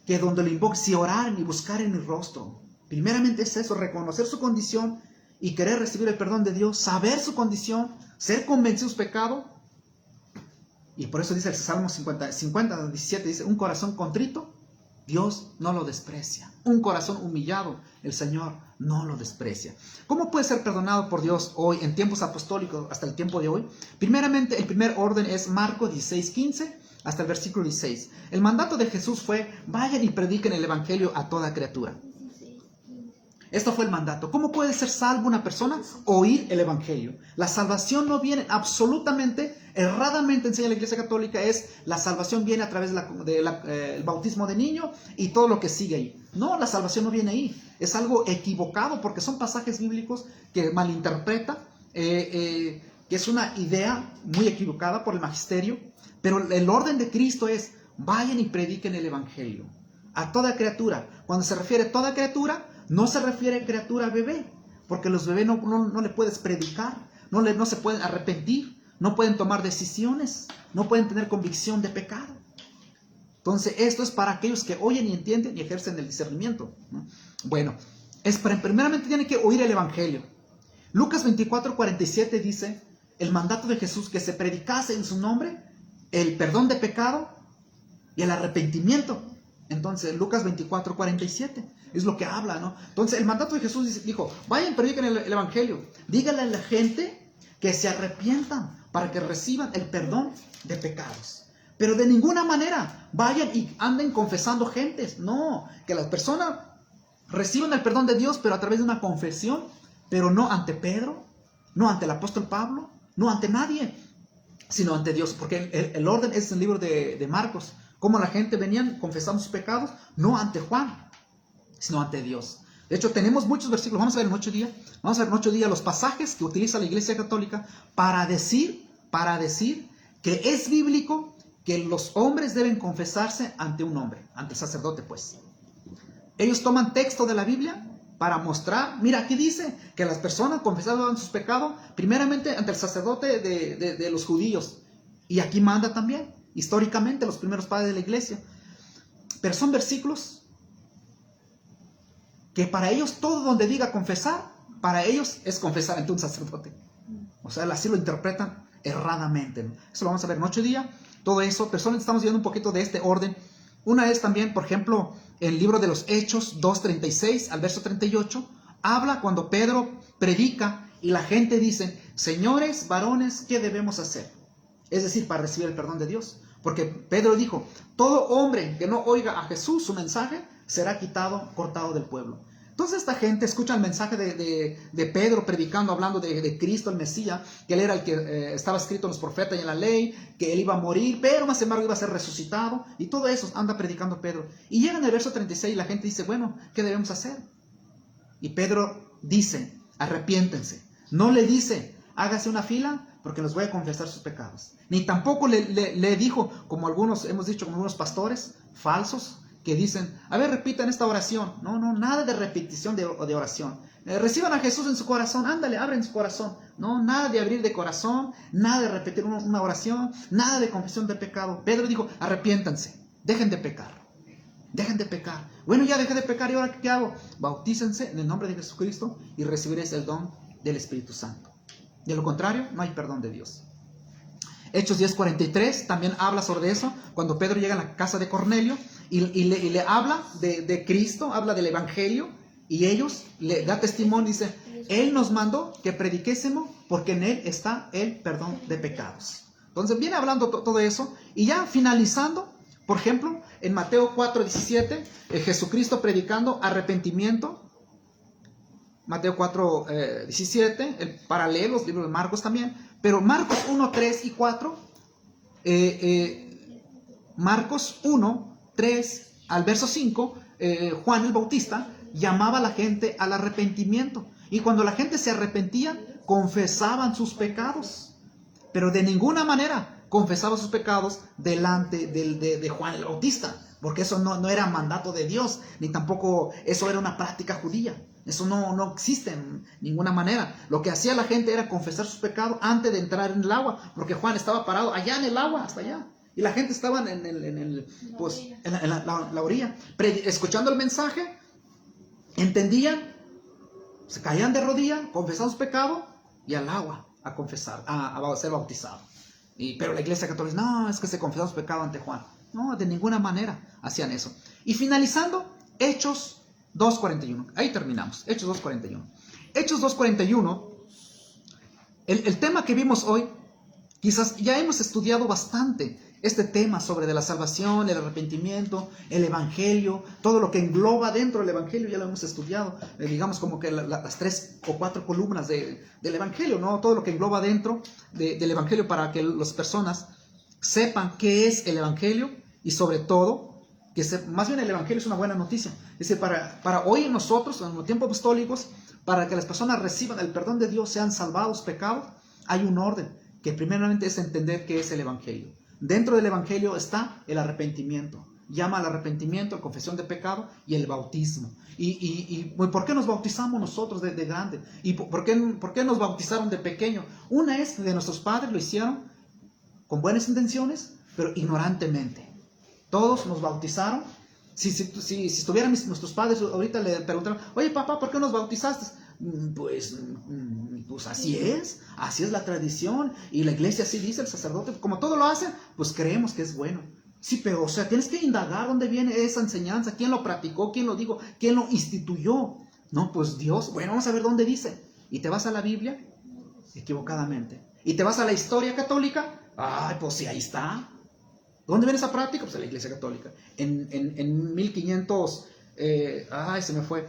que donde lo invoque, si oraren y buscaren mi rostro. Primeramente es eso, reconocer su condición y querer recibir el perdón de Dios, saber su condición, ser convencido de su pecado. Y por eso dice el Salmo 50:17, dice, un corazón contrito, Dios no lo desprecia. Un corazón humillado, el Señor no lo desprecia. ¿Cómo puede ser perdonado por Dios hoy, en tiempos apostólicos, hasta el tiempo de hoy? Primeramente, el primer orden es Marcos 16:15 hasta el versículo 16. El mandato de Jesús fue, vayan y prediquen el evangelio a toda criatura. Esto fue el mandato. ¿Cómo puede ser salvo una persona? Oír el evangelio. La salvación no viene absolutamente, erradamente enseña la Iglesia Católica, la salvación viene a través del bautismo de niño y todo lo que sigue ahí. No, la salvación no viene ahí. Es algo equivocado porque son pasajes bíblicos que malinterpreta, que es una idea muy equivocada por el magisterio. Pero el orden de Cristo es, vayan y prediquen el evangelio a toda criatura. Cuando se refiere a toda criatura, no se refiere a criatura bebé, porque los bebés no le puedes predicar, no se pueden arrepentir, no pueden tomar decisiones, no pueden tener convicción de pecado. Entonces, esto es para aquellos que oyen y entienden y ejercen el discernimiento, ¿no? Bueno, primeramente tienen que oír el Evangelio. Lucas 24:47 dice, el mandato de Jesús, que se predicase en su nombre el perdón de pecado y el arrepentimiento. Entonces, Lucas 24:47 es lo que habla, ¿no? Entonces, el mandato de Jesús dijo, vayan, prediquen el Evangelio, díganle a la gente que se arrepientan para que reciban el perdón de pecados. Pero de ninguna manera vayan y anden confesando gentes. No, que las personas reciban el perdón de Dios, pero a través de una confesión, pero no ante Pedro, no ante el apóstol Pablo, no ante nadie, sino ante Dios. Porque el orden es el libro de Marcos. Cómo la gente venían confesando sus pecados, no ante Juan, sino ante Dios. De hecho, tenemos muchos versículos. Vamos a ver en 8 días. Vamos a ver en 8 días los pasajes que utiliza la Iglesia Católica para decir que es bíblico que los hombres deben confesarse ante un hombre, ante el sacerdote, pues. Ellos toman texto de la Biblia para mostrar, mira, aquí dice que las personas confesaban sus pecados primeramente ante el sacerdote de los judíos. Y aquí manda también, históricamente, los primeros padres de la iglesia. Pero son versículos que para ellos, todo donde diga confesar, para ellos es confesar ante un sacerdote. O sea, así lo interpretan erradamente, ¿no? Eso lo vamos a ver en 8 días. Todo eso, pero solo estamos viendo un poquito de este orden. Una es también, por ejemplo, el libro de los Hechos 2:36 al verso 38, habla cuando Pedro predica y la gente dice, señores, varones, ¿qué debemos hacer? Es decir, para recibir el perdón de Dios. Porque Pedro dijo, todo hombre que no oiga a Jesús, su mensaje, será quitado, cortado del pueblo. Entonces esta gente escucha el mensaje de Pedro predicando, hablando de Cristo, el Mesías, que él era el que estaba escrito en los profetas y en la ley, que él iba a morir, pero más embargo iba a ser resucitado, y todo eso anda predicando Pedro. Y llega en el verso 36 y la gente dice, bueno, ¿qué debemos hacer? Y Pedro dice, arrepiéntense. No le dice, hágase una fila porque los voy a confesar sus pecados. Ni tampoco le dijo, como algunos hemos dicho, como algunos pastores falsos, que dicen, a ver, repitan esta oración. No, nada de repetición de oración. Reciban a Jesús en su corazón, ándale, abren su corazón. No, nada de abrir de corazón, nada de repetir una oración, nada de confesión de pecado. Pedro dijo, arrepiéntanse, dejen de pecar. Dejen de pecar. Bueno, ya dejé de pecar, ¿y ahora qué hago? Bautícense en el nombre de Jesucristo y recibiréis el don del Espíritu Santo. De lo contrario, no hay perdón de Dios. Hechos 10:43 también habla sobre eso, cuando Pedro llega a la casa de Cornelio y le habla de Cristo, habla del Evangelio, y ellos le da testimonio, dice, Él nos mandó que prediquésemos porque en Él está el perdón de pecados. Entonces viene hablando todo eso, y ya finalizando, por ejemplo, en Mateo 4:17, Jesucristo predicando arrepentimiento. Mateo 4:17, el paralelo, los libros de Marcos también. Pero Marcos 1, 3 y 4, Marcos 1, 3 al verso 5, Juan el Bautista llamaba a la gente al arrepentimiento. Y cuando la gente se arrepentía, confesaban sus pecados. Pero de ninguna manera confesaba sus pecados delante de Juan el Bautista. Porque eso no era mandato de Dios, ni tampoco eso era una práctica judía. Eso no existe en ninguna manera. Lo que hacía la gente era confesar sus pecados antes de entrar en el agua, porque Juan estaba parado allá en el agua, hasta allá. Y la gente estaba en la orilla, escuchando el mensaje, entendían, se caían de rodillas, confesaban sus pecados y al agua a confesar, a ser bautizados. Pero la Iglesia Católica, no, es que se confesaban sus pecados ante Juan. No, de ninguna manera hacían eso. Y finalizando, Hechos 2:41. Ahí terminamos. Hechos 2:41. Hechos 2:41. El tema que vimos hoy, quizás ya hemos estudiado bastante este tema sobre de la salvación, el arrepentimiento, el evangelio, todo lo que engloba dentro del evangelio, ya lo hemos estudiado. Digamos como que las 3 o 4 columnas del evangelio, ¿no? Todo lo que engloba dentro del evangelio para que las personas sepan qué es el evangelio y sobre todo más bien el evangelio es una buena noticia. Es decir, para hoy nosotros, en los tiempos apostólicos, para que las personas reciban el perdón de Dios, sean salvados pecados, hay un orden, que primeramente es entender qué es el evangelio. Dentro del evangelio está el arrepentimiento. llama al arrepentimiento, a confesión de pecado y el bautismo. ¿Y por qué nos bautizamos nosotros de grande? ¿Y por qué nos bautizaron de pequeño? Una es que nuestros padres lo hicieron con buenas intenciones, pero ignorantemente. Todos nos bautizaron. Si estuvieran nuestros padres ahorita le preguntaron, oye papá, ¿por qué nos bautizaste? Pues así es la tradición, y la iglesia así dice, el sacerdote, como todo lo hace, pues creemos que es bueno. Sí, pero o sea, tienes que indagar dónde viene esa enseñanza, quién lo practicó, quién lo dijo, quién lo instituyó. No, pues Dios, bueno, vamos a ver dónde dice. Y te vas a la Biblia, equivocadamente. Y te vas a la historia católica, ay, pues sí, ahí está. ¿Dónde viene esa práctica? Pues en la Iglesia Católica. En 1500, se me fue.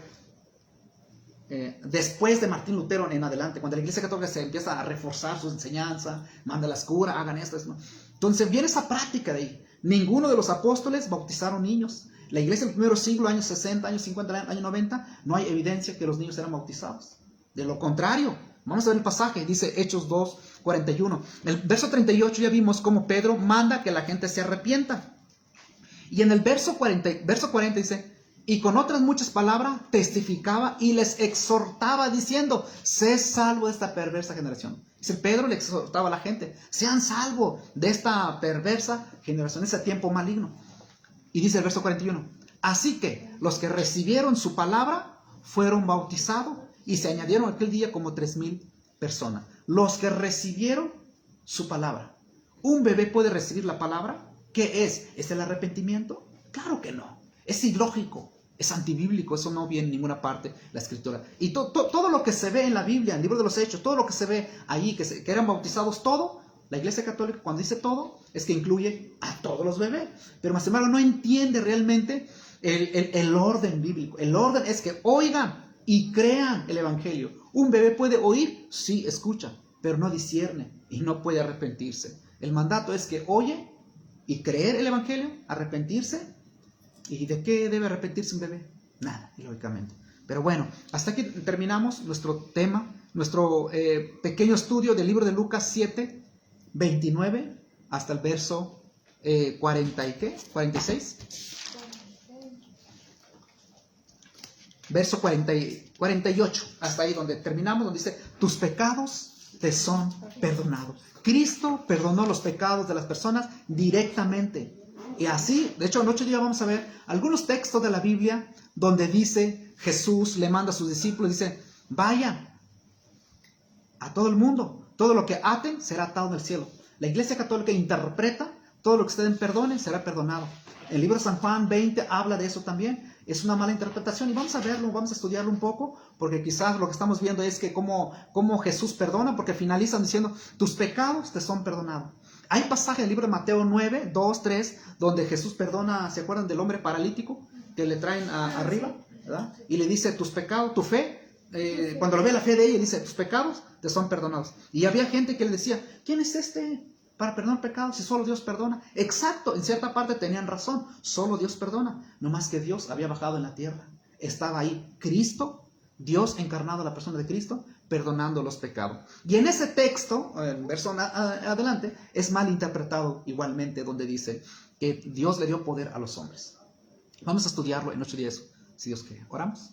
Después de Martín Lutero en adelante, cuando la Iglesia Católica se empieza a reforzar su enseñanza, manda las curas, hagan esto, ¿no? Entonces viene esa práctica de ahí. Ninguno de los apóstoles bautizaron niños. La Iglesia del primer siglo, años 60, años 50, años 90, no hay evidencia que los niños eran bautizados. De lo contrario, vamos a ver el pasaje, dice Hechos 2, 41. El verso 38 ya vimos cómo Pedro manda que la gente se arrepienta. Y en el verso 40 dice, y con otras muchas palabras testificaba y les exhortaba diciendo, sé salvo de esta perversa generación. Dice, Pedro le exhortaba a la gente, sean salvos de esta perversa generación, ese tiempo maligno. Y dice el verso 41, así que los que recibieron su palabra fueron bautizados y se añadieron aquel día como 3000 personas. Los que recibieron su palabra. ¿Un bebé puede recibir la palabra? ¿Qué es? ¿Es el arrepentimiento? Claro que no. Es ilógico, es antibíblico, eso no viene en ninguna parte de la Escritura. Y todo lo que se ve en la Biblia, en el libro de los Hechos, todo lo que se ve ahí, que eran bautizados, todo, la Iglesia Católica cuando dice todo, es que incluye a todos los bebés. Pero más embargo no entiende realmente el orden bíblico. El orden es que oigan y crean el Evangelio. ¿Un bebé puede oír? Sí, escucha, pero no discierne y no puede arrepentirse. El mandato es que oye y creer el Evangelio, arrepentirse. ¿Y de qué debe arrepentirse un bebé? Nada, lógicamente. Pero bueno, hasta aquí terminamos nuestro tema, nuestro pequeño estudio del libro de Lucas 7, 29 hasta el verso 40 y ¿qué? 46. Verso 48, hasta ahí donde terminamos, donde dice, tus pecados te son perdonados. Cristo perdonó los pecados de las personas directamente. Y así, de hecho, anoche ya vamos a ver algunos textos de la Biblia donde dice, Jesús le manda a sus discípulos, dice, vayan a todo el mundo, todo lo que aten será atado en el cielo. La Iglesia Católica interpreta, todo lo que ustedes perdonen será perdonado. El libro de San Juan 20 habla de eso también. Es una mala interpretación y vamos a verlo, vamos a estudiarlo un poco, porque quizás lo que estamos viendo es que cómo Jesús perdona, porque finalizan diciendo, tus pecados te son perdonados. Hay pasaje del libro de Mateo 9, 2, 3, donde Jesús perdona, ¿se acuerdan del hombre paralítico que le traen arriba? ¿Verdad? Y le dice, tus pecados, tu fe, cuando lo ve la fe de ella, dice, tus pecados te son perdonados. Y había gente que le decía, ¿quién es este para perdonar pecados si solo Dios perdona? Exacto, en cierta parte tenían razón, solo Dios perdona. No más que Dios había bajado en la tierra. Estaba ahí Cristo, Dios encarnado, la persona de Cristo, perdonando los pecados. Y en ese texto, en verso adelante, es mal interpretado igualmente, donde dice que Dios le dio poder a los hombres. Vamos a estudiarlo en 8 días, si Dios quiere. ¿Oramos?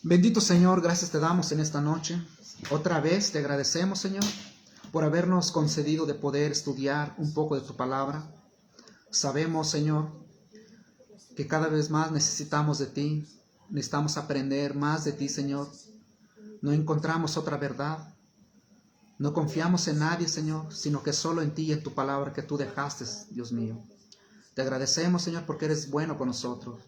Bendito Señor, gracias te damos en esta noche. Otra vez te agradecemos, Señor, por habernos concedido de poder estudiar un poco de tu palabra. Sabemos, Señor, que cada vez más necesitamos de ti, necesitamos aprender más de ti, Señor. No encontramos otra verdad, no confiamos en nadie, Señor, sino que solo en ti y en tu palabra que tú dejaste, Dios mío. Te agradecemos, Señor, porque eres bueno con nosotros.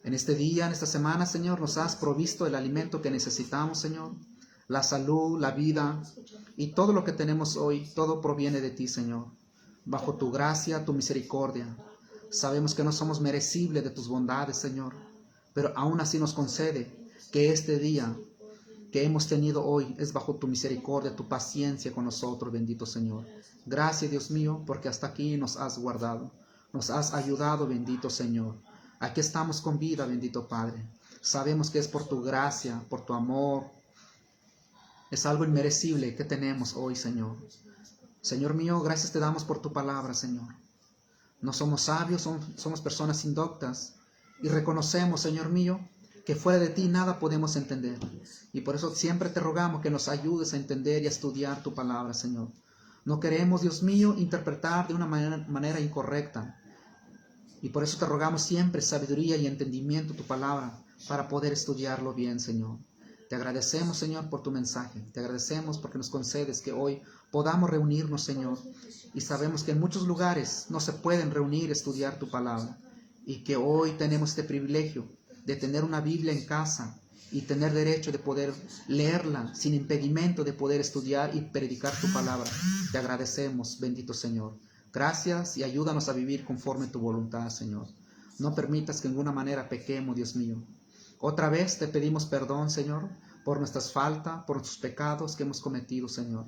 En este día, en esta semana, Señor, nos has provisto el alimento que necesitamos, Señor. La salud, la vida y todo lo que tenemos hoy, todo proviene de ti, Señor. Bajo tu gracia, tu misericordia. Sabemos que no somos merecibles de tus bondades, Señor, pero aún así nos concede que este día que hemos tenido hoy es bajo tu misericordia, tu paciencia con nosotros, bendito Señor. Gracias, Dios mío, porque hasta aquí nos has guardado, nos has ayudado, bendito Señor. Aquí estamos con vida, bendito Padre. Sabemos que es por tu gracia, por tu amor. Es algo inmerecible que tenemos hoy, Señor. Señor mío, gracias te damos por tu palabra, Señor. No somos sabios, somos personas indoctas y reconocemos, Señor mío, que fuera de ti nada podemos entender. Y por eso siempre te rogamos que nos ayudes a entender y a estudiar tu palabra, Señor. No queremos, Dios mío, interpretar de una manera incorrecta. Y por eso te rogamos siempre sabiduría y entendimiento tu palabra para poder estudiarlo bien, Señor. Te agradecemos, Señor, por tu mensaje. Te agradecemos porque nos concedes que hoy podamos reunirnos, Señor. Y sabemos que en muchos lugares no se pueden reunir, estudiar tu palabra. Y que hoy tenemos este privilegio de tener una Biblia en casa y tener derecho de poder leerla sin impedimento de poder estudiar y predicar tu palabra. Te agradecemos, bendito Señor. Gracias y ayúdanos a vivir conforme tu voluntad, Señor. No permitas que en ninguna manera pequemos, Dios mío. Otra vez te pedimos perdón, Señor, por nuestras faltas, por nuestros pecados que hemos cometido, Señor.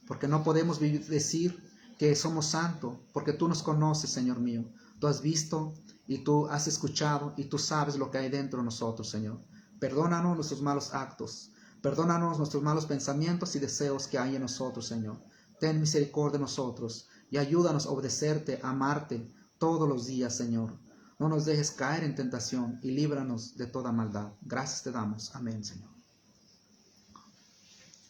Porque no podemos decir que somos santos, porque tú nos conoces, Señor mío. Tú has visto y tú has escuchado y tú sabes lo que hay dentro de nosotros, Señor. Perdónanos nuestros malos actos. Perdónanos nuestros malos pensamientos y deseos que hay en nosotros, Señor. Ten misericordia de nosotros y ayúdanos a obedecerte, a amarte todos los días, Señor. No nos dejes caer en tentación y líbranos de toda maldad. Gracias te damos. Amén, Señor.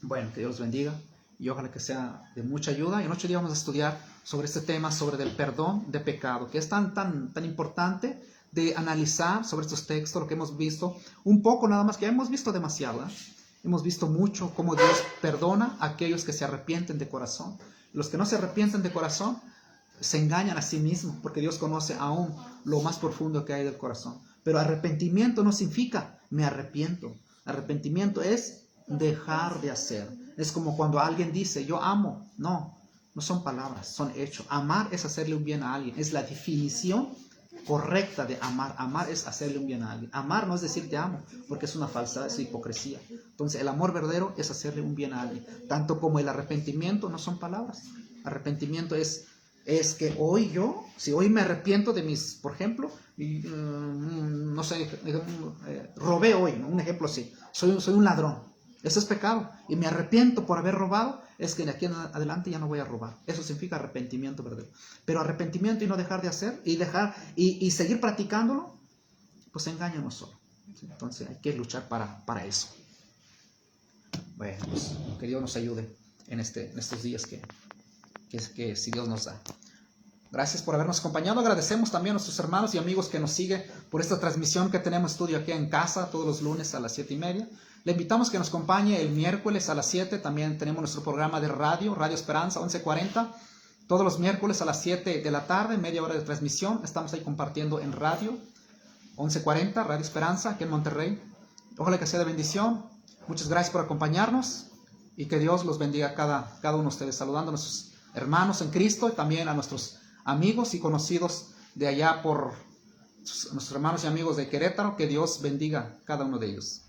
Bueno, que Dios los bendiga y ojalá que sea de mucha ayuda. Y en 8 días vamos a estudiar sobre este tema, sobre el perdón de pecado, que es tan importante de analizar sobre estos textos, lo que hemos visto, un poco nada más, que hemos visto demasiado, ¿eh? Hemos visto mucho cómo Dios perdona a aquellos que se arrepienten de corazón. Los que no se arrepienten de corazón se engañan a sí mismos, porque Dios conoce aún lo más profundo que hay del corazón. Pero arrepentimiento no significa me arrepiento. Arrepentimiento es dejar de hacer. Es como cuando alguien dice yo amo. No son palabras, son hechos. Amar es hacerle un bien a alguien. Es la definición correcta de amar. Amar es hacerle un bien a alguien. Amar no es decir te amo, porque es una falsedad, es hipocresía. Entonces el amor verdadero es hacerle un bien a alguien. Tanto como el arrepentimiento no son palabras. Arrepentimiento es que hoy si hoy me arrepiento de mis, por ejemplo, no sé, robé hoy, ¿no? Un ejemplo así, soy un ladrón, eso es pecado, y me arrepiento por haber robado, es que de aquí en adelante ya no voy a robar. Eso significa arrepentimiento verdadero. Pero arrepentimiento y no dejar de hacer, y seguir practicándolo, pues engaña no solo. Entonces hay que luchar para eso. Bueno, pues que Dios nos ayude en estos días que si Dios nos da. Gracias por habernos acompañado. Agradecemos también a nuestros hermanos y amigos que nos siguen por esta transmisión que tenemos estudio aquí en casa todos los lunes a las 7:30. Le invitamos que nos acompañe el miércoles a las 7. También tenemos nuestro programa de Radio Esperanza 11:40. Todos los miércoles a las 7 de la tarde, media hora de transmisión. Estamos ahí compartiendo en radio 11:40, Radio Esperanza, aquí en Monterrey. Ojalá que sea de bendición. Muchas gracias por acompañarnos y que Dios los bendiga cada uno de ustedes. Saludando a nuestros hermanos en Cristo y también a nuestros amigos y conocidos de allá por nuestros hermanos y amigos de Querétaro. Que Dios bendiga cada uno de ellos.